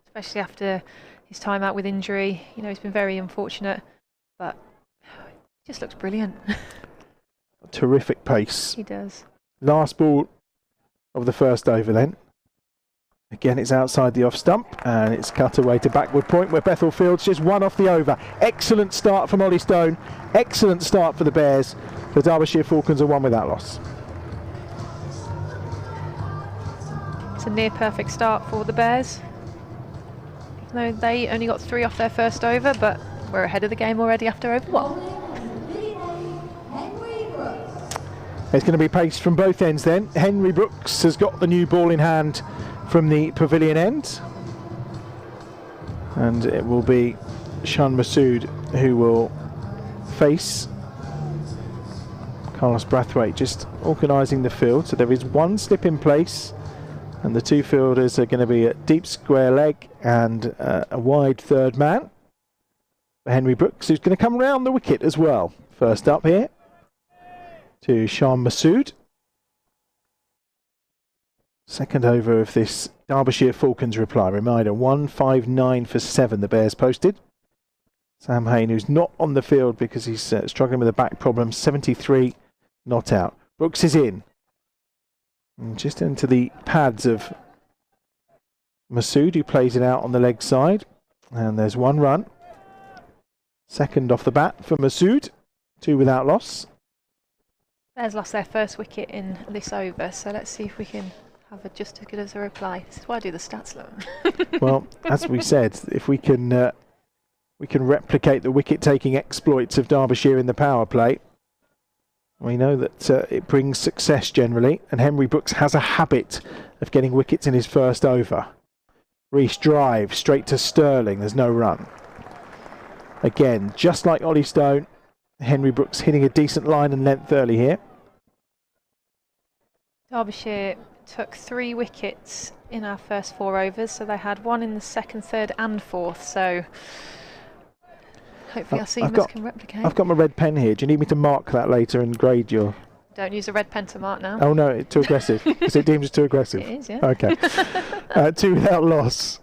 especially after his time out with injury. You know, he's been very unfortunate, but he just looks brilliant. Terrific pace. He does. Last ball of the first over then. Again, it's outside the off stump, and it's cut away to backward point where Bethel fields just 1 off the over. Excellent start from Ollie Stone. Excellent start for the Bears. The Derbyshire Falcons are 1 without loss. It's a near perfect start for the Bears. No, they only got 3 off their first over, but we're ahead of the game already after over 1. There's going to be pace from both ends then. Henry Brooks has got the new ball in hand from the pavilion end. And it will be Shan Masood who will face Carlos Brathwaite, just organising the field. So there is one slip in place, and the two fielders are going to be a deep square leg and a wide third man. Henry Brooks, who's going to come round the wicket as well. First up here to Shan Masood. Second over of this Derbyshire Falcons reply. Reminder, 159 for 7 the Bears posted. Sam Hain, who's not on the field because he's struggling with a back problem, 73 not out. Brooks is in. And just into the pads of Masood, who plays it out on the leg side. And there's one run. Second off the bat for Masood. 2 without loss. Bears lost their first wicket in this over, so let's see if we can have just as good as a reply. This is why I do the stats, look. Well, as we said, if we can replicate the wicket-taking exploits of Derbyshire in the power play, we know that it brings success generally, and Henry Brooks has a habit of getting wickets in his first over. Reece drive straight to Sterling, there's no run. Again, just like Ollie Stone, Henry Brooks hitting a decent line and length early here. Derbyshire took 3 wickets in our first 4 overs, so they had 1 in the second, third and fourth, so hopefully our seamers can replicate. I've got my red pen here. Do you need me to mark that later and grade your... Don't use a red pen to mark now. Oh no, it's too aggressive. Is it deemed as too aggressive? It is, yeah. Okay. 2 without loss.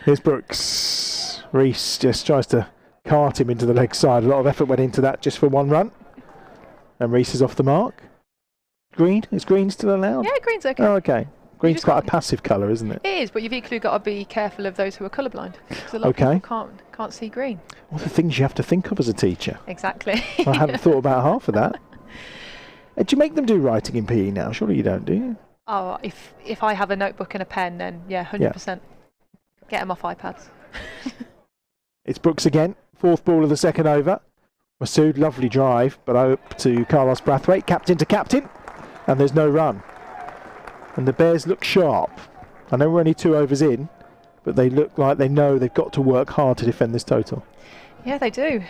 Here's Brooks. Reece just tries to cart him into the leg side. A lot of effort went into that just for 1 run. And Reece is off the mark. Green? Is green still allowed? Yeah, green's okay. Oh, okay. Green's quite a passive colour, isn't it? It is, but you've equally got to be careful of those who are colourblind. Because a lot of people can't see green. All the things you have to think of as a teacher. Exactly. I hadn't thought about half of that. Do you make them do writing in PE now? Surely you don't, do you? Oh, if I have a notebook and a pen, then yeah, 100%. Get them off iPads. It's Brooks again. 4th ball of the second over. Masood, lovely drive, but up to Carlos Brathwaite, captain to captain, and there's no run. And the Bears look sharp. I know we're only 2 overs in, but they look like they know they've got to work hard to defend this total. Yeah, they do.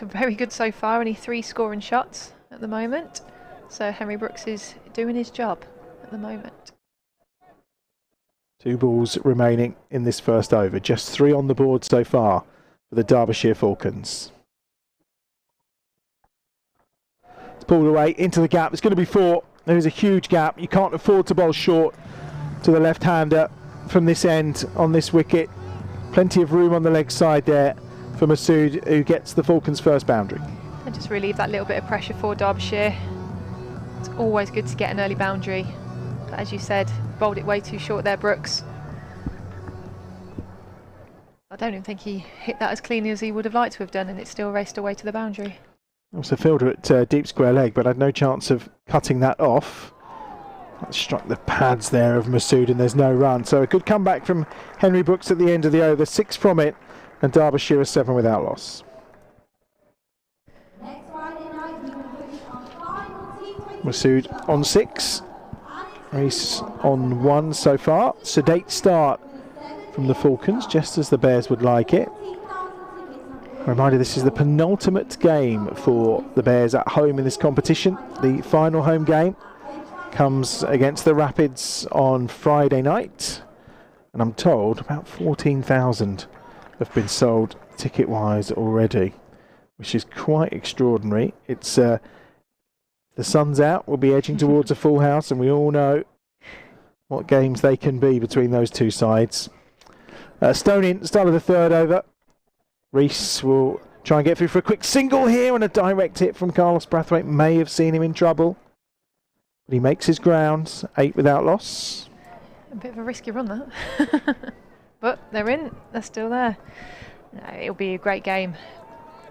Very good so far, only 3 scoring shots at the moment. So Henry Brooks is doing his job at the moment. 2 balls remaining in this first over. Just 3 on the board so far for the Derbyshire Falcons. It's pulled away into the gap. It's going to be 4. There is a huge gap. You can't afford to bowl short to the left-hander from this end on this wicket. Plenty of room on the leg side there for Masood, who gets the Falcons' first boundary. And just relieve that little bit of pressure for Derbyshire. It's always good to get an early boundary. But as you said, bowled it way too short there, Brooks. I don't even think he hit that as cleanly as he would have liked to have done, and it still raced away to the boundary. It was a fielder at deep square leg, but had no chance of cutting that off. That struck the pads there of Masood, and there's no run. So a good comeback from Henry Brooks at the end of the over. 6 from it, and Derbyshire is 7 without loss. Masood on 6. Reece on 1 so far. Sedate start from the Falcons, just as the Bears would like it. Reminder, this is the penultimate game for the Bears at home in this competition. The final home game comes against the Rapids on Friday night. And I'm told about 14,000 have been sold ticket-wise already, which is quite extraordinary. It's the sun's out, we'll be edging towards a full house, and we all know what games they can be between those 2 sides. Stone in, start of the 3rd over. Reece will try and get through for a quick single here, and a direct hit from Carlos Brathwaite may have seen him in trouble. But he makes his ground, 8 without loss. A bit of a risky run, that. But they're in, they're still there. No, it'll be a great game,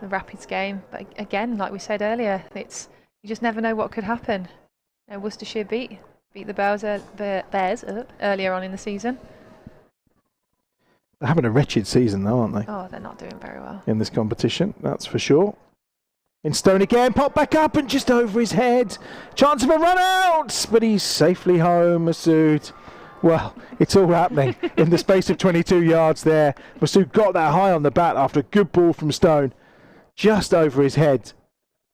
the Rapids game. But again, like we said earlier, you just never know what could happen. Worcestershire beat the Bears earlier on in the season. They're having a wretched season though, aren't they? Oh, they're not doing very well. In this competition, that's for sure. In Stone again, pop back up and just over his head. Chance of a run out, but he's safely home, Masood. Well, it's all happening in the space of 22 yards there. Masood got that high on the bat after a good ball from Stone, just over his head.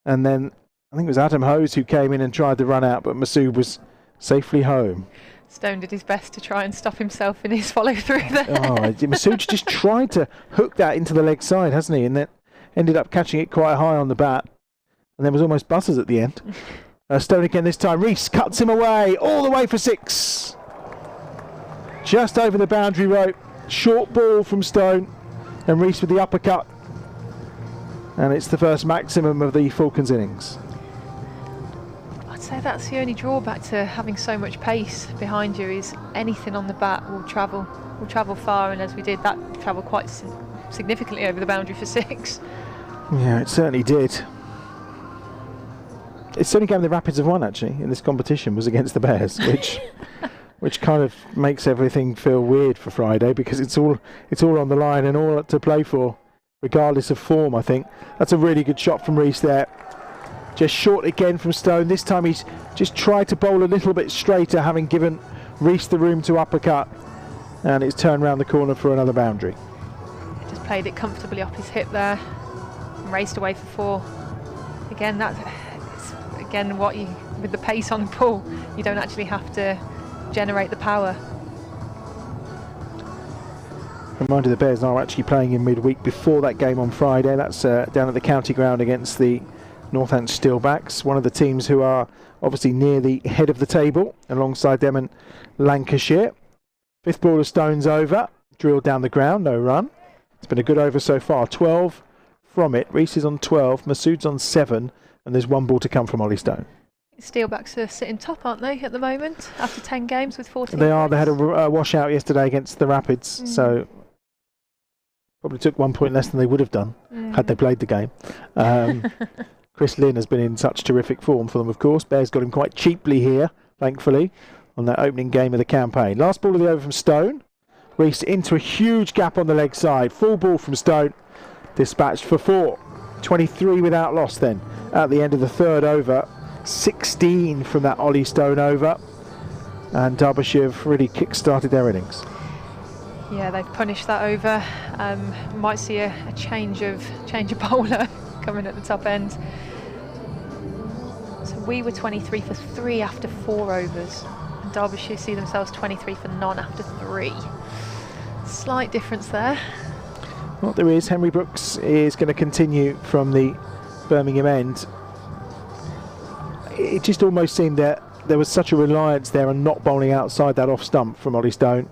And then I think it was Adam Hose who came in and tried to run out, but Masood was safely home. Stone did his best to try and stop himself in his follow-through there. Oh, Masood just tried to hook that into the leg side, hasn't he? And then ended up catching it quite high on the bat. And there was almost buzzers at the end. Stone again this time. Reese cuts him away, all the way for 6. Just over the boundary rope. Short ball from Stone. And Reese with the uppercut. And it's the first maximum of the Falcons innings. I'd say that's the only drawback to having so much pace behind you, is anything on the bat will travel far, and as we did, that travelled quite significantly over the boundary for 6. Yeah, it certainly did. It's the only game the Rapids have won actually in this competition was against the Bears, which kind of makes everything feel weird for Friday, because it's all on the line and all to play for, regardless of form. I think that's a really good shot from Reese there. Just short again from Stone. This time he's just tried to bowl a little bit straighter, having given Reese the room to uppercut, and it's turned round the corner for another boundary. Just played it comfortably off his hip there and raced away for 4. Again, that's what you, with the pace on the ball, you don't actually have to generate the power. Reminder, the Bears are actually playing in midweek before that game on Friday. That's down at the county ground against the Northants Steelbacks, one of the teams who are obviously near the head of the table, alongside them and Lancashire. 5th ball of Stone's over, drilled down the ground, no run. It's been a good over so far, 12 from it. Reese is on 12, Masood's on 7, and there's 1 ball to come from Ollie Stone. Steelbacks are sitting top, aren't they, at the moment, after 10 games with 14 They are. points? They had a washout yesterday against the Rapids, so probably took 1 point less than they would have done had they played the game. Chris Lynn has been in such terrific form for them, of course. Bears got him quite cheaply here, thankfully, on that opening game of the campaign. Last ball of the over from Stone. Reese into a huge gap on the leg side. Full ball from Stone. Dispatched for 4. 23 without loss then at the end of the 3rd over. 16 from that Ollie Stone over. And Derbyshire have really kick-started their innings. Yeah, they've punished that over. Might see a change of bowler coming at the top end. So we were 23 for 3 after 4 overs, and Derbyshire see themselves 23 for none after 3. Slight difference there. Well, there is. Henry Brooks is going to continue from the Birmingham end. It just almost seemed that there was such a reliance there on not bowling outside that off stump from Ollie Stone.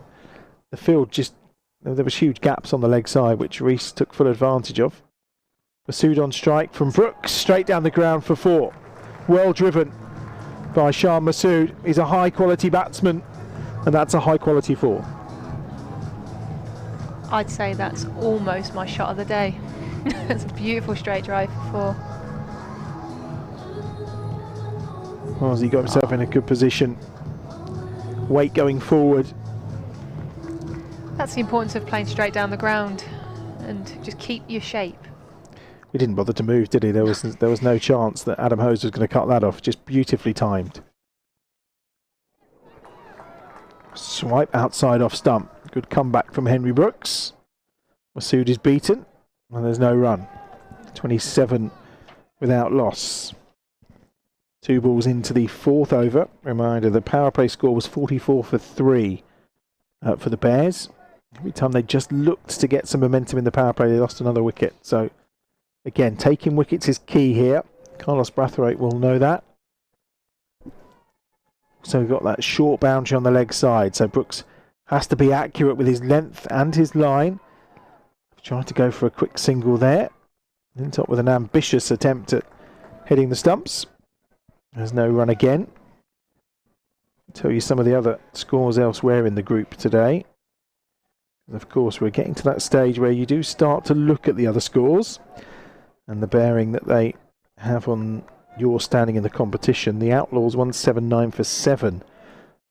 The field just, there was huge gaps on the leg side, which Reese took full advantage of. Masood on strike from Brooks, straight down the ground for 4. Well driven by Shah Masood. He's a high quality batsman, and that's a high quality 4. I'd say that's almost my shot of the day. It's a beautiful straight drive for 4. Well, he got himself in a good position. Weight going forward. That's the importance of playing straight down the ground and just keep your shape. He didn't bother to move, did he? There was no chance that Adam Hose was going to cut that off. Just beautifully timed. Swipe outside off stump. Good comeback from Henry Brooks. Masood is beaten, and there's no run. 27 without loss. 2 balls into the 4th over. Reminder, the power play score was 44 for 3 for the Bears. Every time they just looked to get some momentum in the power play, they lost another wicket. So, again, taking wickets is key here. Carlos Brathwaite will know that. So we've got that short boundary on the leg side. So Brooks has to be accurate with his length and his line. Trying to go for a quick single there. Then top with an ambitious attempt at hitting the stumps. There's no run again. I'll tell you some of the other scores elsewhere in the group today. Of course, we're getting to that stage where you do start to look at the other scores and the bearing that they have on your standing in the competition. The Outlaws 179 for 7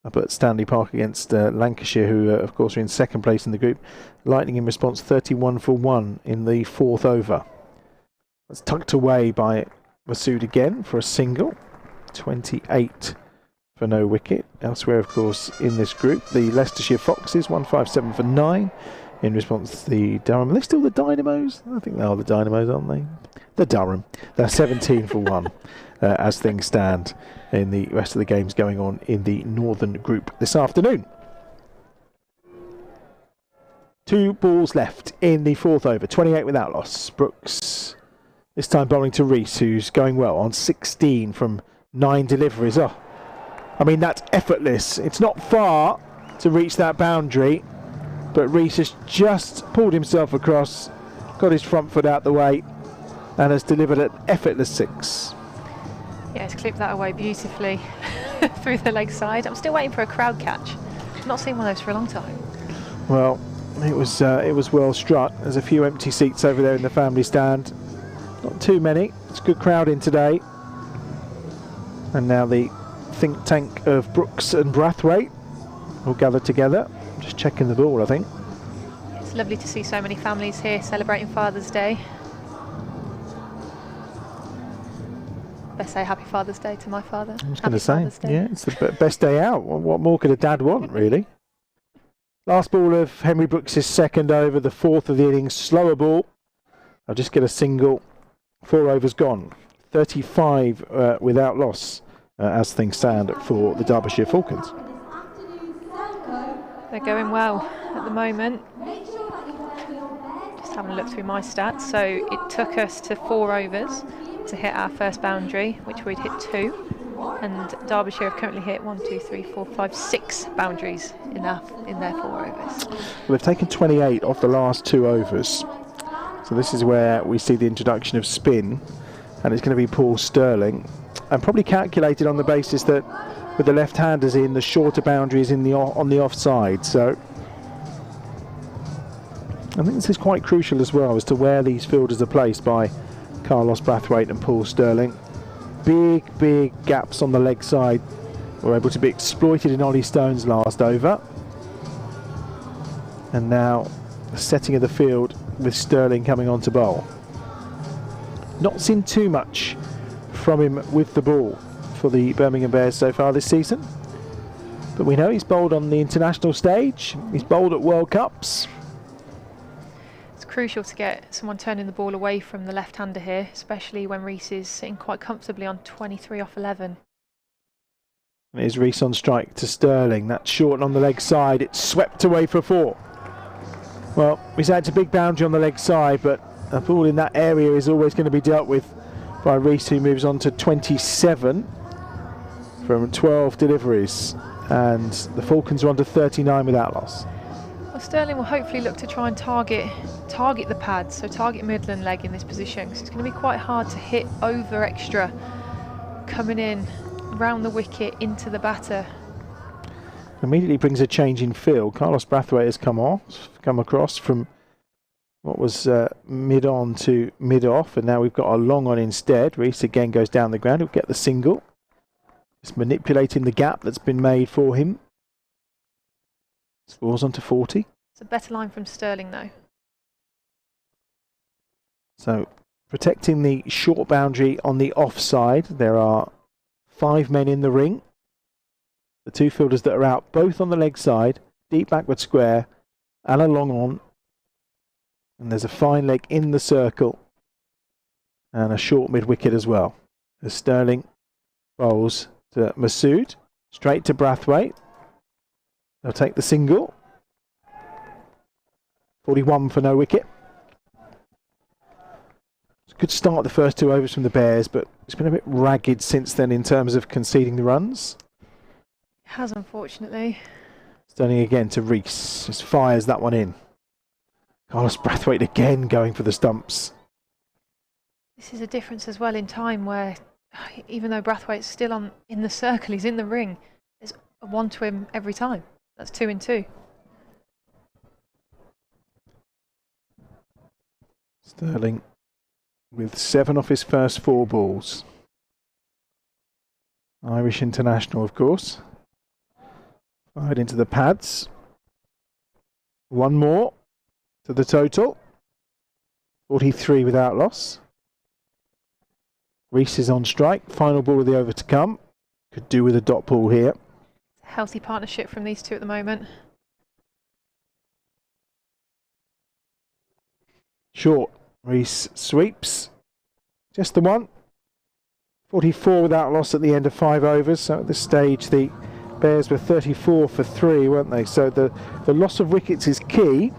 up at Stanley Park against Lancashire, who of course are in 2nd place in the group. Lightning in response 31 for 1 in the 4th over. That's tucked away by Masood again for a single. 28 for no wicket. Elsewhere, of course, in this group, the Leicestershire Foxes, 157 for 9 in response to the Durham. Are they still the Dynamos? I think they are the Dynamos, aren't they? The Durham. They're 17 for 1 as things stand in the rest of the games going on in the Northern Group this afternoon. 2 balls left in the 4th over, 28 without loss. Brooks this time bowling to Rees, who's going well on 16 from 9 deliveries. Oh, I mean, that's effortless. It's not far to reach that boundary, but Rees has just pulled himself across, got his front foot out the way, and has delivered an effortless 6. Yeah, he's clipped that away beautifully through the leg side. I'm still waiting for a crowd catch. I've not seen one of those for a long time. Well, it was well struck. There's a few empty seats over there in the family stand. Not too many. It's a good crowd in today. And now the think tank of Brooks and Brathwaite will gather together. Just checking the ball, I think. It's lovely to see so many families here celebrating Father's Day. Best say Happy Father's Day to my father. I was going to say, yeah, it's the best day out. What more could a dad want, really? Last ball of Henry Brooks' second over, the 4th of the innings, slower ball. I'll just get a single. 4 overs gone. 35 without loss as things stand for the Derbyshire Falcons. They're going well at the moment. Just having a look through my stats. So it took us to 4 overs to hit our first boundary, which we'd hit 2. And Derbyshire have currently hit 1, 2, 3, 4, 5, 6 boundaries in their 4 overs. Well, they've taken 28 off the last 2 overs. So this is where we see the introduction of spin, and it's going to be Paul Sterling, and probably calculated on the basis that with the left-handers in, the shorter boundaries in on the offside. So I think this is quite crucial as well as to where these fielders are placed by Carlos Brathwaite and Paul Sterling. Big gaps on the leg side were able to be exploited in Ollie Stone's last over. And now the setting of the field with Sterling coming on to bowl. Not seen too much from him with the ball for the Birmingham Bears so far this season. But we know he's bowled on the international stage. He's bowled at World Cups. It's crucial to get someone turning the ball away from the left-hander here, especially when Rees is sitting quite comfortably on 23 off 11. And here's Rees on strike to Sterling. That's short on the leg side. It's swept away for 4. Well, we say it's a big boundary on the leg side, but a ball in that area is always going to be dealt with by Rees, who moves on to 27 from 12 deliveries. And the Falcons are on to 39 without loss. Well, Sterling will hopefully look to try and target the pads, so target Midland leg in this position, because it's going to be quite hard to hit over extra coming in round the wicket into the batter. Immediately brings a change in field. Carlos Brathwaite has come across from what was mid-on to mid-off, and now we've got a long on instead. Rees again goes down the ground. He'll get the single. Just manipulating the gap that's been made for him. Scores on to 40. It's a better line from Sterling, though. So, protecting the short boundary on the offside. There are 5 men in the ring. The 2 fielders that are out, both on the leg side, deep backward square, and a long on. And there's a fine leg in the circle, and a short mid-wicket as well. As Sterling bowls to Masood, straight to Brathwaite. They'll take the single. 41 for no wicket. It's a good start the first 2 overs from the Bears, but it's been a bit ragged since then in terms of conceding the runs. It has, unfortunately. Sterling again to Rees. Just fires that one in. Carlos Brathwaite again going for the stumps. This is a difference as well in time, where even though Brathwaite's still in the circle, he's in the ring. There's a 1 to him every time. That's 2 in 2. Sterling with 7 off his first 4 balls. Irish international, of course. Fired into the pads. 1 more to the total. 43 without loss. Rees is on strike. Final ball of the over to come. Could do with a dot ball here. Healthy partnership from these two at the moment. Short. Reese sweeps. Just the one. 44 without loss at the end of 5 overs. So at this stage, the Bears were 34 for 3, weren't they? So the loss of wickets is key.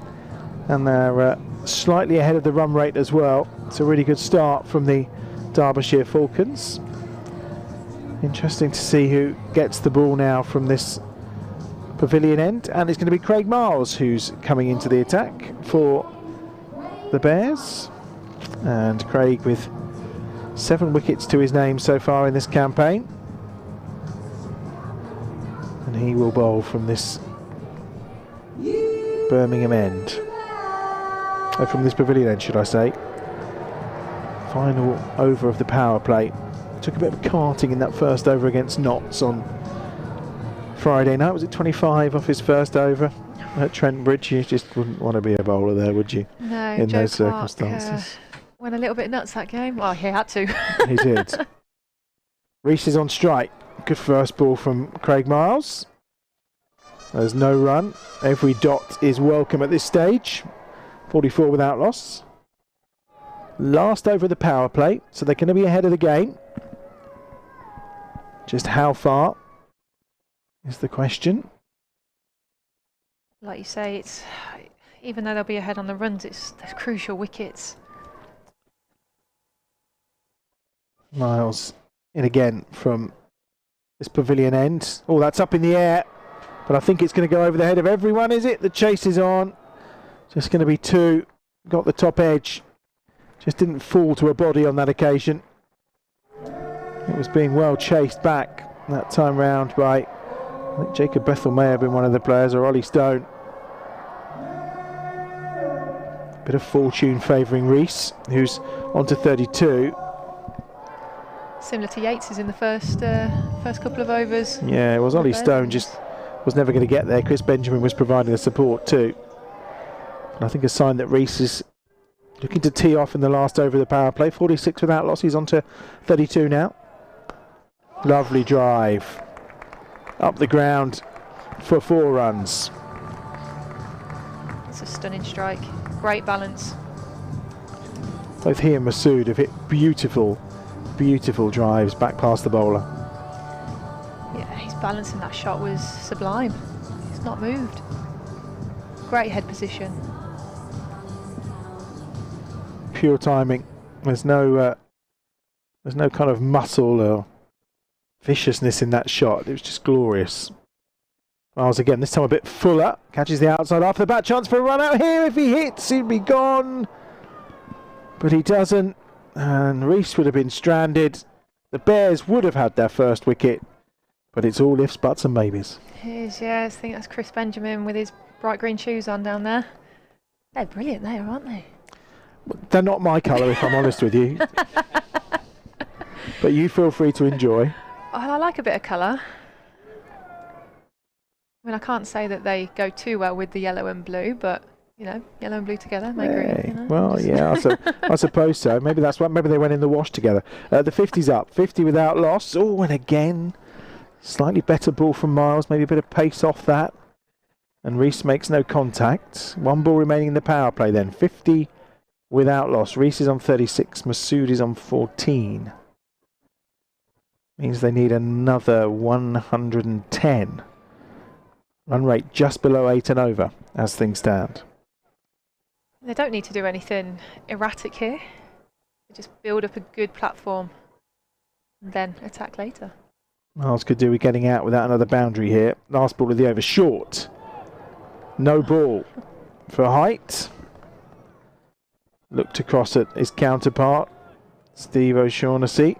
And they're slightly ahead of the run rate as well. It's a really good start from the Derbyshire Falcons. Interesting to see who gets the ball now from this pavilion end. And it's going to be Craig Miles who's coming into the attack for the Bears. And Craig with 7 wickets to his name so far in this campaign. And he will bowl from this Birmingham end. From this pavilion end, should I say. Final over of the power play. Took a bit of carting in that first over against Notts on Friday night. Was it 25 off his first over at Trent Bridge? You just wouldn't want to be a bowler there, would you? No, in Joe those Clark, circumstances. Went a little bit nuts that game. Well, he had to. He did. Reese is on strike. Good first ball from Craig Miles. There's no run. Every dot is welcome at this stage. 44 without loss. Last over the power play, so they're going to be ahead of the game. Just how far is the question. Like you say, it's even though they'll be ahead on the runs, there's crucial wickets. Miles in again from this pavilion end. Oh, that's up in the air, but I think it's going to go over the head of everyone, is it? The chase is on. Just going to be 2. Got the top edge. Just didn't fall to a body on that occasion. It was being well chased back that time round by, I think Jacob Bethel may have been one of the players, or Ollie Stone. Bit of fortune favouring Reese, who's on to 32. Similar to Yates's in the first couple of overs. Yeah, it was Ollie Stone, just was never going to get there. Chris Benjamin was providing the support too. And I think a sign that Reese is looking to tee off in the last over of the power play. 46 without loss, he's on to 32 now. Lovely drive. Up the ground for 4 runs. It's a stunning strike. Great balance. Both he and Masood have hit beautiful, beautiful drives back past the bowler. Yeah, his balance in that shot was sublime. He's not moved. Great head position. Pure timing. There's no kind of muscle or viciousness in that shot. It was just glorious. Miles again, this time a bit fuller. Catches the outside after the bat. Chance for a run out here. If he hits, he'd be gone. But he doesn't. And Reese would have been stranded. The Bears would have had their first wicket. But it's all ifs, buts and maybes. It is, yeah. I think that's Chris Benjamin with his bright green shoes on down there. They're brilliant there, aren't they? They're not my colour, if I'm honest with you. But you feel free to enjoy. Well, I like a bit of colour. I mean, I can't say that they go too well with the yellow and blue, but, you know, yellow and blue together make green. You know? Well, yeah, I suppose so. Maybe that's what. Maybe they went in the wash together. The 50's up. 50 without loss. Oh, and again, slightly better ball from Miles. Maybe a bit of pace off that. And Reese makes no contact. 1 ball remaining in the power play then. 50 without loss. Reese is on 36. Masood is on 14. Means they need another 110. Run rate just below 8 and over as things stand. They don't need to do anything erratic here. They just build up a good platform and then attack later. Miles could do with getting out without another boundary here. Last ball of the over. Short. No ball for Height. Looked across at his counterpart, Steve O'Shaughnessy.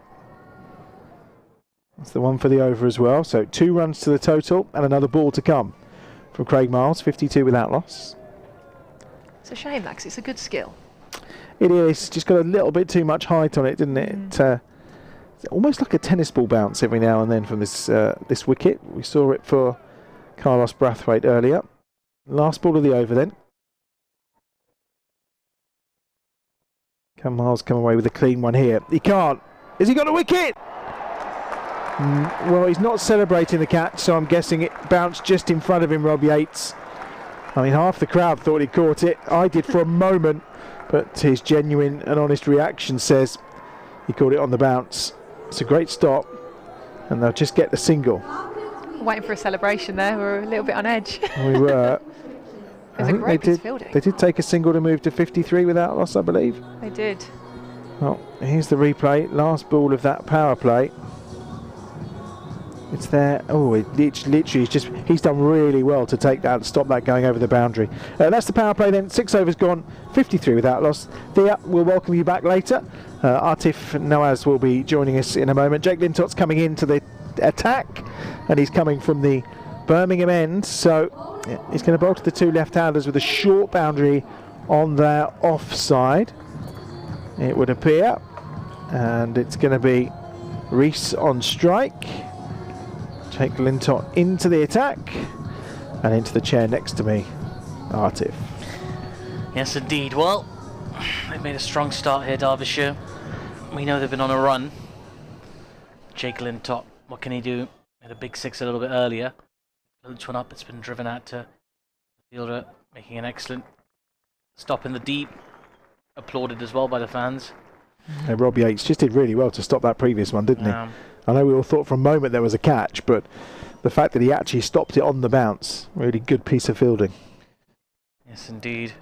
That's the one for the over as well. So 2 runs to the total and another ball to come from Craig Miles. 52 without loss. It's a shame, Max. It's a good skill. It is. Just got a little bit too much height on it, didn't it? It's almost like a tennis ball bounce every now and then from this this wicket. We saw it for Carlos Brathwaite earlier. Last ball of the over then. Can Miles come away with a clean one here? He can't. Has he got a wicket? Well, he's not celebrating the catch, so I'm guessing it bounced just in front of him, Rob Yates. I mean, half the crowd thought he caught it. I did for a moment, but his genuine and honest reaction says he caught it on the bounce. It's a great stop, and they'll just get the single. Waiting for a celebration there. We're a little bit on edge. We were. It was a great piece of fielding. They did take a single to move to 53 without loss, I believe. They did. Well, here's the replay. Last ball of that power play. It's there. Oh, it literally is he's done really well to take that and stop that going over the boundary. That's the power play then. 6 overs gone, 53 without loss. Thea, we'll welcome you back later. Atif Nawaz will be joining us in a moment. Jake Lintot's coming into the attack, and he's coming from the Birmingham end. So yeah, he's going to bowl to the two left-handers with a short boundary on their offside, it would appear. And it's going to be Rees on strike. Jake Lintott into the attack, and into the chair next to me, Atif. Yes, indeed. Well, they've made a strong start here, Derbyshire. We know they've been on a run. Jake Lintott, what can he do? Had a big six a little bit earlier. Floats one up, it's been driven out to the fielder, making an excellent stop in the deep. Applauded as well by the fans. Yeah, Rob Yates just did really well to stop that previous one, didn't he? I know we all thought for a moment there was a catch, but the fact that he actually stopped it on the bounce, really good piece of fielding. Yes, indeed.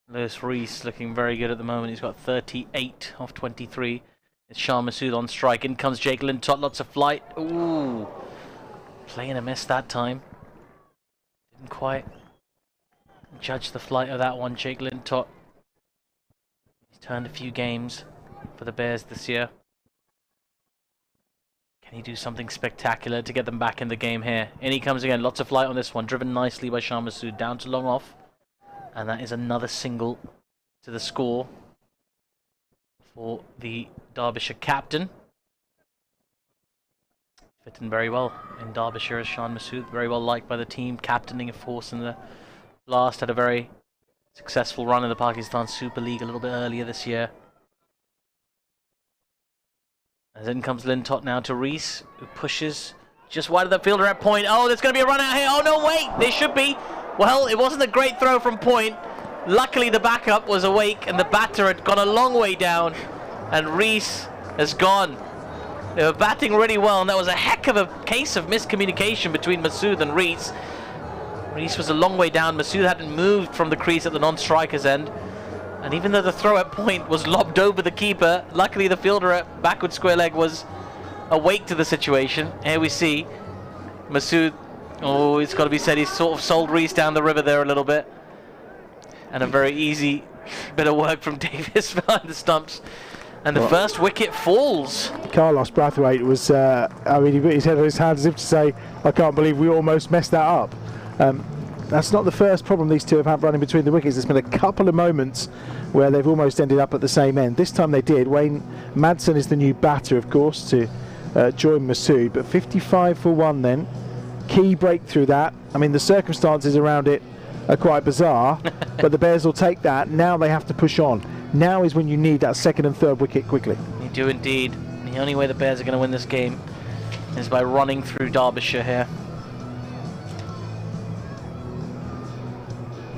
Lewis Rees looking very good at the moment. He's got 38 off 23. It's Shah Massoud on strike. In comes Jake Lintott, lots of flight. Ooh, playing a miss that time. Didn't quite judge the flight of that one, Jake Lintott. He's turned a few games for the Bears this year. Can he do something spectacular to get them back in the game here? In he comes again, lots of flight on this one, driven nicely by Shah Massoud, down to long off. And that is another single to the score for the Derbyshire captain. Fitting very well in Derbyshire as Shah Massoud, very well liked by the team, captaining of course in the last, had a very successful run in the Pakistan Super League a little bit earlier this year. As in comes Lintott now to Rees, who pushes just wide of the fielder at point. Oh, there's going to be a run out here. Oh, no, wait, there should be. Well, it wasn't a great throw from point. Luckily, the backup was awake, and the batter had gone a long way down, and Rees has gone. They were batting really well, and that was a heck of a case of miscommunication between Massoud and Rees. Rees was a long way down. Massoud hadn't moved from the crease at the non-striker's end. And even though the throw at point was lobbed over the keeper, luckily the fielder at backward square leg was awake to the situation. Here we see Massoud. Oh, it's got to be said, he's sort of sold Rees down the river there a little bit. And a very easy bit of work from Davis behind the stumps. And the first wicket falls. Carlos Brathwaite was, I mean, he put his head on his hands as if to say, I can't believe we almost messed that up. That's not the first problem these two have had running between the wickets. There's been a couple of moments where they've almost ended up at the same end. This time they did. Wayne Madsen is the new batter, of course, to join Massoud. But 55 for one then. Key breakthrough that. I mean, the circumstances around it are quite bizarre, but the Bears will take that. Now they have to push on. Now is when you need that second and third wicket quickly. You do indeed. The only way the Bears are going to win this game is by running through Derbyshire here.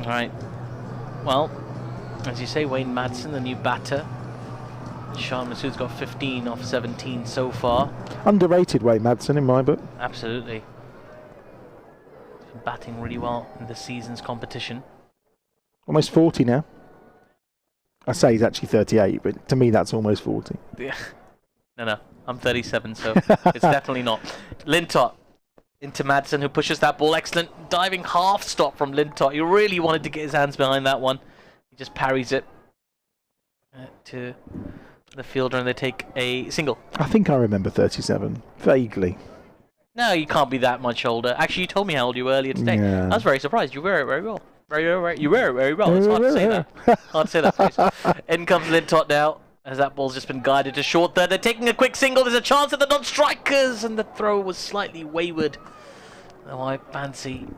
Alright, well, as you say, Wayne Madsen, the new batter. Shah Massoud's got 15 off 17 so far. Underrated Wayne Madsen in my book. Absolutely. He's been batting really well in this season's competition. Almost 40 now. I say he's actually 38, but to me that's almost 40. Yeah. No, I'm 37, so it's definitely not. Lintott into Madsen, who pushes that ball. Excellent diving half stop from Lintott. He really wanted to get his hands behind that one. He just parries it to the fielder, and they take a single. I think I remember 37, vaguely. No, you can't be that much older. Actually, you told me how old you were earlier today. Yeah. I was very surprised. You wear it very well. You wear it very well. It's hard to say that. Hard to say that phrase. In comes Lintott now, as that ball's just been guided to short third. They're taking a quick single. There's a chance at the non-strikers, and the throw was slightly wayward. Though I fancy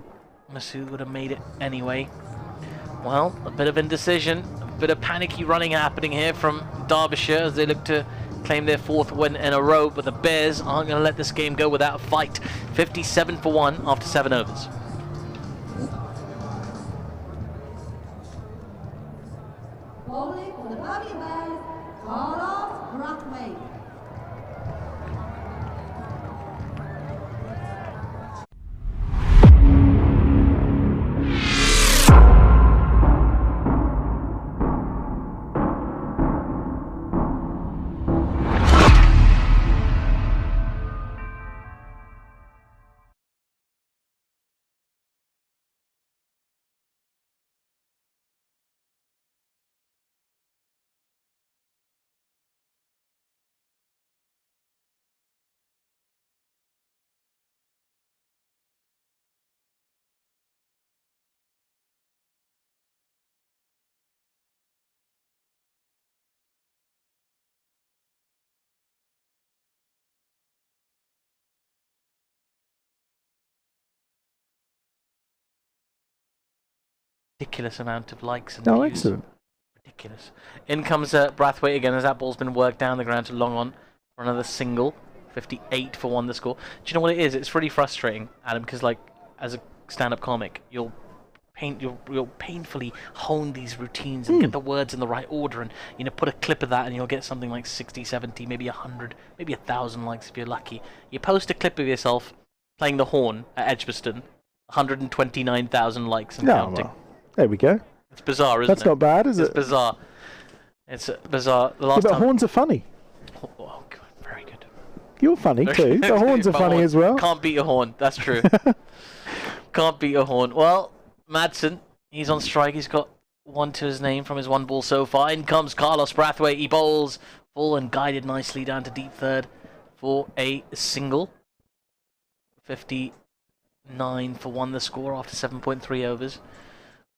Massoud would have made it anyway. Well, a bit of indecision, a bit of panicky running happening here from Derbyshire as they look to claim their 4th win in a row, but the Bears aren't going to let this game go without a fight. 57 for 1 after 7 overs. Bowling for the Birmingham Bears, Carlos Brathwaite. Ridiculous amount of likes and Oh, views. excellent. Ridiculous. In comes Brathwaite again as that ball's been worked down the ground to long on for another single. 58 for 1 the score. Do you know what it is? It's really frustrating, Adam, because like as a stand-up comic, you'll painfully hone these routines and get the words in the right order, and put a clip of that and you'll get something like 60, 70, maybe 100, maybe 1,000 likes if you're lucky. You post a clip of yourself playing the horn at Edgbaston, 129,000 likes and counting. Well, there we go. It's bizarre, isn't it? That's not bad, is it? It's bizarre. It's bizarre. The Yeah, last but time... horns are funny. Oh, God, very good. You're funny too. The horns are My funny horn. as well. Can't beat a horn. That's true. Can't beat a horn. Well, Madsen, he's on strike. He's got 1 to his name from his 1 ball so far. In comes Carlos Brathwaite. He bowls full and guided nicely down to deep third for a single. 59 for 1 the score after 7.3 overs.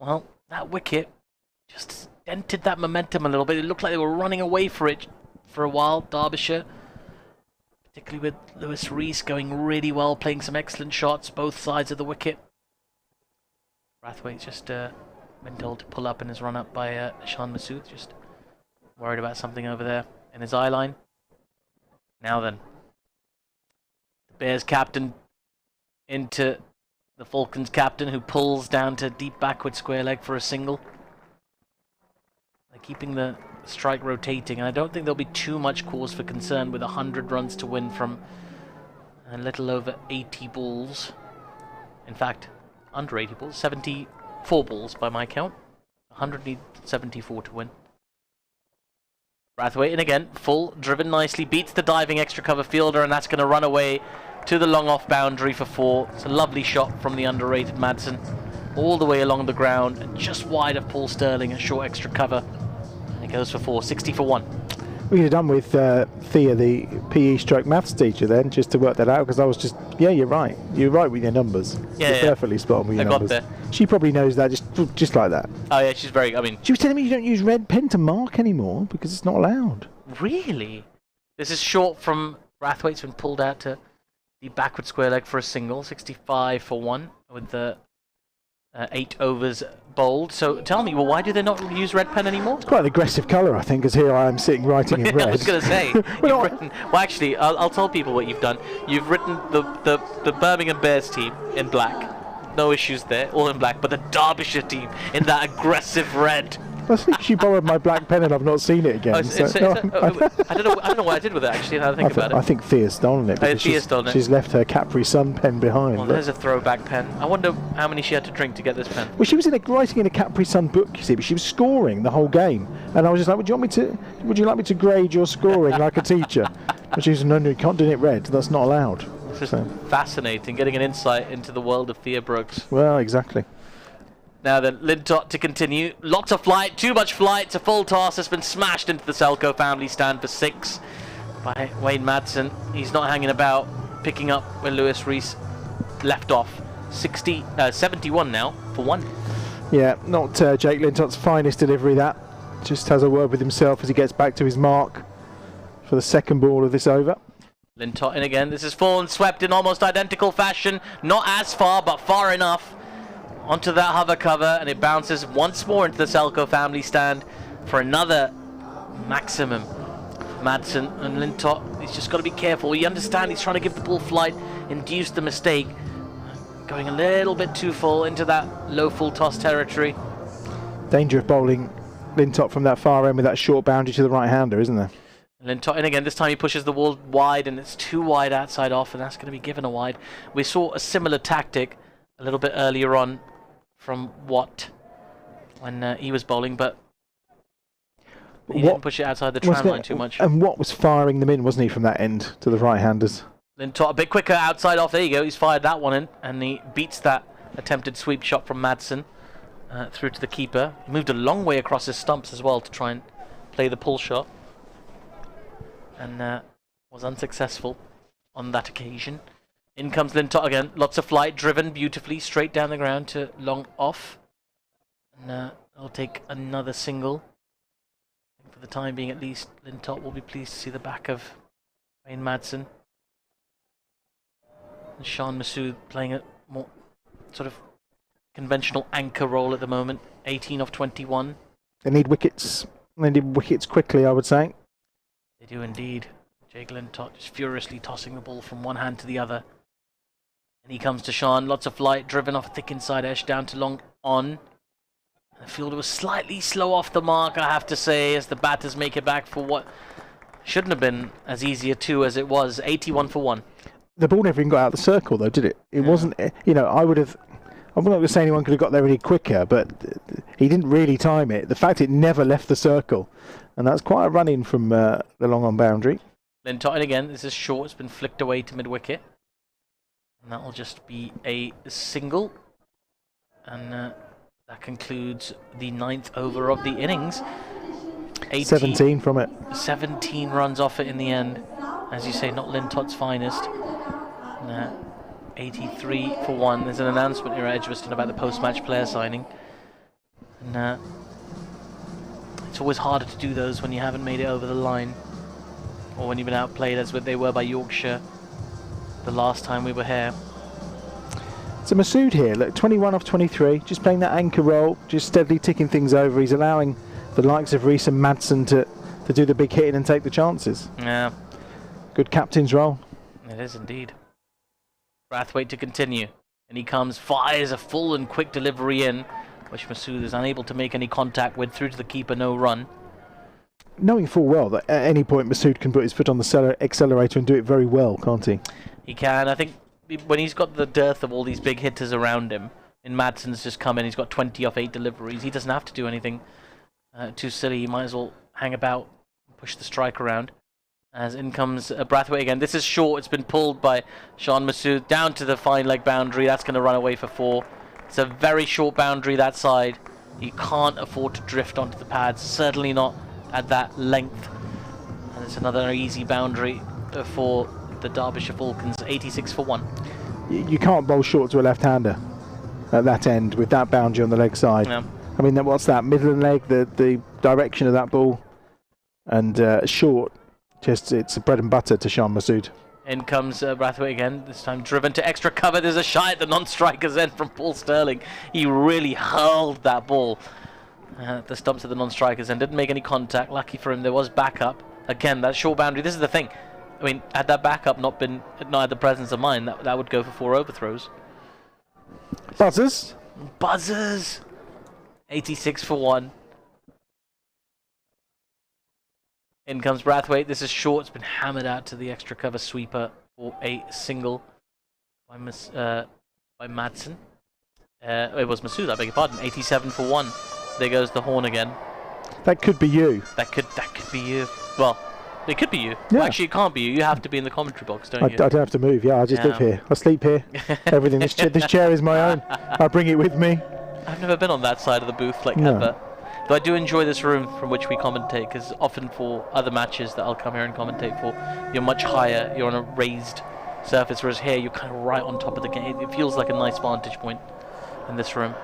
Well, that wicket just dented that momentum a little bit. It looked like they were running away for it for a while, Derbyshire. Particularly with Lewis Rees going really well, playing some excellent shots, both sides of the wicket. Brathwaite's just been told to pull up in his run-up by Sean Masood, just worried about something over there in his eye line. Now then, the Bears captain into the Falcons captain, who pulls down to deep backward square leg for a single. They're keeping the strike rotating, and I don't think there'll be too much cause for concern with 100 runs to win from a little over 80 balls. In fact, under 80 balls, 74 balls by my count. 100 need 74 to win. Brathwaite in again, full, driven nicely, beats the diving extra cover fielder, and that's going to run away to the long off boundary for 4. It's a lovely shot from the underrated Madsen, all the way along the ground and just wide of Paul Sterling at short extra cover. And it goes for 4, 60 for 1. We could have done with Thea, the PE stroke maths teacher, then, just to work that out, because I was just, yeah, you're right. You're right with your numbers. Yeah, you're perfectly spot on with your numbers. Got there. She probably knows that just like that. Oh yeah, she's very, I mean... She was telling me you don't use red pen to mark anymore because it's not allowed. Really? This is short from Brathwaite's been pulled out to the backward square leg for a single, 65 for 1 with the 8 overs bowled. So tell me, well, why do they not use red pen anymore? It's quite an aggressive colour, I think, because here I am sitting writing in red. I was going to say, well, actually, I'll tell people what you've done. You've written the Birmingham Bears team in black. No issues there, all in black, but the Derbyshire team in that aggressive red. I think she borrowed my black pen and I've not seen it again. I don't know what I did with it, actually, now that I think about it. I think Thea's stolen it. Because Thea's stolen it. She's left her Capri Sun pen behind. Well, there's a throwback pen. I wonder how many she had to drink to get this pen. Well, she was writing in a Capri Sun book, you see, but she was scoring the whole game. And I was just like, would you like me to grade your scoring like a teacher? But she was, no, you can't do it red. That's not allowed. It's just fascinating, getting an insight into the world of Thea Brooks. Well, exactly. Now then, Lintott to continue. Lots of flight, too much flight. It's a full toss has been smashed into the Selco family stand for 6 by Wayne Madsen. He's not hanging about, picking up where Lewis Rees left off. 71 now for 1. Yeah, not Jake Lintott's finest delivery, that. Just has a word with himself as he gets back to his mark for the second ball of this over. Lintott in again. This is full and swept in almost identical fashion. Not as far, but far enough. Onto that hover cover, and it bounces once more into the Selco family stand for another maximum. Madsen and Lintott, he's just got to be careful. You understand he's trying to give the ball flight, induce the mistake. Going a little bit too full into that low full toss territory. Danger of bowling Lintott from that far end with that short boundary to the right-hander, isn't there? Lintott in again. This time he pushes the ball wide, and it's too wide outside off, and that's going to be given a wide. We saw a similar tactic a little bit earlier on from Watt when he was bowling, but he didn't push it outside the tram line too much. And Watt was firing them in, wasn't he, from that end to the right-handers? Lintott a bit quicker outside off. There you go. He's fired that one in, and he beats that attempted sweep shot from Madsen through to the keeper. He moved a long way across his stumps as well to try and play the pull shot, and was unsuccessful on that occasion. In comes Lintott again. Lots of flight, driven beautifully straight down the ground to long off, and I'll take another single. For the time being, at least, Lintott will be pleased to see the back of Wayne Madsen. And Sean Masood playing a more sort of conventional anchor role at the moment. 18 off 21. They need wickets. They need wickets quickly, I would say. They do indeed. Jake Lintott just furiously tossing the ball from one hand to the other. And he comes to Sean. Lots of flight, driven off a thick inside edge down to long on. The fielder was slightly slow off the mark, I have to say, as the batters make it back for what shouldn't have been as easy a two as it was. 81 for 1. The ball never even got out of the circle, though, did it? It wasn't, I'm not going to say anyone could have got there any quicker, but he didn't really time it. The fact it never left the circle, and that's quite a run-in from the long-on boundary. Lintott in again. This is short. It's been flicked away to mid-wicket. And that will just be a single. And that concludes the 9th over of the innings. 17 from it. 17 runs off it in the end. As you say, not Lintott's finest. 83 for 1. There's an announcement here at Edgbaston about the post-match player signing. And it's always harder to do those when you haven't made it over the line, or when you've been outplayed as they were by Yorkshire the last time we were here. So Masood here, look, 21 off 23, just playing that anchor role, just steadily ticking things over. He's allowing the likes of Rees and Madsen to do the big hitting and take the chances. Yeah. Good captain's role. It is indeed. Brathwaite to continue. And he comes, fires a full and quick delivery in, which Masood is unable to make any contact with, through to the keeper, no run. Knowing full well that at any point Masood can put his foot on the accelerator and do it very well, can't he? He can. I think when he's got the dearth of all these big hitters around him, and Madsen's just come in, he's got 20 off 8 deliveries, he doesn't have to do anything too silly. He might as well hang about, push the strike around. As in comes Brathwaite again. This is short. It's been pulled by Sean Masood down to the fine leg boundary. That's going to run away for 4. It's a very short boundary that side. You can't afford to drift onto the pads, certainly not at that length. And it's another easy boundary for the Derbyshire Falcons. 86 for 1. You can't bowl short to a left-hander at that end with that boundary on the leg side. No. I mean, what's that? Middle and leg, the direction of that ball, and short. Just, it's bread and butter to Sean Masood. In comes Brathwaite again, this time driven to extra cover. There's a shot at the non-striker's end from Paul Sterling. He really hurled that ball at the stumps of the non-striker's end. Didn't make any contact. Lucky for him, there was backup. Again, that short boundary, this is the thing. I mean, had that backup not had the presence of mind, that would go for 4 overthrows. Buzzers. Buzzers. 86 for 1. In comes Brathwaite. This is short. It's been hammered out to the extra cover sweeper for a single by Madsen. It was Masood, I beg your pardon. 87 for 1. There goes the horn again. That could be you. That could be you. Well, it could be you. Yeah. Well, actually, it can't be you. You have to be in the commentary box, don't you? I don't have to move. Yeah, I just live here. I sleep here. Everything. This chair is my own. I bring it with me. I've never been on that side of the booth, like, ever. Though I do enjoy this room from which we commentate, because often for other matches that I'll come here and commentate for, you're much higher, you're on a raised surface, whereas here you're kind of right on top of the game. It feels like a nice vantage point in this room.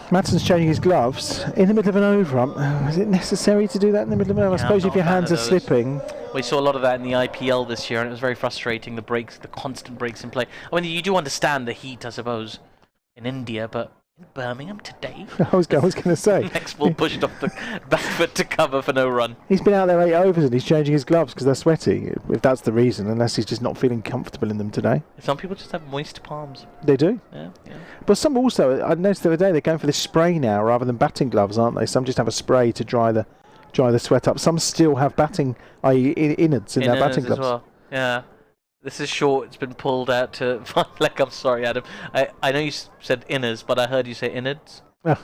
Madsen's changing his gloves in the middle of an over. Is it necessary to do that in the middle of an over? I suppose if your hands are slipping. We saw a lot of that in the IPL this year, and it was very frustrating, the breaks, the constant breaks in play. I mean, you do understand the heat, I suppose, in India, but Birmingham today. I was going to say. Next ball pushed off the back foot to cover for no run. He's been out there 8 overs and he's changing his gloves because they're sweaty, if that's the reason, unless he's just not feeling comfortable in them today. Some people just have moist palms. They do. Yeah. But some also, I noticed the other day, they're going for this spray now rather than batting gloves, aren't they? Some just have a spray to dry the sweat up. Some still have batting, i.e. innards in their batting gloves. As well. Yeah. This is short. It's been pulled out to fine leg. I'm sorry, Adam. I know you said inners, but I heard you say innards. I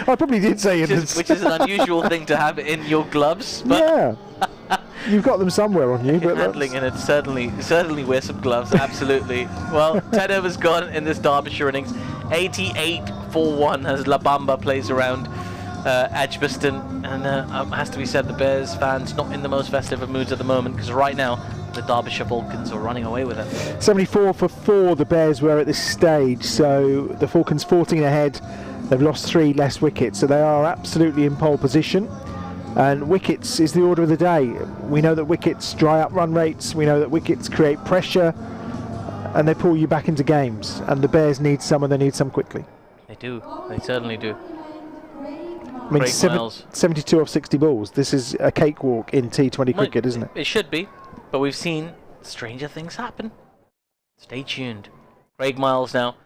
probably did say innards. Which is an unusual thing to have in your gloves. But yeah. You've got them somewhere on you. But handling innards, certainly wear some gloves. Absolutely. Well, 10 overs gone in this Derbyshire innings. 88-1 as La Bamba plays around Edgbaston. And it has to be said, the Bears fans not in the most festive of moods at the moment, because right now the Derbyshire Falcons are running away with it. 74 for 4 the Bears were at this stage, so the Falcons 14 ahead. They've lost 3 less wickets, so they are absolutely in pole position. And wickets is the order of the day. We know that wickets dry up run rates, we know that wickets create pressure, and they pull you back into games. And the Bears need some, and they need some quickly. They do, they certainly do. I mean, 72 off 60 balls. This is a cakewalk in T20 cricket, isn't it? It should be. But we've seen stranger things happen. Stay tuned. Craig Miles now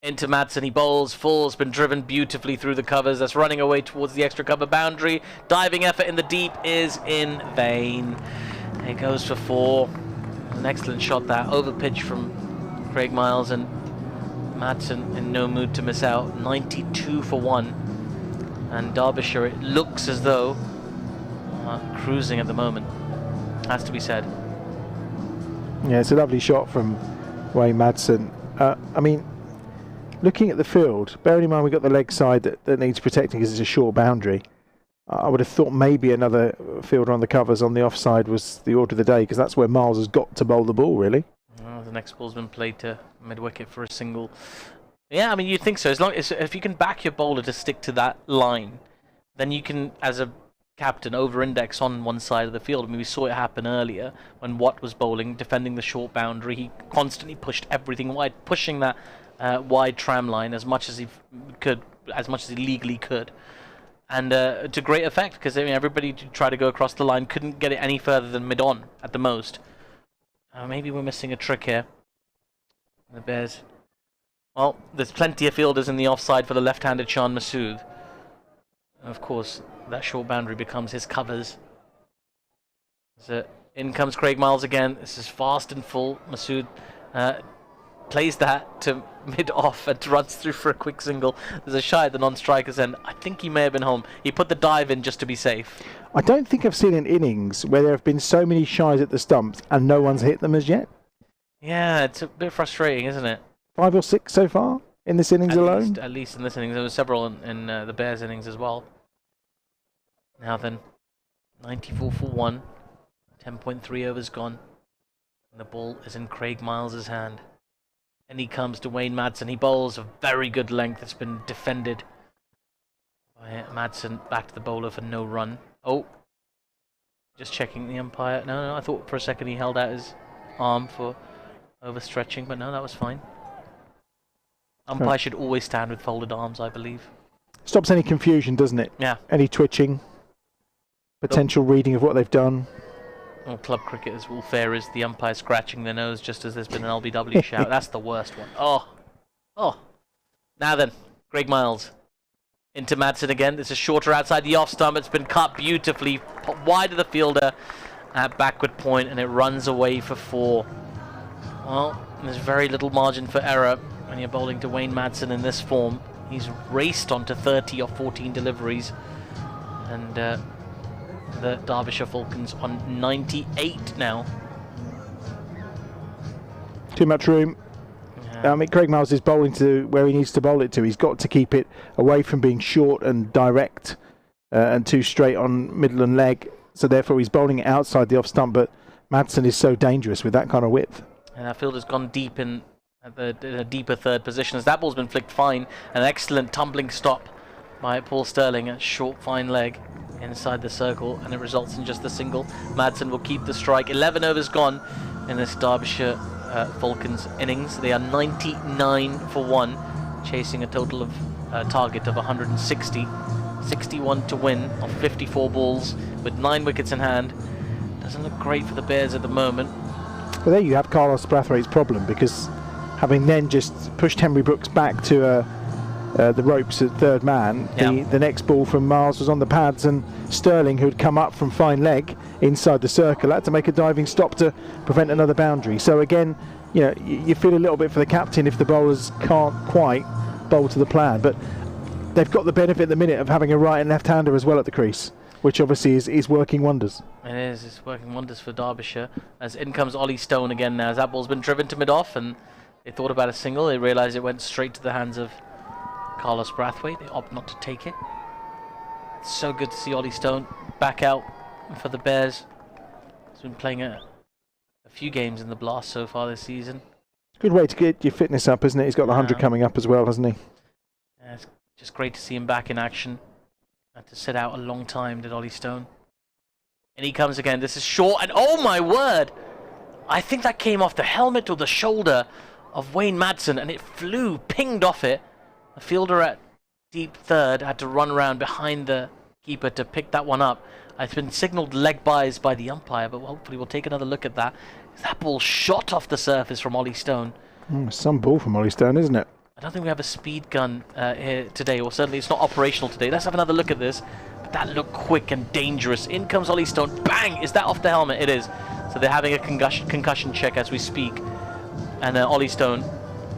into Madsen. He bowls, falls, been driven beautifully through the covers. That's running away towards the extra cover boundary. Diving effort in the deep is in vain. It goes for 4. An excellent shot that. Over pitch from Craig Miles, and Madsen in no mood to miss out. 92-1. And Derbyshire, it looks as though cruising at the moment. Has to be said. Yeah, it's a lovely shot from Wayne Madsen. I mean, looking at the field, bearing in mind we've got the leg side that needs protecting because it's a short boundary, I would have thought maybe another fielder on the covers on the offside was the order of the day, because that's where Miles has got to bowl the ball, really. The next ball's been played to mid-wicket for a single. Yeah, I mean, you'd think so. As long as if you can back your bowler to stick to that line, then you can, as a captain, over-index on one side of the field. I mean, we saw it happen earlier when Watt was bowling, defending the short boundary. He constantly pushed everything wide, pushing that wide tram line as much as he could, as much as he legally could, and to great effect, because I mean, everybody tried to go across the line, couldn't get it any further than mid-on at the most. Maybe we're missing a trick here. The Bears. Well, there's plenty of fielders in the offside for the left-handed Shan Masood. Of course, that short boundary becomes his covers. So in comes Craig Miles again. This is fast and full. Masood plays that to mid-off and runs through for a quick single. There's a shy at the non-striker's end. I think he may have been home. He put the dive in just to be safe. I don't think I've seen an innings where there have been so many shies at the stumps and no one's hit them as yet. Yeah, it's a bit frustrating, isn't it? 5 or 6 so far in this innings alone? At least in this innings. There were several in the Bears innings as well. Now then, 94-1, 10.3 overs gone, and the ball is in Craig Miles' hand. And he comes to Wayne Madsen. He bowls a very good length. It's been defended by Madsen. Back to the bowler for no run. Oh, just checking the umpire. No, I thought for a second he held out his arm for overstretching, but no, that was fine. Umpire should always stand with folded arms, I believe. Stops any confusion, doesn't it? Yeah. Any twitching. Potential reading of what they've done. Well, club cricket, as all fair is, the umpire scratching their nose just as there's been an LBW shout. That's the worst one. Oh. Now then, Craig Miles into Madsen again. This is shorter outside the off stump. It's been cut beautifully wide of the fielder at backward point, and it runs away for 4. Well, there's very little margin for error when you're bowling to Wayne Madsen in this form. He's raced on to 30 or 14 deliveries, and the Derbyshire Falcons on 98 now. Too much room. Yeah. I mean, Craig Miles is bowling to where he needs to bowl it to. He's got to keep it away from being short and direct and too straight on middle and leg. So therefore he's bowling it outside the off stump, but Madsen is so dangerous with that kind of width. And that field has gone deep in a deeper third position as that ball's been flicked fine. An excellent tumbling stop by Paul Sterling, a short fine leg inside the circle, and it results in just the single. Madsen will keep the strike. 11 overs gone in this Derbyshire Falcons innings. They are 99-1 chasing a total of target of 160. 61 to win of 54 balls with 9 wickets in hand. Doesn't look great for the Bears at the moment. Well, there you have Carlos Brathwaite's problem, because having then just pushed Henry Brooks back to the ropes at third man, the next ball from Miles was on the pads, and Sterling, who had come up from fine leg inside the circle, had to make a diving stop to prevent another boundary. So again, you know, you feel a little bit for the captain if the bowlers can't quite bowl to the plan, but they've got the benefit at the minute of having a right and left-hander as well at the crease, which obviously is working wonders. It is, it's working wonders for Derbyshire. As in comes Ollie Stone again now, as that ball's been driven to mid-off, and they thought about a single. They realised it went straight to the hands of Carlos Brathwaite. They opt not to take it. It's so good to see Ollie Stone back out for the Bears. He's been playing a few games in the Blast so far this season. Good way to get your fitness up, isn't it? He's got the 100 coming up as well, hasn't he? Yeah, it's just great to see him back in action. Had to sit out a long time, did Ollie Stone. And he comes again. This is short, and oh my word! I think that came off the helmet or the shoulder of Wayne Madsen, and it flew, pinged off it. The fielder at deep third had to run around behind the keeper to pick that one up. It's been signalled leg byes by the umpire, but hopefully we'll take another look at that. That ball shot off the surface from Ollie Stone. Some ball from Ollie Stone, isn't it? I don't think we have a speed gun here today, or certainly it's not operational today. Let's have another look at this. But that looked quick and dangerous. In comes Ollie Stone. Bang! Is that off the helmet? It is. So they're having a concussion check as we speak. And Ollie Stone,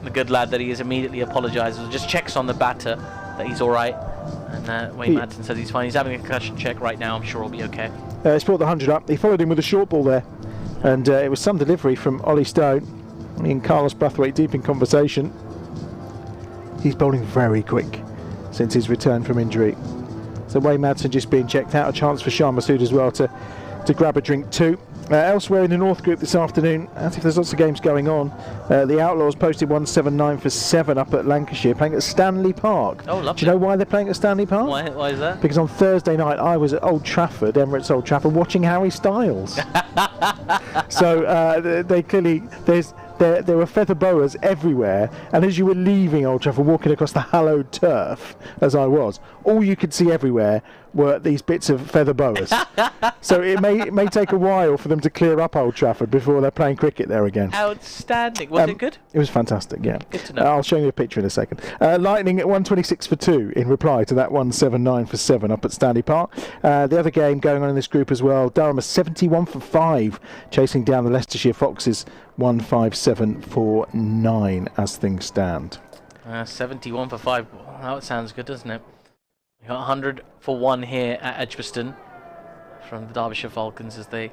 the good lad that he is, immediately apologises. Just checks on the batter that he's all right. And Wayne Madsen says he's fine. He's having a concussion check right now. I'm sure he'll be okay. He's brought the 100 up. He followed him with a short ball there. And it was some delivery from Ollie Stone. He and Carlos Brathwaite deep in conversation. He's bowling very quick since his return from injury. So Wayne Madsen just being checked out. A chance for Shah Massoud as well to grab a drink too. Elsewhere in the North Group this afternoon, as if there's lots of games going on, the Outlaws posted 179 for 7 up at Lancashire, playing at Stanley Park. Oh, lovely. Do you know why they're playing at Stanley Park? Why is that? Because on Thursday night I was at Old Trafford, Emirates Old Trafford, watching Harry Styles. So they clearly, there were feather boas everywhere, and as you were leaving Old Trafford, walking across the hallowed turf, as I was, all you could see everywhere were these bits of feather boas. So it may take a while for them to clear up Old Trafford before they're playing cricket there again. Outstanding. Was it good? It was fantastic, yeah. Good to know. I'll show you a picture in a second. Lightning at 126 for 2 in reply to that 179 for 7 up at Stanley Park. The other game going on in this group as well, Durham are 71 for 5, chasing down the Leicestershire Foxes 157 for 9 as things stand. 71 for 5. That sounds good, doesn't it? We got 100 for 1 here at Edgbaston from the Derbyshire Falcons as they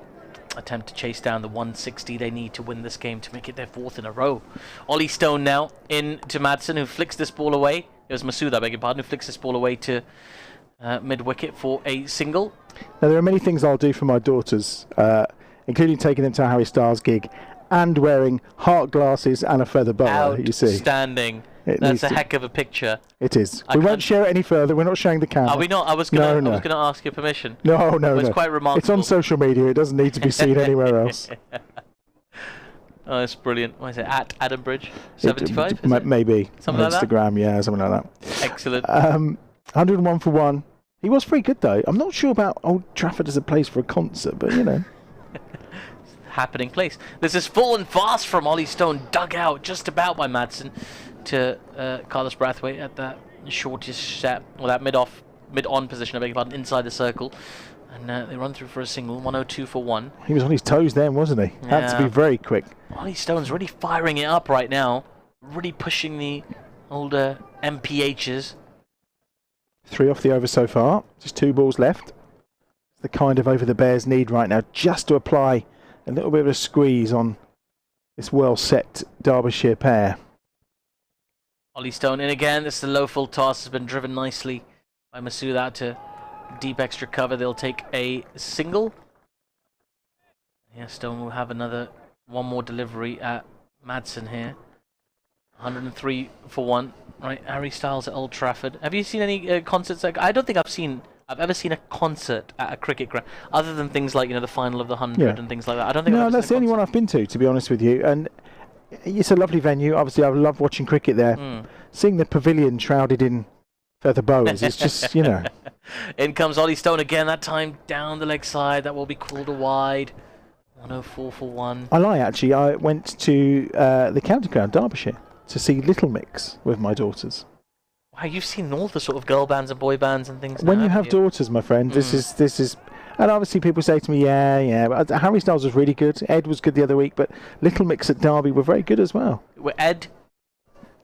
attempt to chase down the 160 they need to win this game to make it their 4th in a row. Ollie Stone now in to Madsen, who flicks this ball away. It was Massoud, I beg your pardon, who flicks this ball away to mid-wicket for a single. Now, there are many things I'll do for my daughters, including taking them to a Harry Styles gig and wearing heart glasses and a feather boa, you see. Outstanding. That's a heck of a picture. It is. We won't share it any further. We're not showing the camera. Are we not? I was going to ask your permission. No. It's quite remarkable. It's on social media. It doesn't need to be seen anywhere else. Oh, it's brilliant. What is it? At Adam Bridge 75? Maybe. Something on like Instagram, yeah, something like that. Excellent. 101 for 1. He was pretty good, though. I'm not sure about Old Trafford as a place for a concert, but, you know. Happening place. This is full and fast from Ollie Stone, dug out just about by Madsen to Carlos Brathwaite at that shortest set, or that mid-on position, I beg your pardon, inside the circle. And they run through for a single, 102 for 1. He was on his toes then, wasn't he? Yeah. Had to be very quick. Ollie Stone's really firing it up right now, really pushing the older MPHs. 3 off the over so far, just 2 balls left. It's the kind of over the Bears need right now, just to apply a little bit of a squeeze on this well-set Derbyshire pair. Ollie Stone in again. This is the low full toss. Has been driven nicely by Massoud out to deep extra cover. They'll take a single. Yeah, Stone will have one more delivery at Madsen here. 103 for 1. Right, Harry Styles at Old Trafford. Have you seen any concerts? I don't think I've ever seen a concert at a cricket ground, other than things like, you know, the final of the 100 and things like that. I don't think. No, that's the only one I've been to be honest with you. And It's a lovely venue. Obviously, I love watching cricket there. Seeing the pavilion shrouded in feather boas, it's just, you know. In comes Ollie Stone again, that time down the leg side. That will be called a wide. 104 for 1. I lie, actually. I went to the county ground, Derbyshire, to see Little Mix with my daughters. Wow, you've seen all the sort of girl bands and boy bands and things. When now, you have daughters, my friend, this is. And obviously people say to me, yeah, but Harry Styles was really good. Ed was good the other week, but Little Mix at Derby were very good as well. Ed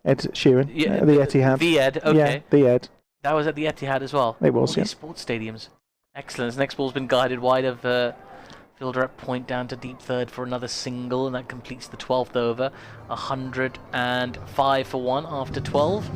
Sheeran, yeah, the Etihad. The Ed, okay. Yeah, the Ed. That was at the Etihad as well. It was, all yeah. these sports stadiums. Excellent. This next ball's been guided wide of fielder at point down to deep third for another single, and that completes the 12th over. 105 for 1 after 12.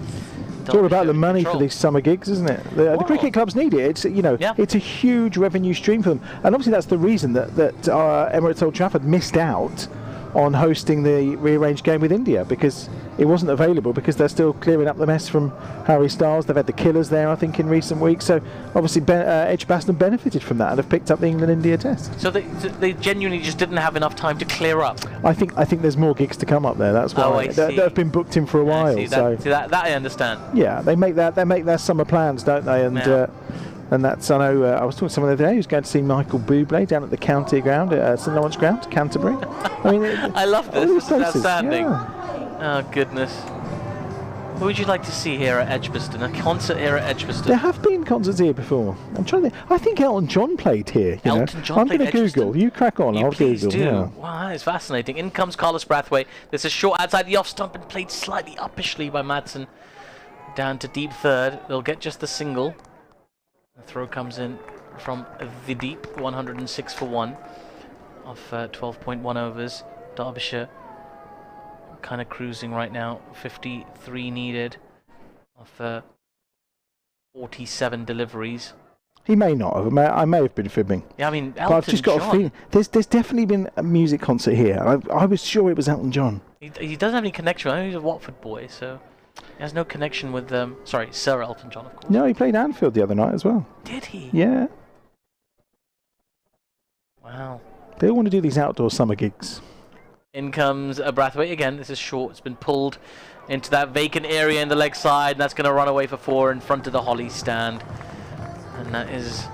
It's all about the money for these summer gigs, isn't it? The cricket clubs need it. It's it's a huge revenue stream for them, and obviously that's the reason that Emirates Old Trafford missed out on hosting the rearranged game with India, because it wasn't available, because they're still clearing up the mess from Harry Styles. They've had the Killers there, I think, in recent weeks. So obviously Edgbaston benefited from that and have picked up the England-India test. So they genuinely just didn't have enough time to clear up. I think there's more gigs to come up there. That's why that have been booked in for a while. That I understand. Yeah, they make their summer plans, don't they? And and that's, I know, I was talking to someone the other day who's going to see Michael Bublé down at the county ground, St Lawrence Ground, Canterbury. I mean, I love this. This is outstanding. Yeah. Oh goodness. What would you like to see here at Edgbaston? A concert here at Edgbaston? There have been concerts here before. I'm trying to think. I think Elton John played here. Elton John I'm played going to Google. You crack on. I'll please Google. do. Yeah. Wow, that is fascinating. In comes Carlos Brathwaite. This is short outside the off stump and played slightly uppishly by Madsen. Down to deep third. They'll get just the single. The throw comes in from the deep. 106 for 1 off 12.1 overs. Derbyshire kind of cruising right now. 53 needed of 47 deliveries. He may not have. I may have been fibbing. Yeah, I mean, Elton but I've just got John. a feeling. There's definitely been a music concert here. I was sure it was Elton John. He doesn't have any connection. I know he's a Watford boy, so he has no connection with Sir Elton John, of course. No, he played Anfield the other night as well. Did he? Yeah. Wow. They all want to do these outdoor summer gigs. In comes Brathwaite again. This is short. It's been pulled into that vacant area in the leg side, and that's going to run away for 4 in front of the Holly stand. And that is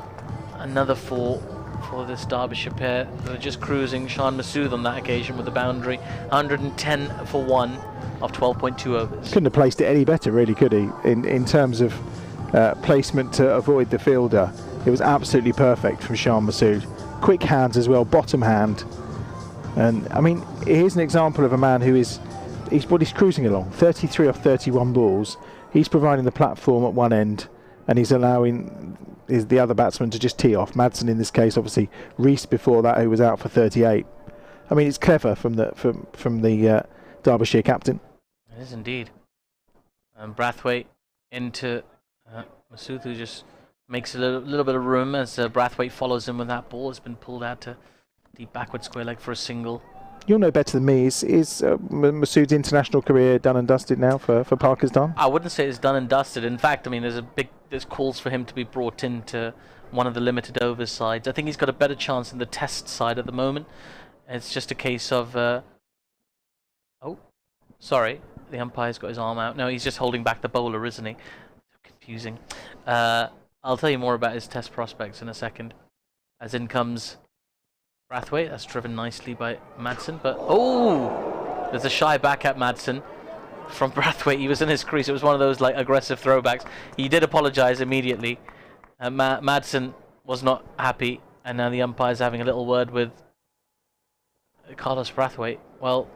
another 4 for this Derbyshire pair. They're just cruising. Sean Masood on that occasion with the boundary. 110 for 1 of 12.2 overs. Couldn't have placed it any better, really, could he? In terms of placement to avoid the fielder, it was absolutely perfect from Sean Masood. Quick hands as well, bottom hand. And I mean, here's an example of a man who he's cruising along. 33 off 31 balls. He's providing the platform at one end, and he's allowing the other batsman to just tee off. Madsen in this case, obviously Rees before that, who was out for 38. I mean, it's clever from the Derbyshire captain. It is indeed. And Brathwaite into Masood, who just makes a little bit of room as Brathwaite follows him with that ball. It's been pulled out to deep backward square leg for a single. You'll know better than me. Is Masood's international career done and dusted now for Pakistan? I wouldn't say it's done and dusted. In fact, I mean, there's calls for him to be brought into one of the limited overs sides. I think he's got a better chance in the test side at the moment. It's just a case of oh, sorry, the umpire's got his arm out. No, he's just holding back the bowler, isn't he? Confusing. I'll tell you more about his test prospects in a second. As in comes Brathwaite. That's driven nicely by Madsen, but there's a shy back at Madsen from Brathwaite. He was in his crease. It was one of those like aggressive throwbacks. He did apologise immediately. Madsen was not happy, and now the umpire's having a little word with Carlos Brathwaite. Well,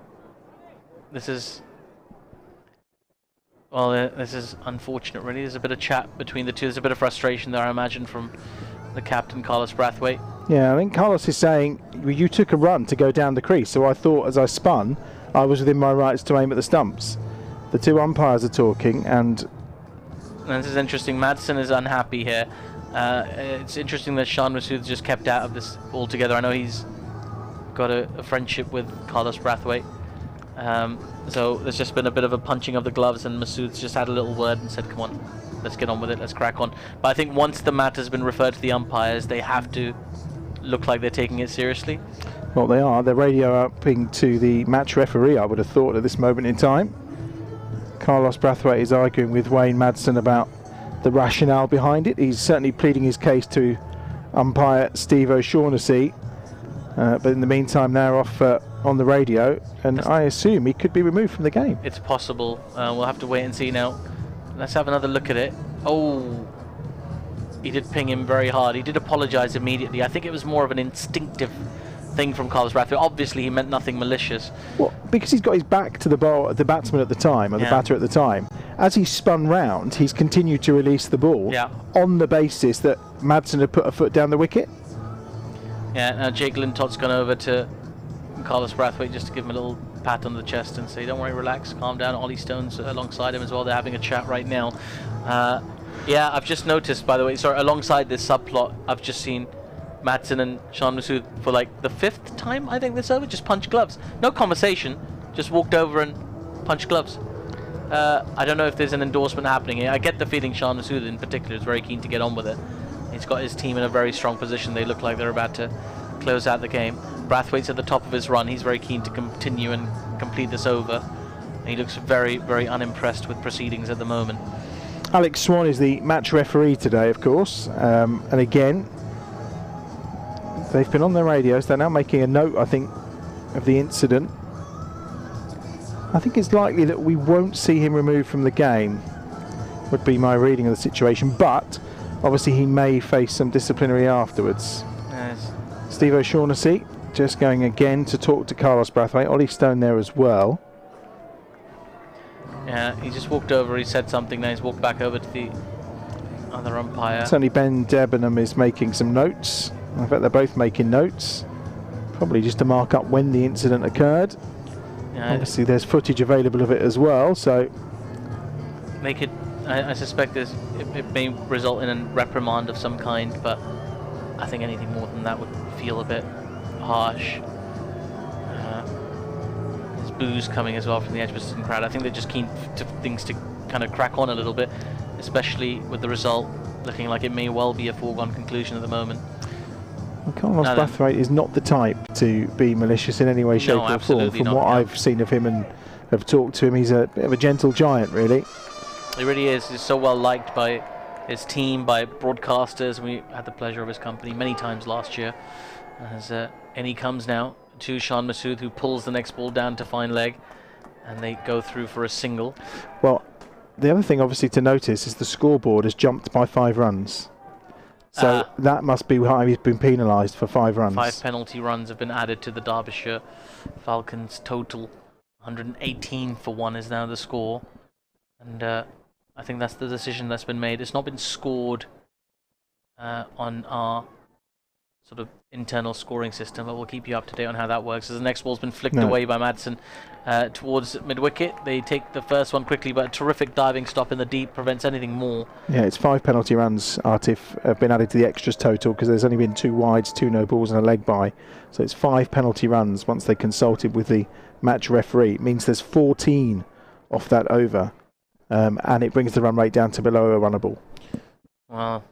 this is unfortunate, really. There's a bit of chat between the two. There's a bit of frustration there, I imagine, from the captain, Carlos Brathwaite. Yeah, I think Carlos is saying, you took a run to go down the crease, so I thought as I spun, I was within my rights to aim at the stumps. The two umpires are talking, and this is interesting. Madsen is unhappy here. It's interesting that Sean Masood's just kept out of this altogether. I know he's got a friendship with Carlos Brathwaite. So there's just been a bit of a punching of the gloves, and Masood's just had a little word and said, come on, let's get on with it, let's crack on. But I think once the matter's been referred to the umpires, they have to look like they're taking it seriously. Well, they are. They're radio upping to the match referee, I would have thought, at this moment in time. Carlos Brathwaite is arguing with Wayne Madsen about the rationale behind it. He's certainly pleading his case to umpire Steve O'Shaughnessy. But in the meantime, they're off on the radio, and I assume he could be removed from the game. It's possible. We'll have to wait and see now. Let's have another look at it. Oh, he did ping him very hard. He did apologise immediately. I think it was more of an instinctive thing from Carlos Brathwaite. Obviously, he meant nothing malicious. Well, because he's got his back to the ball, the batsman at the time, or the batter at the time. As he spun round, he's continued to release the ball on the basis that Madsen had put a foot down the wicket. Yeah, now Jake Lintott's gone over to Carlos Brathwaite just to give him a little pat on the chest and say, don't worry, relax, calm down. Ollie Stone's alongside him as well. They're having a chat right now. Yeah, I've just noticed, by the way, sorry, alongside this subplot, I've just seen Madsen and Sean Masood for like the 5th time, I think, this over, just punch gloves. No conversation, just walked over and punched gloves. I don't know if there's an endorsement happening here. I get the feeling Sean Masood in particular is very keen to get on with it. He's got his team in a very strong position. They look like they're about to close out the game. Brathwaite's at the top of his run. He's very keen to continue and complete this over. And he looks very, very unimpressed with proceedings at the moment. Alex Swan is the match referee today, of course. And again, they've been on their radios. They're now making a note, I think, of the incident. I think it's likely that we won't see him removed from the game, would be my reading of the situation. But obviously he may face some disciplinary afterwards. Yes. Steve O'Shaughnessy just going again to talk to Carlos Brathwaite. Ollie Stone there as well. Yeah, he just walked over, he said something, then he's walked back over to the other umpire. Certainly Ben Debenham is making some notes. In fact, they're both making notes. Probably just to mark up when the incident occurred. Yeah, obviously there's footage available of it as well, so... They could, I suspect it may result in a reprimand of some kind, but I think anything more than that would feel a bit harsh. There's boos coming as well from the Edgbaston crowd. I think they're just keen to things to kind of crack on a little bit, especially with the result looking like it may well be a foregone conclusion at the the moment. Carlos Brathwaite is not the type to be malicious in any way, shape or form. From what I've seen of him and have talked to him, he's a bit of a gentle giant, really. He really is. He's so well liked by his team, by broadcasters. We had the pleasure of his company many times last year. And he comes now to Sean Masood, who pulls the next ball down to fine leg, and they go through for a single. Well, the other thing obviously to notice is the scoreboard has jumped by 5 runs. So that must be why he's been penalised for 5 runs. 5 penalty runs have been added to the Derbyshire Falcons total. 118 for 1 is now the score. And I think that's the decision that's been made. It's not been scored on our sort of internal scoring system, but we'll keep you up to date on how that works. As the next ball's been flicked away by Madsen towards mid-wicket. They take the first one quickly, but a terrific diving stop in the deep prevents anything more. Yeah, it's 5 penalty runs, Artif, have been added to the extras total because there's only been 2 wides, 2 no balls and a leg by. So it's 5 penalty runs once they consulted with the match referee. It means there's 14 off that over, and it brings the run rate down to below a runnable. Well,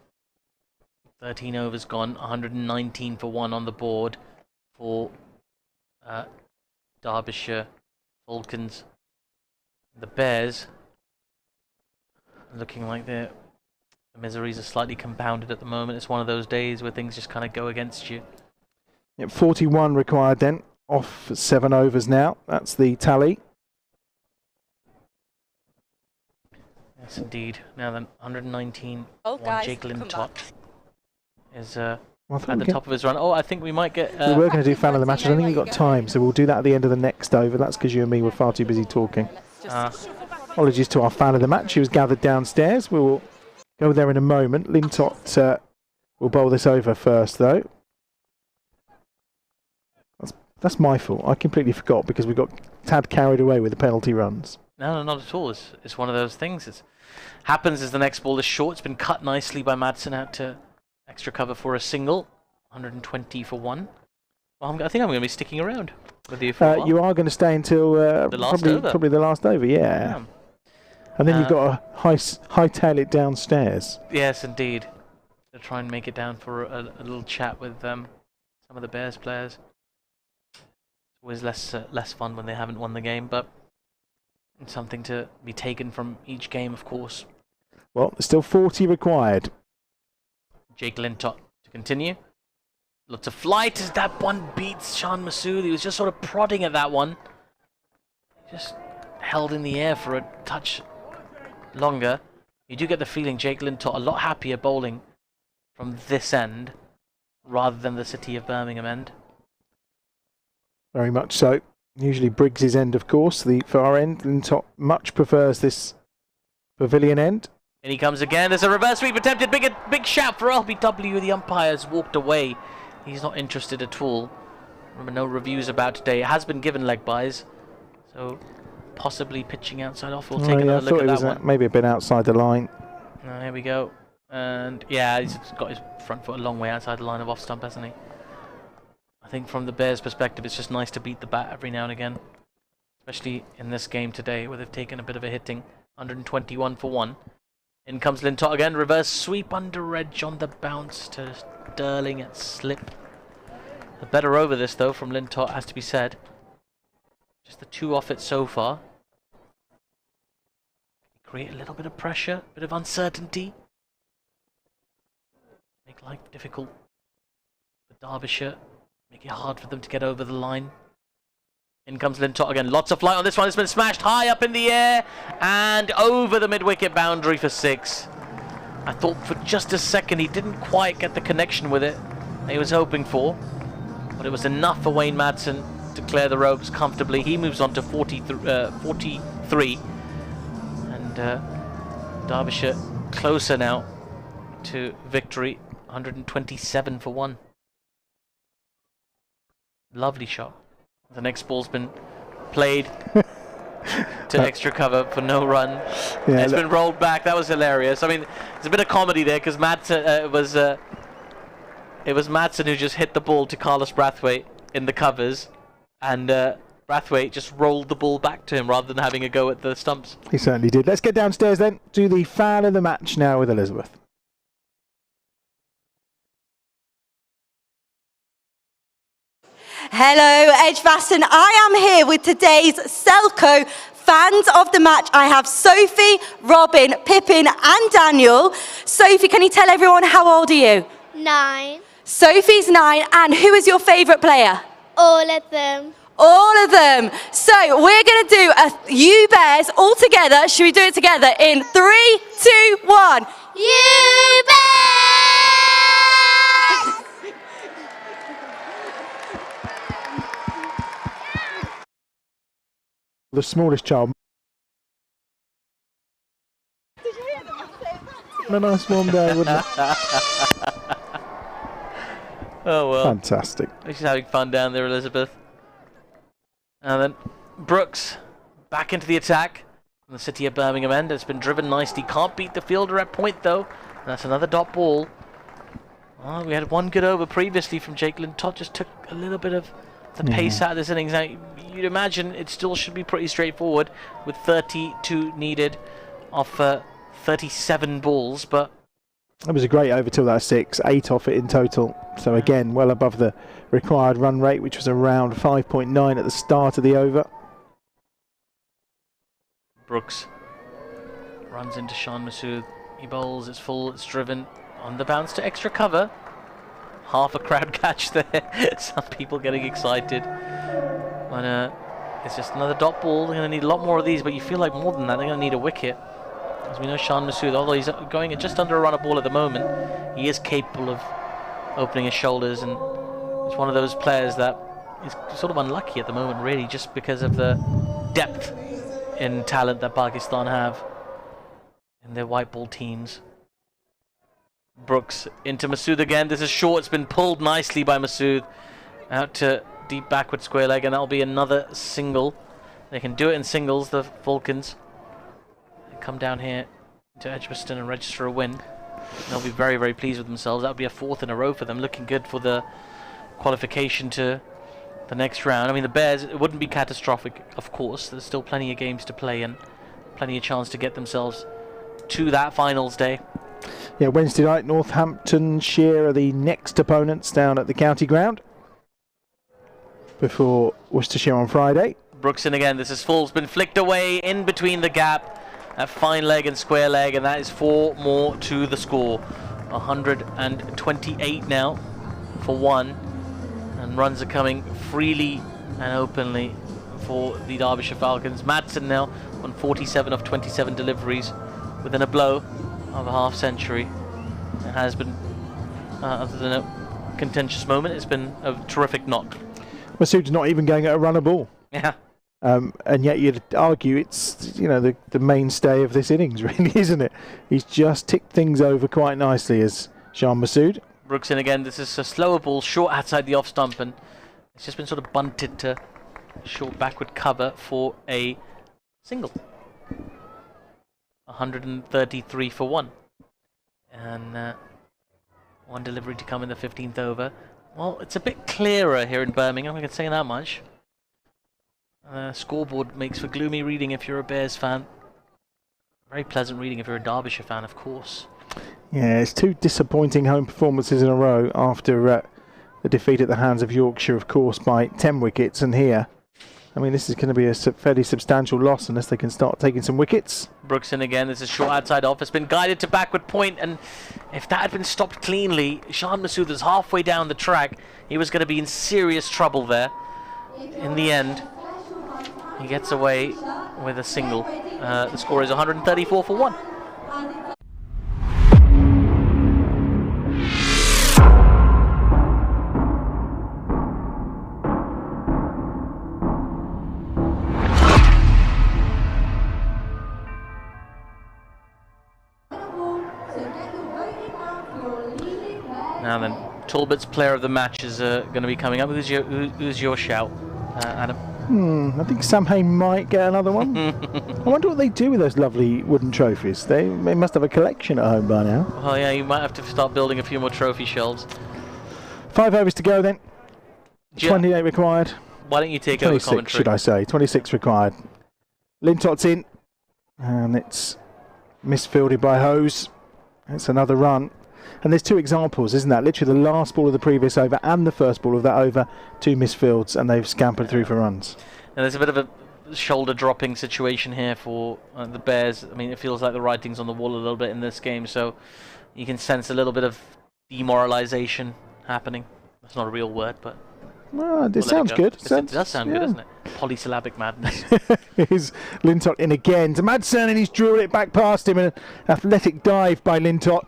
13 overs gone, 119 for 1 on the board for Derbyshire Falcons. The Bears looking like the miseries are slightly compounded at the moment. It's one of those days where things just kind of go against you. Yep, 41 required then, off 7 overs now. That's the tally. Yes, indeed. Now then, 119 guys, Jake Lintott is at Well, the top of his run. Oh, I think we might get... we were going to do fan of the match. I don't think we've got time, so we'll do that at the end of the next over. That's because you and me were far too busy talking. Apologies to our fan of the match who was gathered downstairs. We will go there in a moment. Lintott will bowl this over first, though. That's my fault. I completely forgot because we got tad carried away with the penalty runs. No, not at all. It's one of those things. It happens as the next ball is short. It's been cut nicely by Madsen out to extra cover for a single. 120 for 1. Well, I think I'm going to be sticking around with you for a while. You are going to stay until probably the last over, yeah. And then you've got to hightail it downstairs. Yes, indeed. To try and make it down for a little chat with some of the Bears players. always less fun when they haven't won the game, but it's something to be taken from each game, of course. Well, there's still 40 required. Jake Lintott to continue. Lots of flight as that one beats Sean Masood. He was just sort of prodding at that one. Just held in the air for a touch longer. You do get the feeling Jake Lintott a lot happier bowling from this end rather than the City of Birmingham end. Very much so. Usually Briggs's end, of course, the far end. Lintott much prefers this pavilion end. And he comes again. There's a reverse sweep attempted. Big shout for LBW. The umpire's walked away. He's not interested at all. Remember, no reviews about today. It has been given leg byes, so possibly pitching outside off. We'll take another look at that one. Maybe a bit outside the line. Here we go. And yeah, he's got his front foot a long way outside the line of off stump, hasn't he? I think from the Bears' perspective, it's just nice to beat the bat every now and again, especially in this game today where they've taken a bit of a hitting. 121 for 1. In comes Lintott again. Reverse sweep under edge on the bounce to Sterling at slip. A better over this though from Lintott, has to be said. Just the 2 off it so far. Create a little bit of pressure, a bit of uncertainty. Make life difficult for Derbyshire. Make it hard for them to get over the line. In comes Lintott again. Lots of flight on this one. It's been smashed high up in the air and over the mid-wicket boundary for 6. I thought for just a second he didn't quite get the connection with it he was hoping for, but it was enough for Wayne Madsen to clear the ropes comfortably. He moves on to 43, and Derbyshire closer now to victory. 127 for 1. Lovely shot. The next ball's been played to extra cover for no run. Yeah, it's been rolled back. That was hilarious. I mean, there's a bit of comedy there because Madsen it was Madsen who just hit the ball to Carlos Brathwaite in the covers, and Brathwaite just rolled the ball back to him rather than having a go at the stumps. He certainly did. Let's get downstairs then to the fan of the match now with Elizabeth. Hello, Edgbaston. I am here with today's Selco fans of the match. I have Sophie, Robin, Pippin and Daniel. Sophie, can you tell everyone how old are you? 9. Sophie's 9, and who is your favourite player? All of them. All of them. So we're going to do a You Bears all together. Should we do it together in 3, 2, 1? You Bears! The smallest child. A nice one there, wouldn't it? Oh well. Fantastic. She's having fun down there, Elizabeth. And then Brooks back into the attack from the City of Birmingham end. It's been driven nicely. Can't beat the fielder at point though. And that's another dot ball. Oh, we had one good over previously from Jake Lintott. Just took a little bit of the pace out of this innings. Now, you'd imagine it still should be pretty straightforward with 32 needed off 37 balls, but it was a great over till that 6, 8 off it in total. So again, well above the required run rate, which was around 5.9 at the start of the over. Brooks runs into Sean Masood. He bowls, it's full, it's driven on the bounce to extra cover. Half a crowd catch there. Some people getting excited. But it's just another dot ball. They're going to need a lot more of these, but you feel like more than that, they're going to need a wicket. As we know, Sean Masood, although he's going at just under a run of ball at the moment, he is capable of opening his shoulders, and it's one of those players that is sort of unlucky at the moment, really, just because of the depth in talent that Pakistan have in their white ball teams. Brooks into Masood again. This is short. It's been pulled nicely by Masood out to deep backward square leg, and that'll be another single. They can do it in singles, the Falcons. They come down here to Edgbaston and register a win. They'll be very, very pleased with themselves. That'll be a 4th in a row for them, looking good for the qualification to the next round. I mean, the Bears, it wouldn't be catastrophic, of course. There's still plenty of games to play and plenty of chance to get themselves to that finals day. Yeah, Wednesday night, Northamptonshire are the next opponents down at the county ground. before Worcestershire on Friday. Brooks in again. This is full. It's been flicked away in between the gap. A fine leg and square leg, and that is 4 more to the score. 128 now for 1, and runs are coming freely and openly for the Derbyshire Falcons. Madsen now on 47 of 27 deliveries within a blow of a half century. It has been, other than a contentious moment, it's been a terrific knock. Masood's not even going at a runner ball. Yeah. And yet you'd argue it's, you know, the mainstay of this innings, really, isn't it? He's just ticked things over quite nicely as Shan Masood. Brooks in again. This is a slower ball, short outside the off stump, and it's just been sort of bunted to short backward cover for a single. 133 for 1. And 1 delivery to come in the 15th over. Well, it's a bit clearer here in Birmingham, I can say that much. Scoreboard makes for gloomy reading if you're a Bears fan. Very pleasant reading if you're a Derbyshire fan, of course. Yeah, it's 2 disappointing home performances in a row after the defeat at the hands of Yorkshire, of course, by 10 wickets. And here, I mean, this is going to be a fairly substantial loss unless they can start taking some wickets. Brooks in again. This is short outside off. It's been guided to backward point, and if that had been stopped cleanly, Shan Masood was halfway down the track. He was going to be in serious trouble there. In the end, he gets away with a single. The score is 134 for 1. Now then, Talbot's player of the match is going to be coming up. Who's your shout, Adam? I think Sam Hay might get another one. I wonder what they do with those lovely wooden trophies. They must have a collection at home by now. Oh yeah, you might have to start building a few more trophy shelves. 5 overs to go then. 28 required. Why don't you take over 26, commentary? should I say. 26 required. Lintot's in. And it's misfielded by Hose. It's another run. And there's 2 examples, isn't that? Literally the last ball of the previous over and the first ball of that over, 2 misfields, and they've scampered through for runs. And there's a bit of a shoulder-dropping situation here for the Bears. I mean, it feels like the writing's on the wall a little bit in this game, so you can sense a little bit of demoralization happening. That's not a real word, but... Well, it sounds good. It does sound good, doesn't it? Polysyllabic madness. Here's Lintott in again to Madsen, and he's drilled it back past him. An athletic dive by Lintott.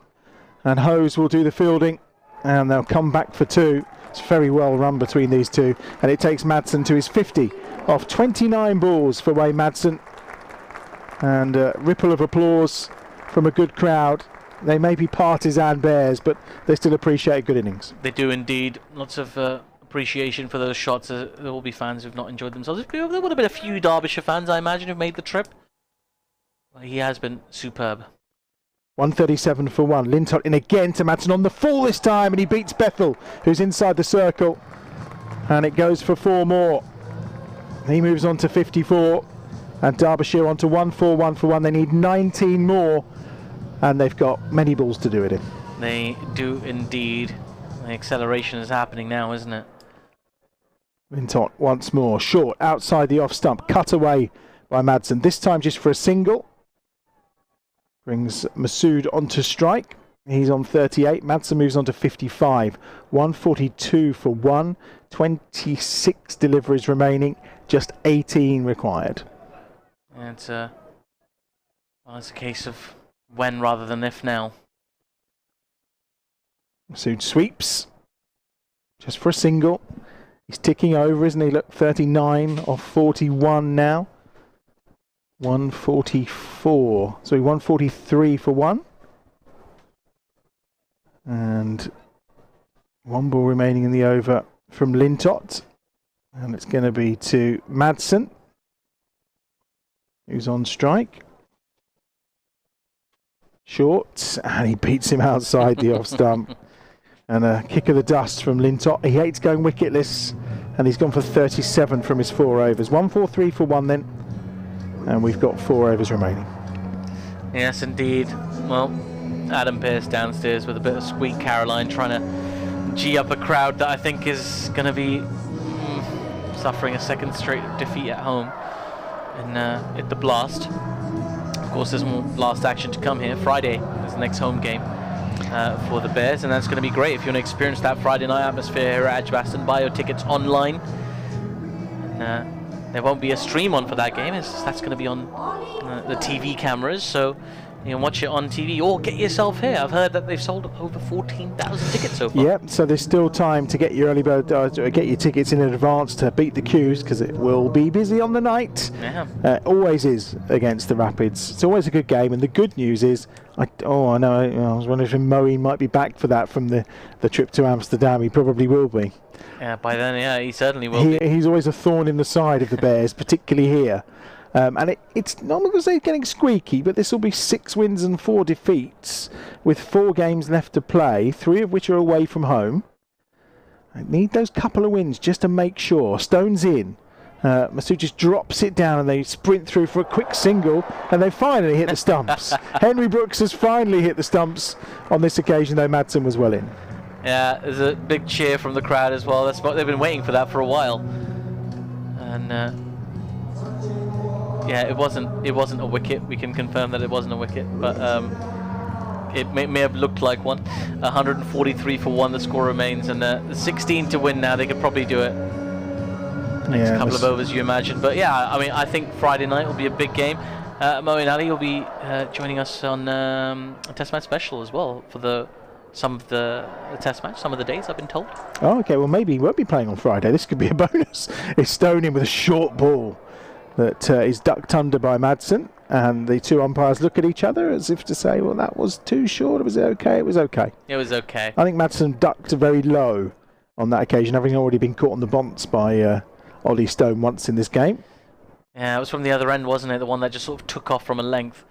And Hose will do the fielding, and they'll come back for 2. It's very well run between these 2, and it takes Madsen to his 50 off 29 balls for Wayne Madsen. And a ripple of applause from a good crowd. They may be partisan Bears, but they still appreciate a good innings. They do indeed. Lots of appreciation for those shots. There will be fans who've not enjoyed themselves. There would have been a few Derbyshire fans, I imagine, who've made the trip. He has been superb. 137 for 1. Lintott in again to Madsen on the full this time, and he beats Bethel, who's inside the circle. And it goes for 4 more. He moves on to 54, and Derbyshire on to 141 for 1. They need 19 more, and they've got many balls to do it in. They do indeed. The acceleration is happening now, isn't it? Lintott once more, short outside the off stump, cut away by Madsen. This time just for a single. Brings Masood onto strike. He's on 38. Madsen moves on to 55. 142 for 1. 26 deliveries remaining. Just 18 required. And it's a case of when rather than if now. Masood sweeps. Just for a single. He's ticking over, isn't he? Look, 39 off 41 now. 144. Sorry, 143 for 1. And 1 ball remaining in the over from Lintott. And it's going to be to Madsen, who's on strike. Short, and he beats him outside the off stump. And a kick of the dust from Lintott. He hates going wicketless, and he's gone for 37 from his 4 overs. 143 for 1 then. And we've got 4 overs remaining. Yes, indeed. Well, Adam Pearce downstairs with a bit of Squeak Caroline trying to gee up a crowd that I think is going to be suffering a second straight defeat at home at the Blast. Of course, there's more Blast action to come here. Friday is the next home game for the Bears, and that's going to be great. If you want to experience that Friday night atmosphere here at Edgbaston, buy your tickets online. And, there won't be a stream on for that game. That's going to be on the TV cameras, so you can watch it on TV or get yourself here. I've heard that they've sold over 14,000 tickets so far. Yep, so there's still time to get your early bird, get your tickets in advance to beat the queues, because it will be busy on the night. Yeah. Always is against the Rapids. It's always a good game, and the good news is, I know, I was wondering if Moeen might be back for that from the trip to Amsterdam. He probably will be. Yeah, by then, yeah, he certainly will be. He's always a thorn in the side of the Bears, particularly here. And it's not going to say getting squeaky, but this will be 6 wins and 4 defeats with 4 games left to play, 3 of which are away from home. I need those couple of wins just to make sure. Stone's in. Masood just drops it down and they sprint through for a quick single, and they finally hit the stumps. Henry Brooks has finally hit the stumps on this occasion, though Madsen was well in. Yeah, there's a big cheer from the crowd as well. They've been waiting for that for a while. And yeah, it wasn't a wicket. We can confirm that it wasn't a wicket, but it may have looked like one. 143 for 1 the score remains, and 16 to win now. They could probably do it next couple of overs, you imagine. But yeah, I mean, I think Friday night will be a big game. Moeen Ali will be joining us on a Test match special as well for some of the Test match, some of the days, I've been told. Oh, okay, well maybe he won't be playing on Friday. This could be a bonus. It's Stone in with a short ball that is ducked under by Madsen, and the 2 umpires look at each other as if to say, well, that was too short. Was it okay? It was okay. It was okay. I think Madsen ducked very low on that occasion, having already been caught on the bonce by Ollie Stone once in this game. Yeah, it was from the other end, wasn't it? The one that just sort of took off from a length.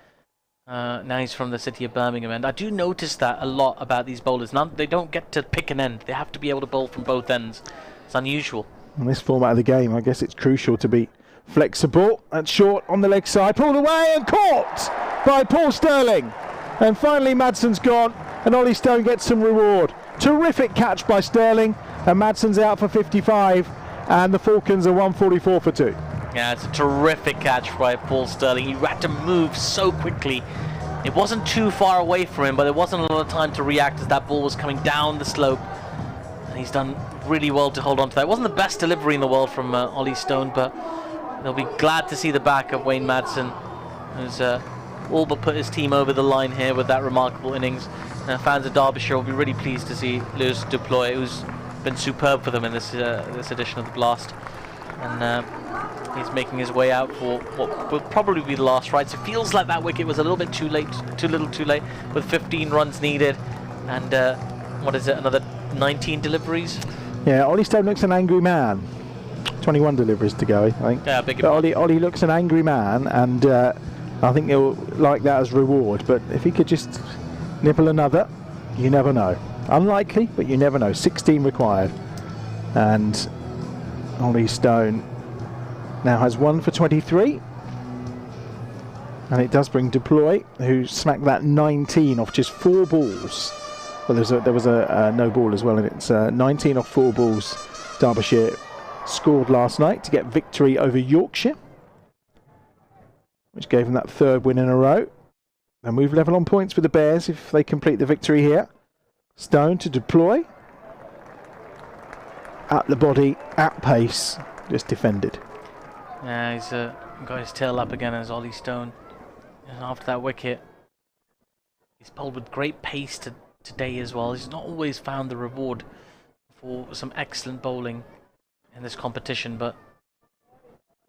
Now he's from the city of Birmingham, and I do notice that a lot about these bowlers. They don't get to pick an end. They have to be able to bowl from both ends. It's unusual. In this format of the game, I guess it's crucial to be flexible. And short on the leg side, pulled away and caught by Paul Sterling. And finally Madsen's gone, and Ollie Stone gets some reward. Terrific catch by Sterling, and Madsen's out for 55, and the Falcons are 144 for 2. Yeah, it's a terrific catch by Paul Sterling. He had to move so quickly. It wasn't too far away from him, but there wasn't a lot of time to react as that ball was coming down the slope. And he's done really well to hold on to that. It wasn't the best delivery in the world from Ollie Stone, but they'll be glad to see the back of Wayne Madsen, who's all but put his team over the line here with that remarkable innings. Fans of Derbyshire will be really pleased to see Lewis Duploy, who's been superb for them in this edition of the Blast. And he's making his way out for what will probably be the last right. So it feels like that wicket was a little bit too late, too little too late, with 15 runs needed. And what is it, another 19 deliveries? Yeah, Ollie Stone looks an angry man. 21 deliveries to go, I think. Yeah, big. Ollie looks an angry man, and I think he'll like that as reward. But if he could just nibble another, you never know. Unlikely, but you never know. 16 required. And Ollie Stone now has 1 for 23. And it does bring Deploy, who smacked that 19 off just 4 balls. Well, there was a no ball as well, and it's 19 off 4 balls. Derbyshire scored last night to get victory over Yorkshire, which gave them that 3rd win in a row. They'll move level on points with the Bears if they complete the victory here. Stone to Deploy. At the body, at pace, just defended. Yeah, he's got his tail up again as Ollie Stone. And after that wicket, he's bowled with great pace today as well. He's not always found the reward for some excellent bowling in this competition, but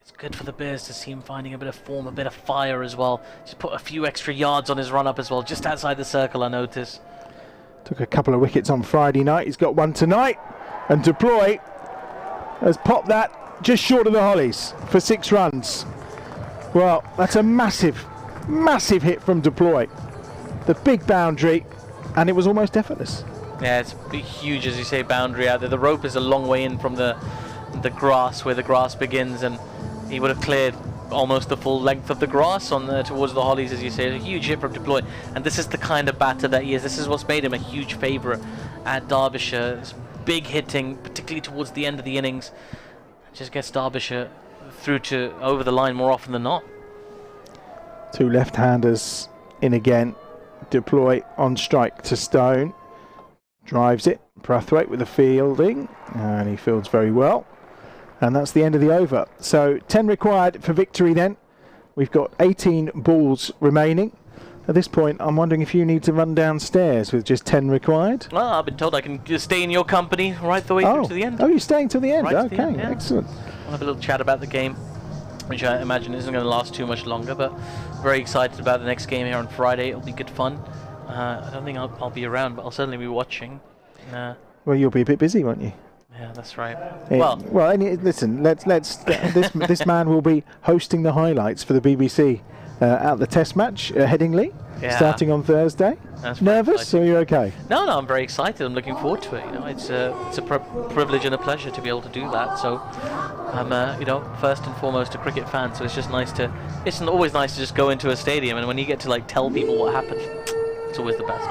it's good for the Bears to see him finding a bit of form, a bit of fire as well. Just put a few extra yards on his run up as well, just outside the circle, I notice. Took a couple of wickets on Friday night. He's got 1 tonight, and Deploy has popped that just short of the Hollies for 6 runs. Well, that's a massive, massive hit from Deploy. The big boundary, and it was almost effortless. Yeah, it's a huge, as you say, boundary out there. The rope is a long way in from the grass, where the grass begins, and he would have cleared almost the full length of the grass on towards the Hollies, as you say. A huge hit from Deploy, and this is the kind of batter that he is. This is what's made him a huge favourite at Derbyshire. It's big hitting, particularly towards the end of the innings. just gets Derbyshire through to over the line more often than not. Two left-handers in again. Deploy on strike to Stone. Drives it. Brathwaite with the fielding, and he fields very well. And that's the end of the over. So 10 required for victory then. We've got 18 balls remaining. At this point, I'm wondering if you need to run downstairs with just 10 required. Well, I've been told I can just stay in your company right the way through to the end. Oh, you're staying till the end? Right Okay, to the end, yeah. Excellent. We'll have a little chat about the game, which I imagine isn't going to last too much longer, but very excited about the next game here on Friday. It'll be good fun. I don't think I'll be around, but I'll certainly be watching. Well, you'll be a bit busy, won't you? Yeah, that's right. Listen. This man will be hosting the highlights for the BBC at the Test match at Headingley, starting on Thursday. Nervous, or you're okay? No, I'm very excited. I'm looking forward to it. It's a privilege and a pleasure to be able to do that. So I'm first and foremost a cricket fan. So it's just nice to. It's always nice to just go into a stadium, and when you get to tell people what happened, it's always the best.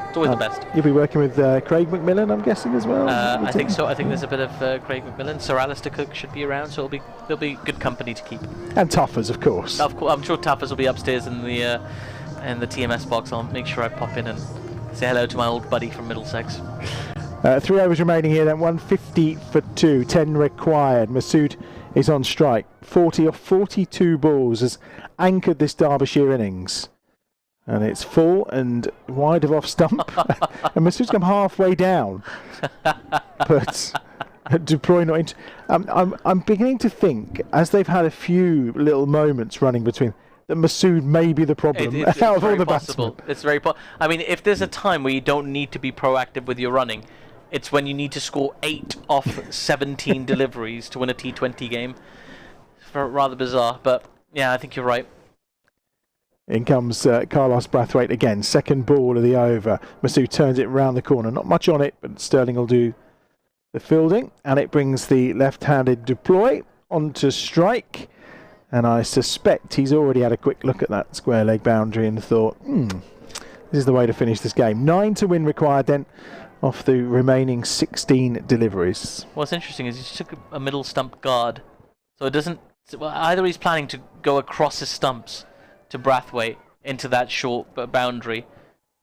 It's always the best. You'll be working with Craig McMillan, I'm guessing, as well? I think so. I think there's a bit of Craig McMillan. Sir Alistair Cook should be around, so there'll be good company to keep. And Tuffers, of course. Of course, I'm sure Tuffers will be upstairs in the TMS box. I'll make sure I pop in and say hello to my old buddy from Middlesex. 3 overs remaining here then, 150 for 2, 10 required. Masood is on strike. 40 off 42 balls has anchored this Derbyshire innings. And it's full and wide of off stump. And Masood's come halfway down. But Duploy not into. I'm beginning to think, as they've had a few little moments running between, that Masood may be the problem out of all the batsmen. It's very possible. I mean, if there's a time where you don't need to be proactive with your running, it's when you need to score 8 off 17 deliveries to win a T20 game. It's rather bizarre, but yeah, I think you're right. In comes Carlos Brathwaite again, second ball of the over. Masood turns it round the corner. Not much on it, but Sterling will do the fielding. And it brings the left-handed Deploy onto strike. And I suspect he's already had a quick look at that square leg boundary and thought, this is the way to finish this game. 9 to win required then, off the remaining 16 deliveries. What's interesting is he took a middle stump guard. So it doesn't... Well, either he's planning to go across his stumps to Brathwaite into that short boundary,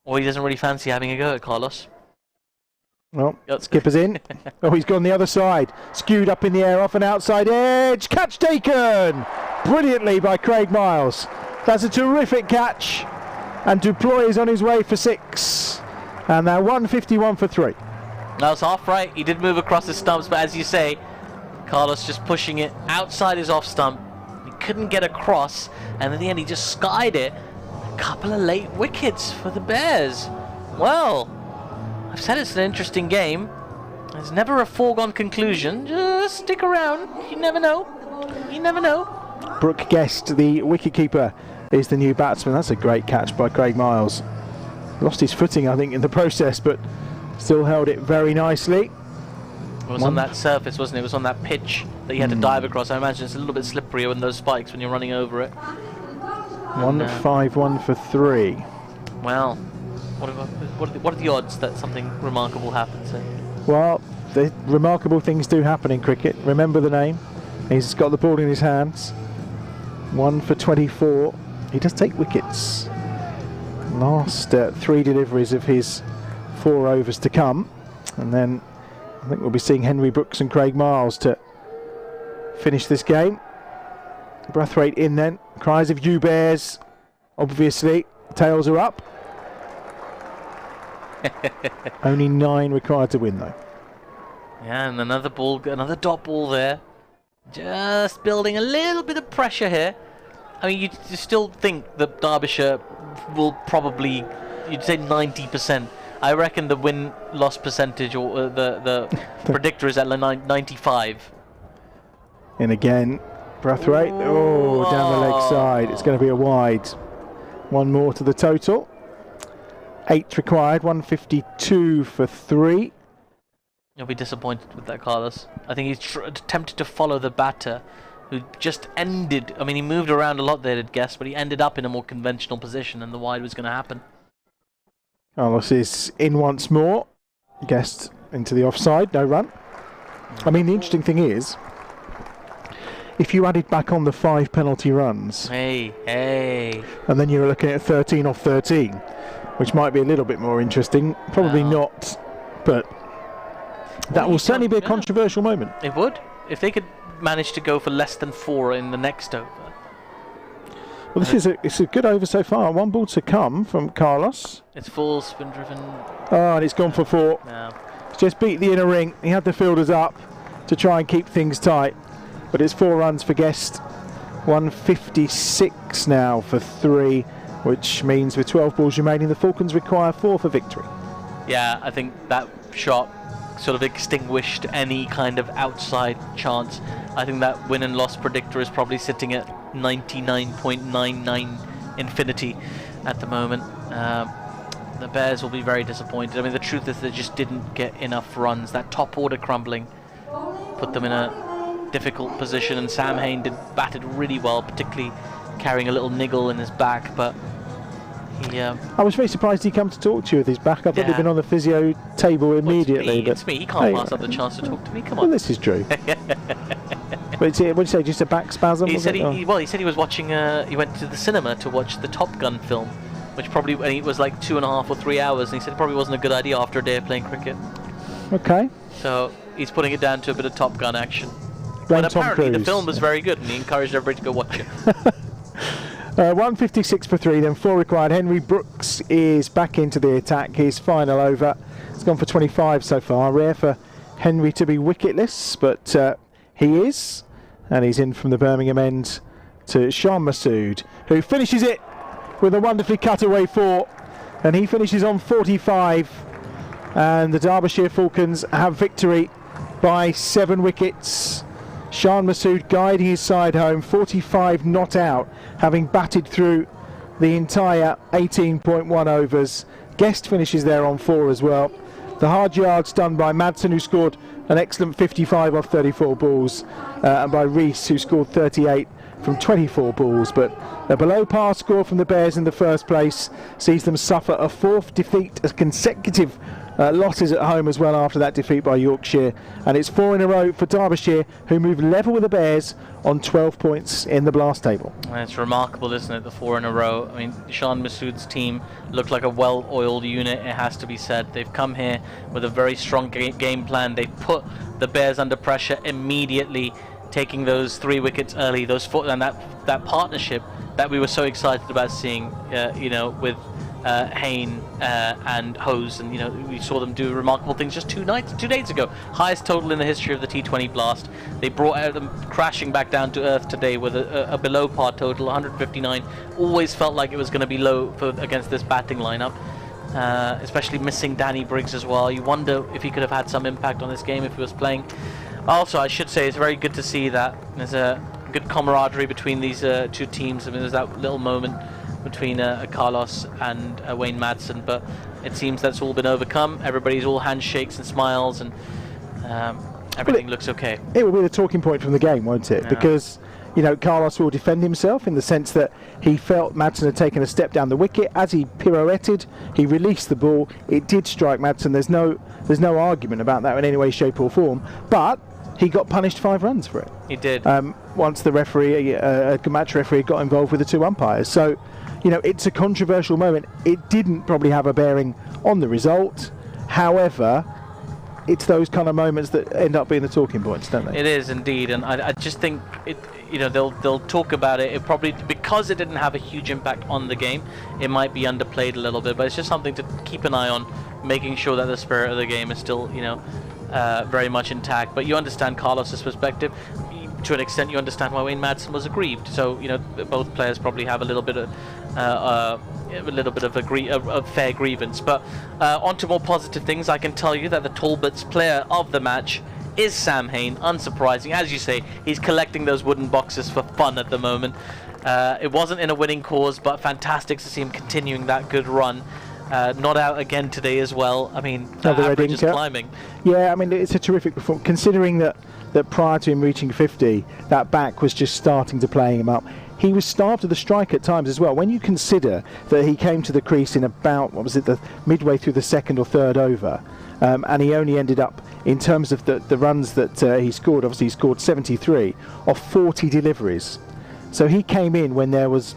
or he doesn't really fancy having a go at Carlos. Well, skipper's in. Oh, he's gone the other side. Skewed up in the air off an outside edge. Catch taken brilliantly by Craig Miles. That's a terrific catch. And Duploy is on his way for 6. And now 151 for 3. That's half right. He did move across his stumps, but as you say, Carlos just pushing it outside his off stump. He couldn't get across, and in the end he just skied it. A couple of late wickets for the Bears. Well, I've said it's an interesting game. There's never a foregone conclusion. Just stick around. You never know. You never know. Brooke Guest, the wicketkeeper, is the new batsman. That's a great catch by Craig Miles. Lost his footing, I think, in the process, but still held it very nicely. It was on that surface, wasn't it? It was on that pitch that you had to dive across. I imagine it's a little bit slipperier in those spikes when you're running over it. 151 for 3. Well, what are the odds that something remarkable happens here? Well, the remarkable things do happen in cricket. Remember the name. He's got the ball in his hands. 1 for 24. He does take wickets. Last 3 deliveries of his 4 overs to come. And then I think we'll be seeing Henry Brooks and Craig Miles to finish this game. Brathwaite in then. Cries of you Bears. Obviously, tails are up. Only 9 required to win though. Yeah, and another ball, another dot ball there. Just building a little bit of pressure here. I mean, you still think that Derbyshire will probably, you'd say 90%. I reckon the win-loss percentage, or the predictor is at 95. In again, Brathwaite. Oh, down the leg side. It's going to be a wide. 1 more to the total. 8 required, 152 for 3. You'll be disappointed with that, Carlos. I think he's attempted to follow the batter, who just ended. I mean, he moved around a lot there, I'd guess, but he ended up in a more conventional position, and the wide was going to happen. Carlos is in once more. Guest into the offside, no run. I mean, the interesting thing is, if you added back on the 5 penalty runs, hey, and then you're looking at 13 off 13, which might be a little bit more interesting. Probably not, but that will certainly be a controversial moment. It would, if they could manage to go for less than 4 in the next over. Well, it's a good over so far. 1 ball to come from Carlos. It's full spin driven. Oh, and it's gone for 4. No. It's just beat the inner ring. He had the fielders up to try and keep things tight, but it's 4 runs for Guest. 156 now for 3, which means with 12 balls remaining, the Falcons require 4 for victory. Yeah, I think that shot sort of extinguished any kind of outside chance. I think that win and loss predictor is probably sitting at 99.99 infinity at the moment. The Bears will be very disappointed. I mean, the truth is they just didn't get enough runs. That top order crumbling put them in a difficult position, and Sam Hain batted really well, particularly carrying a little niggle in his back, but he... I was very surprised he come to talk to you with his back. I thought he'd been on the physio table immediately. It's me. He can't pass up the chance to talk to me. Come on. Well, this is true. What did you say? Just a back spasm? He said he said he was watching. He went to the cinema to watch the Top Gun film, which probably it was like 2.5 or 3 hours, and he said it probably wasn't a good idea after a day of playing cricket. Okay. So he's putting it down to a bit of Top Gun action. Blame but Tom apparently Cruise. the film was very good, and he encouraged everybody to go watch it. 156 for 3, then 4 required. Henry Brooks is back into the attack. His final over. It's gone for 25 so far. Rare for Henry to be wicketless, but he is. And he's in from the Birmingham end to Shan Masood, who finishes it with a wonderfully cutaway 4. And he finishes on 45. And the Derbyshire Falcons have victory by 7 wickets. Shan Masood guiding his side home, 45 not out, having batted through the entire 18.1 overs. Guest finishes there on 4 as well. The hard yards done by Madsen, who scored an excellent 55 off 34 balls, and by Rees, who scored 38 from 24 balls. But a below par score from the Bears in the first place sees them suffer a 4th defeat, as consecutive losses at home as well after that defeat by Yorkshire, and it's 4 in a row for Derbyshire, who move level with the Bears on 12 points in the blast table. It's remarkable, isn't it, the 4 in a row. I mean, Shan Masood's team looked like a well-oiled unit, it has to be said. They've come here with a very strong game plan. They've put the Bears under pressure immediately, taking those 3 wickets early, those 4, and that partnership that we were so excited about seeing, with Hain and Hose, and we saw them do remarkable things just 2 days ago. Highest total in the history of the T20 Blast. They brought them crashing back down to earth today with a below par total, 159. Always felt like it was going to be low against this batting lineup, especially missing Danny Briggs as well. You wonder if he could have had some impact on this game if he was playing. Also, I should say it's very good to see that there's a good camaraderie between these 2 teams. I mean, there's that little moment between Carlos and Wayne Madsen, but it seems that's all been overcome. Everybody's all handshakes and smiles, and everything looks okay. It will be the talking point from the game, won't it? Yeah. Because Carlos will defend himself in the sense that he felt Madsen had taken a step down the wicket. As he pirouetted, he released the ball. It did strike Madsen. There's no argument about that in any way, shape or form. But he got punished 5 runs for it. He did. Once the referee, a match referee, got involved with the 2 umpires. So, it's a controversial moment. It didn't probably have a bearing on the result. However, it's those kind of moments that end up being the talking points, don't they? It is indeed, and I just think it. They'll talk about it. It probably, because it didn't have a huge impact on the game, it might be underplayed a little bit. But it's just something to keep an eye on, making sure that the spirit of the game is still, very much intact. But you understand Carlos's perspective. To an extent, you understand why Wayne Madsen was aggrieved. So both players probably have a little bit of a fair grievance. But on to more positive things. I can tell you that the Talbots player of the match is Sam Hain. Unsurprising, as you say, he's collecting those wooden boxes for fun at the moment. It wasn't in a winning cause, but fantastic to see him continuing that good run. Not out again today as well. I mean, the average is climbing. Yeah, I mean, it's a terrific performance, considering that that prior to him reaching 50, that back was just starting to play him up. He was starved of the strike at times as well. When you consider that he came to the crease in about, the midway through the second or third over, and he only ended up, in terms of the runs that he scored, obviously he scored 73 off 40 deliveries. So he came in when there was,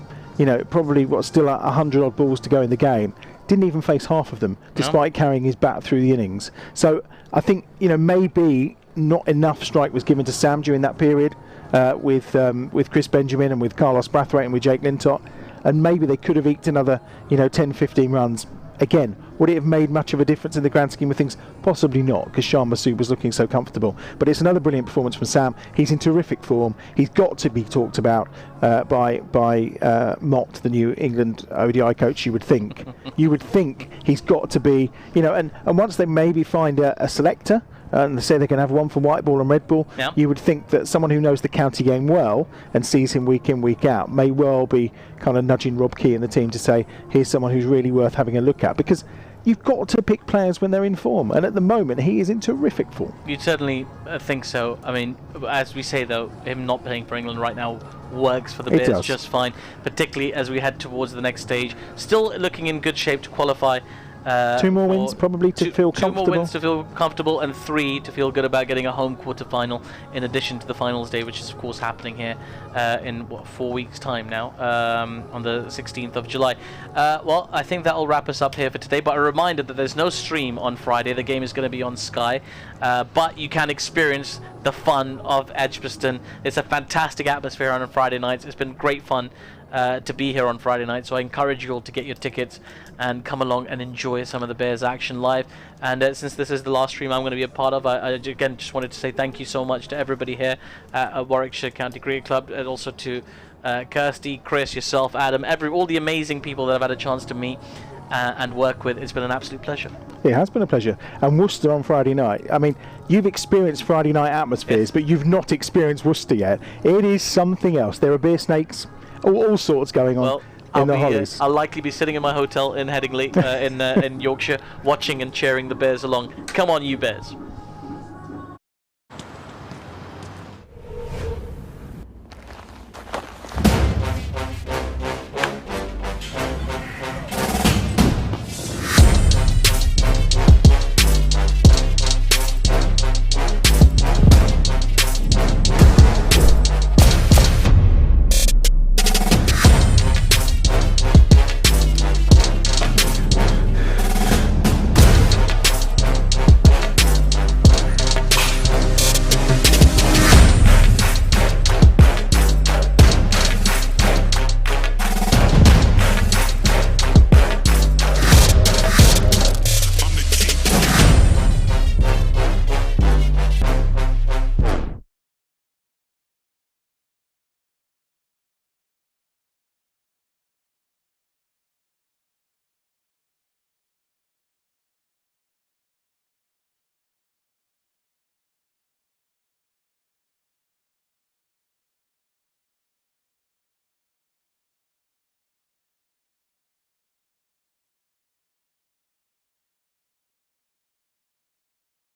probably still 100 odd balls to go in the game. Didn't even face half of them, despite carrying his bat through the innings. So I think, maybe not enough strike was given to Sam during that period. With Chris Benjamin and with Carlos Brathwaite and with Jake Lintott, and maybe they could have eked another 10-15 runs. Again, would it have made much of a difference in the grand scheme of things? Possibly not, because Shan Masood was looking so comfortable. But it's another brilliant performance from Sam. He's in terrific form. He's got to be talked about by Mott, the New England ODI coach. You would think. You would think he's got to be. And once they maybe find a selector, and they say they can have one for white ball and red ball, you would think that someone who knows the county game well and sees him week in, week out may well be kind of nudging Rob Key and the team to say, here's someone who's really worth having a look at, because you've got to pick players when they're in form, and at the moment he is in terrific form. You'd certainly think so. I mean, as we say though, him not playing for England right now works for the Bears just fine, particularly as we head towards the next stage. Still looking in good shape to qualify. 2 more wins probably to feel comfortable. 2 more wins to feel comfortable, and 3 to feel good about getting a home quarter-final in addition to the finals day, which is of course happening here in 4 weeks time now, on the 16th of July. Well, I think that will wrap us up here for today, but a reminder that there's no stream on Friday. The game is going to be on Sky, but you can experience the fun of Edgbaston. It's a fantastic atmosphere on Friday nights. It's been great fun to be here on Friday night, so I encourage you all to get your tickets and come along and enjoy some of the Bears action live. And since this is the last stream I'm going to be a part of, I again just wanted to say thank you so much to everybody here at Warwickshire County Cricket Club, and also to Kirsty, Chris, yourself, Adam, all the amazing people that I've had a chance to meet and work with. It's been an absolute pleasure. It has been a pleasure. And Worcester on Friday night, I mean, you've experienced Friday night atmospheres, but you've not experienced Worcester yet. It is something else. There are beer snakes, all sorts going on in the Hollies. I'll likely be sitting in my hotel in Headingley in Yorkshire, watching and cheering the Bears along. Come on, you Bears.